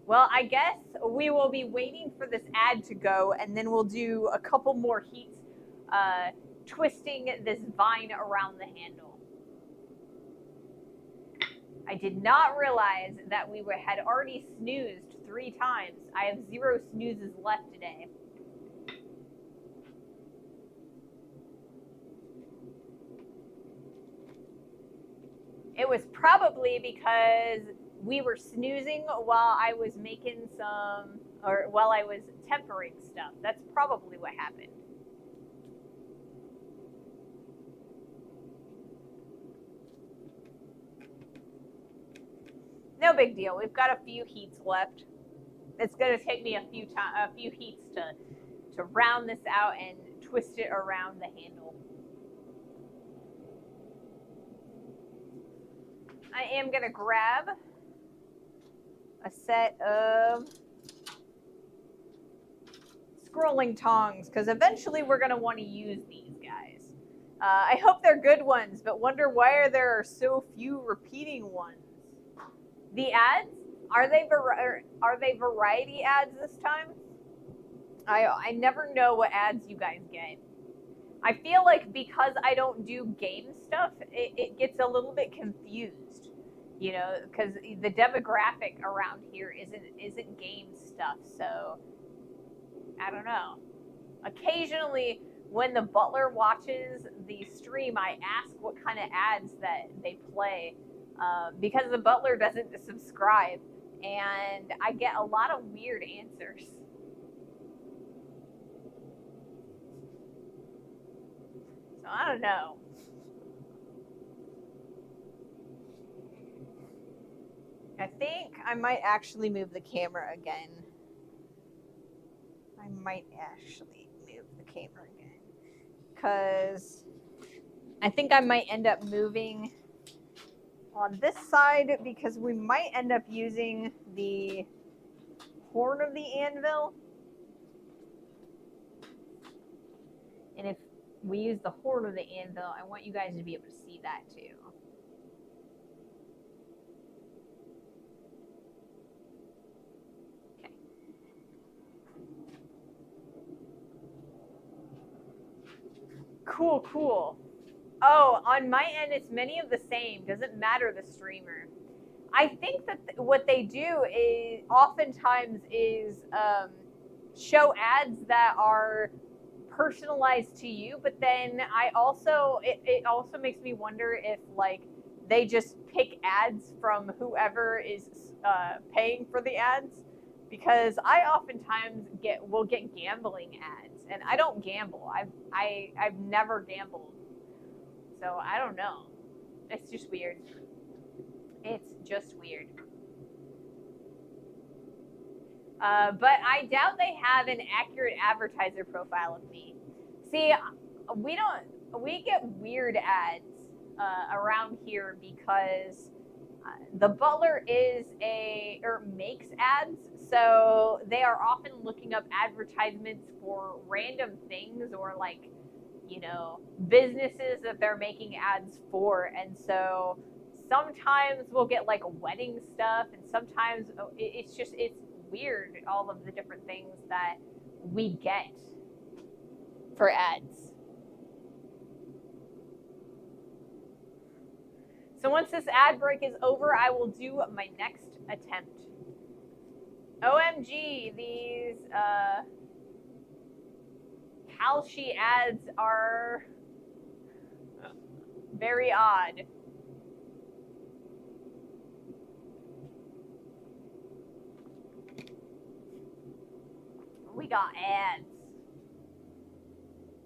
Well, I guess we will be waiting for this ad to go, and then we'll do a couple more heats twisting this vine around the handle. I did not realize that we had already snoozed 3 times. I have 0 snoozes left today. It was probably because we were snoozing while I was making some, or while I was tempering stuff. That's probably what happened. No big deal. We've got a few heats left. It's going to take me a few heats to round this out and twist it around the handle. I am going to grab a set of scrolling tongs because eventually we're going to want to use these guys. I hope they're good ones, but wonder why there are so few repeating ones. The ads, are they variety ads this time? I never know what ads you guys get. I feel like because I don't do game stuff, it gets a little bit confused, you know, because the demographic around here isn't game stuff. So I don't know. Occasionally, when the butler watches the stream, I ask what kind of ads that they play, because the butler doesn't subscribe, and I get a lot of weird answers. So I don't know. I think I might actually move the camera again. Because I think I might end up moving on this side because we might end up using the horn of the anvil. And if we use the horn of the anvil, I want you guys to be able to see that too. cool, cool. Oh, on my end, it's many of the same. Doesn't matter the streamer. I think that what they do is oftentimes is show ads that are personalized to you, but then it also makes me wonder if like they just pick ads from whoever is paying for the ads, because I oftentimes will get gambling ads, and I don't gamble. I've never gambled, so I don't know. It's just weird. It's just weird. But I doubt they have an accurate advertiser profile of me. See, we get weird ads around here because the butler makes ads, so they are often looking up advertisements for random things or like, you know, businesses that they're making ads for, and so sometimes we'll get like wedding stuff, and sometimes it's weird, all of the different things that we get for ads. So once this ad break is over, I will do my next attempt. OMG, these Kalshi ads are very odd. We got ads.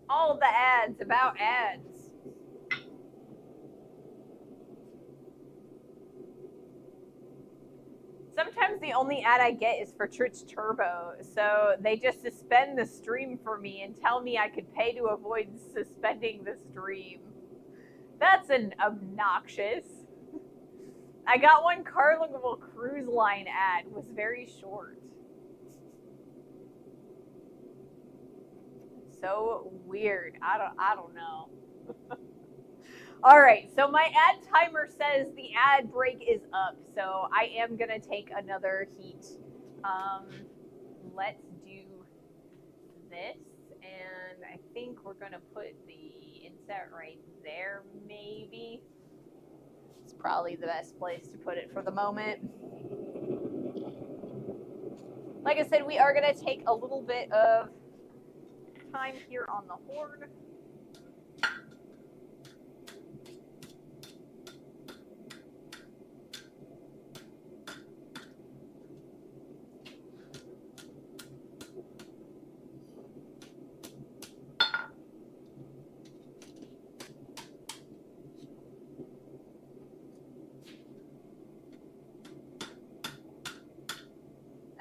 All the ads about ads. Sometimes the only ad I get is for Twitch Turbo, so they just suspend the stream for me and tell me I could pay to avoid suspending the stream. That's an obnoxious. I got one Carnival Cruise Line ad. It was very short. So weird. I don't know. All right, so my ad timer says the ad break is up, so I am gonna take another heat. Let's do this, and I think we're gonna put the inset right there, maybe. It's probably the best place to put it for the moment. Like I said, we are gonna take a little bit of time here on the horn.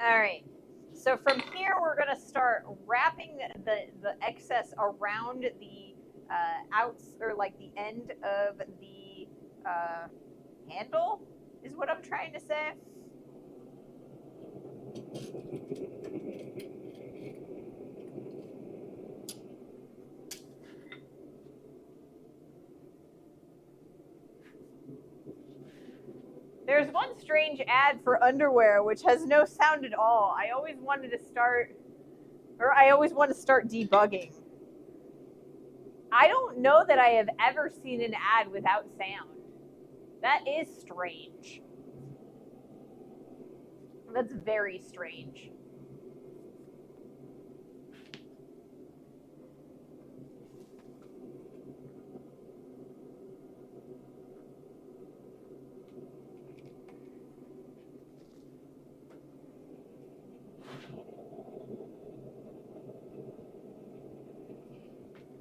All right. So from here, we're going to start wrapping the excess around the outs, or like the end of the handle, is what I'm trying to say. There's one strange ad for underwear which has no sound at all. I always want to start debugging. I don't know that I have ever seen an ad without sound. That is strange. That's very strange.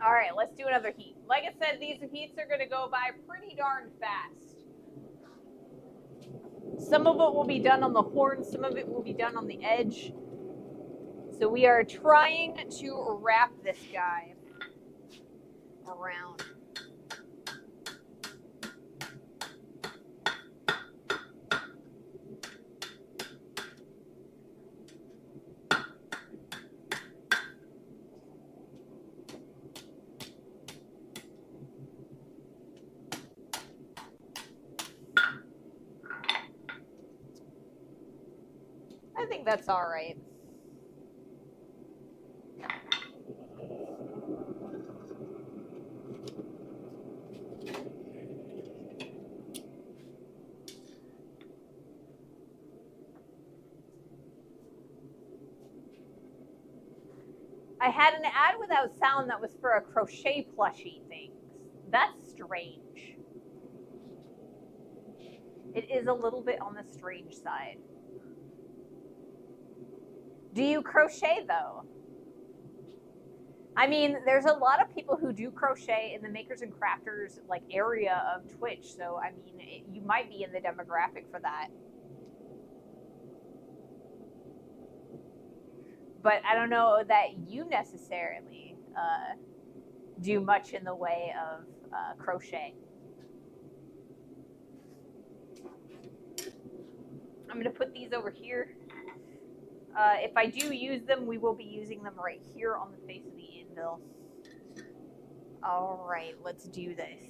All right, let's do another heat. Like I said, these heats are going to go by pretty darn fast. Some of it will be done on the horn, some of it will be done on the edge. So we are trying to wrap this guy around. I think that's all right. I had an ad without sound that was for a crochet plushie things. That's strange. It is a little bit on the strange side. Do you crochet though? I mean, there's a lot of people who do crochet in the makers and crafters like area of Twitch. So, I mean, you might be in the demographic for that. But I don't know that you necessarily do much in the way of crochet. I'm going to put these over here. If I do use them, we will be using them right here on the face of the anvil. All right, let's do this.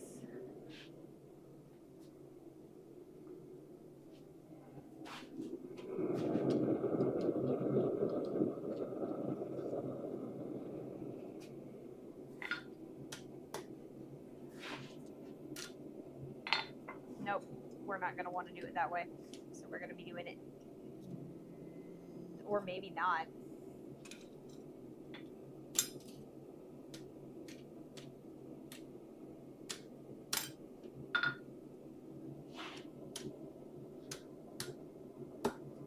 Nope, we're not going to want to do it that way. So we're going to be doing it. Or maybe not.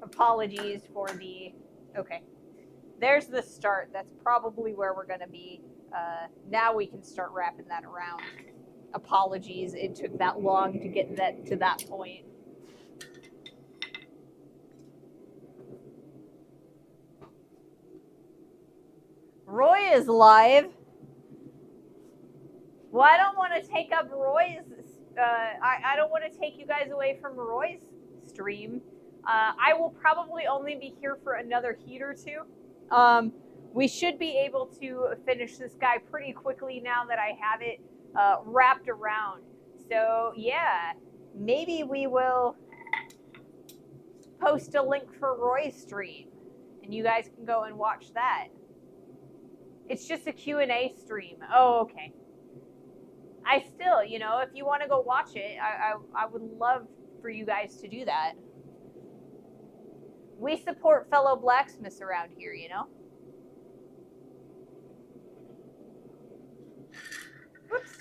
Apologies for the... Okay. There's the start. That's probably where we're going to be. Now we can start wrapping that around. Apologies, it took that long to get that to that point. Roy is live. Well, I don't want to take up Roy's... I don't want to take you guys away from Roy's stream. I will probably only be here for another heat or two. We should be able to finish this guy pretty quickly now that I have it wrapped around. So, yeah, maybe we will post a link for Roy's stream, and you guys can go and watch that. It's just a Q&A stream. Oh, okay. I still, you know, if you want to go watch it, I would love for you guys to do that. We support fellow blacksmiths around here, you know? Whoops.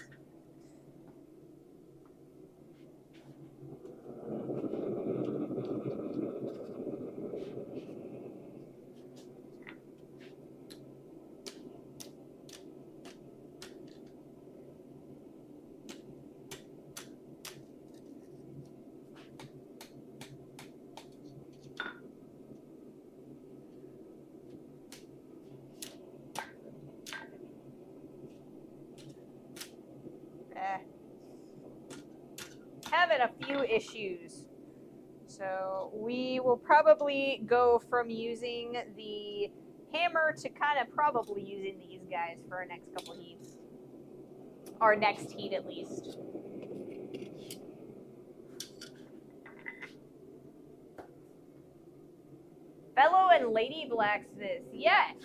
Having a few issues. So we will probably go from using the hammer to kind of probably using these guys for our next couple heats. Our next heat at least. Fellow and lady blacksmiths, yes.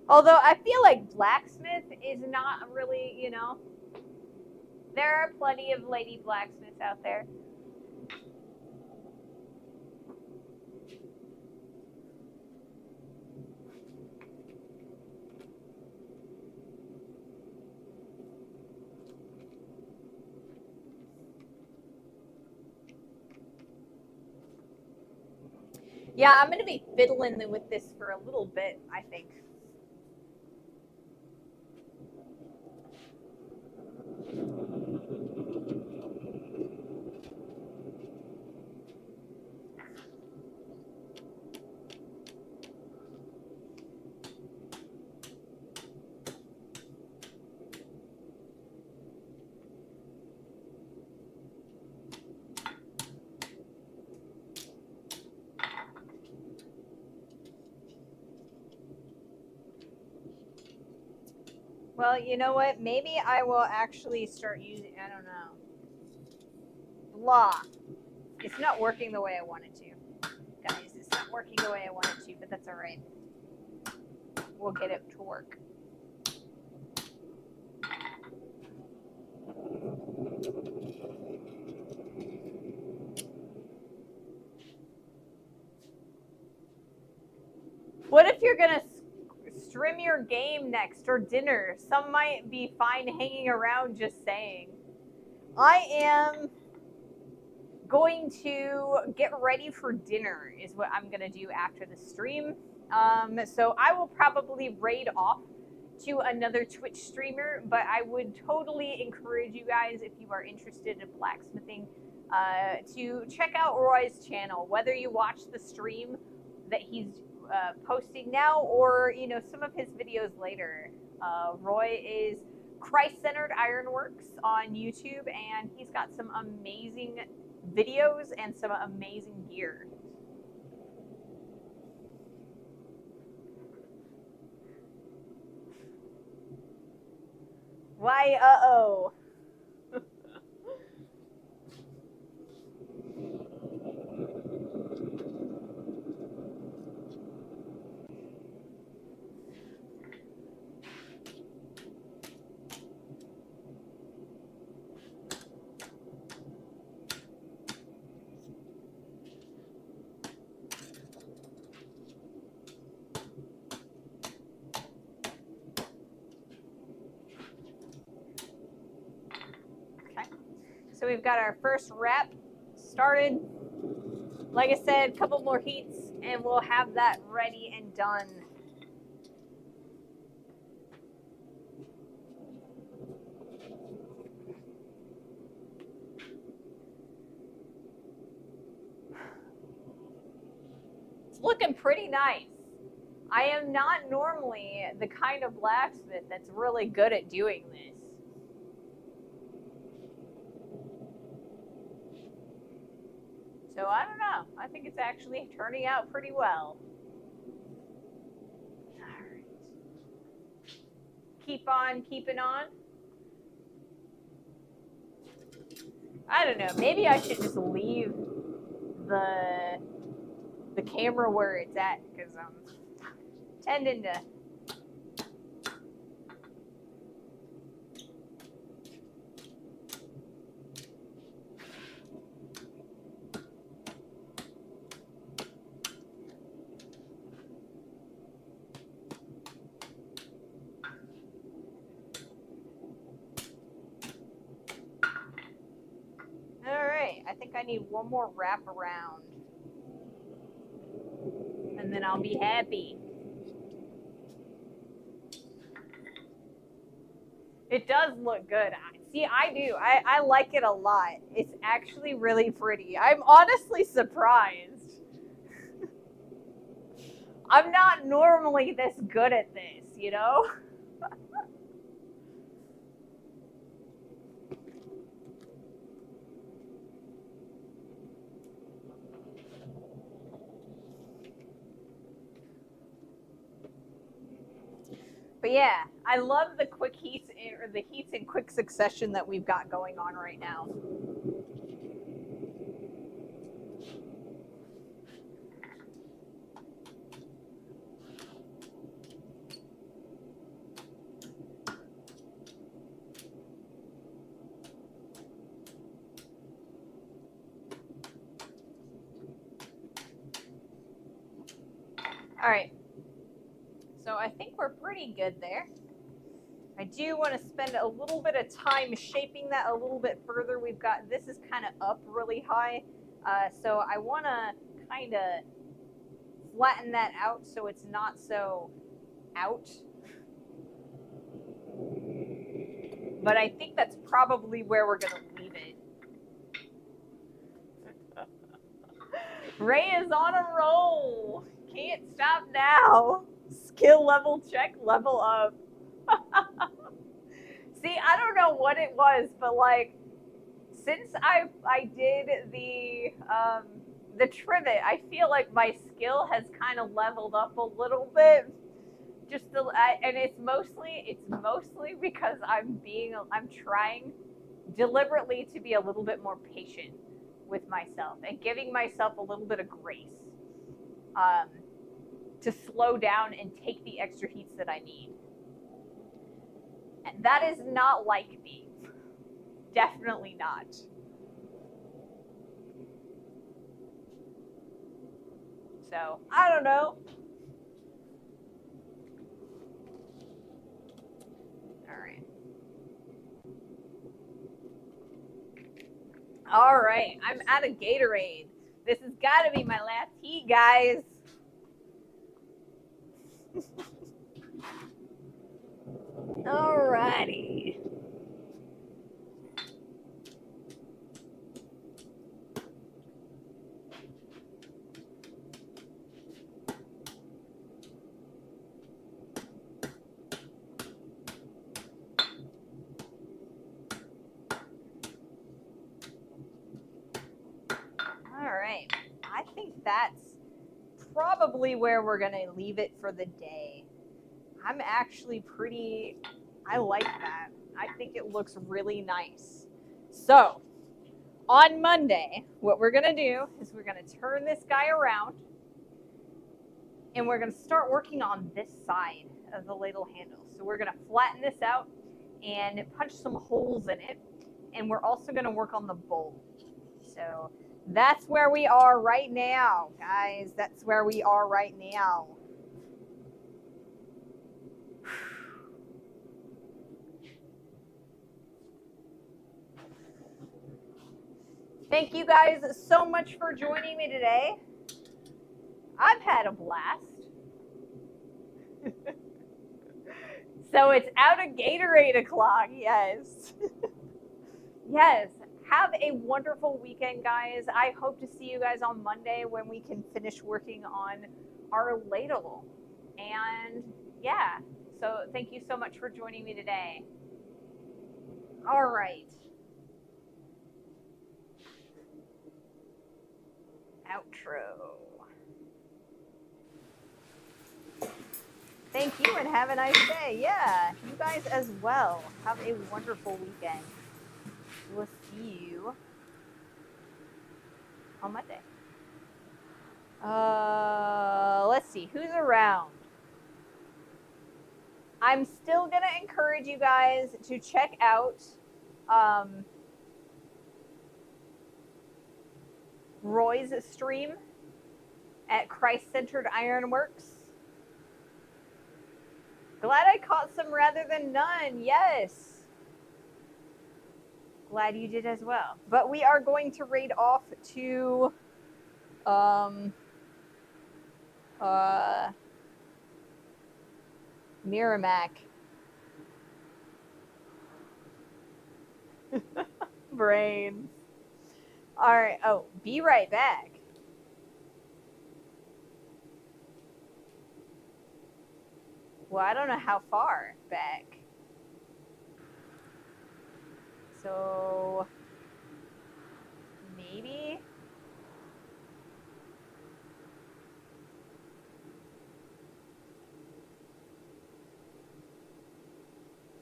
Although I feel like blacksmith is not really, you know, there are plenty of lady blacksmiths out there. Yeah, I'm going to be fiddling with this for a little bit, I think. Well, you know what? Maybe I will actually start using, I don't know. Blah. It's not working the way I want it to. Guys, it's not working the way I want it to, but that's all right. We'll get it to work. you're gonna stream your game next or dinner. Some might be fine hanging around, just saying. I am going to get ready for dinner is what I'm gonna do after the stream. So I will probably raid off to another Twitch streamer, but I would totally encourage you guys, if you are interested in blacksmithing, to check out Roy's channel, whether you watch the stream that he's posting now or, you know, some of his videos later. Roy is Christ-Centered Ironworks on YouTube, and he's got some amazing videos and some amazing gear. Why, uh-oh. So we've got our first wrap started. Like I said, a couple more heats and we'll have that ready and done. It's looking pretty nice. I am not normally the kind of blacksmith that's really good at doing this. So I don't know. I think it's actually turning out pretty well. All right. Keep on keeping on. I don't know. Maybe I should just leave the camera where it's at, because I'm tending to. I think I need one more wrap around. And then I'll be happy. It does look good. See, I do. I like it a lot. It's actually really pretty. I'm honestly surprised. I'm not normally this good at this, you know? But yeah, I love the quick heats, or the heats in quick succession that we've got going on right now. All right. So I think we're pretty good there. I do want to spend a little bit of time shaping that a little bit further. We've got, this is kind of up really high. So I want to kind of flatten that out so it's not so out. But I think that's probably where we're going to leave it. Ray is on a roll. Can't stop now. Skill level check, level up. See, I don't know what it was, but like, since I did the trivet, I feel like my skill has kind of leveled up a little bit. And it's mostly because I'm trying deliberately to be a little bit more patient with myself and giving myself a little bit of grace, to slow down and take the extra heats that I need. And that is not like me. Definitely not. So, I don't know. All right, I'm out of Gatorade. This has got to be my last heat, guys. All righty. All right. I think that's probably where we're going to leave it for the day. I'm actually I like that. I think it looks really nice. So, on Monday, what we're going to do is we're going to turn this guy around and we're going to start working on this side of the ladle handle. So, we're going to flatten this out and punch some holes in it. And we're also going to work on the bowl. So, that's where we are right now, guys. That's where we are right now. Thank you guys so much for joining me today. I've had a blast. So it's out of Gatorade o'clock, yes. Yes, have a wonderful weekend, guys. I hope to see you guys on Monday when we can finish working on our ladle. And yeah, so thank you so much for joining me today. All right. Outro. Thank you and have a nice day. Yeah, you guys as well. Have a wonderful weekend. We'll see you on Monday. Let's see who's around. I'm still gonna encourage you guys to check out Roy's stream at Christ-Centered Ironworks. Glad I caught some rather than none. Yes. Glad you did as well. But we are going to raid off to Merrimack. Brains. All right. Oh, be right back. Well, I don't know how far back. So maybe.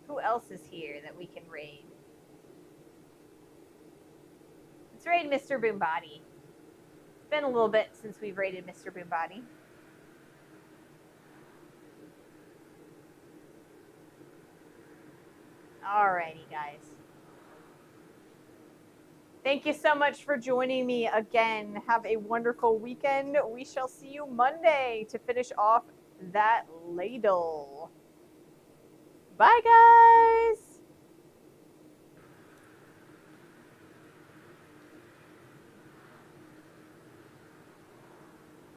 Who else is here that we can raid? Let's raid Mr. Boombody. It's been a little bit since we've raided Mr. Boombody. Alrighty, guys. Thank you so much for joining me again. Have a wonderful weekend. We shall see you Monday to finish off that ladle. Bye, guys.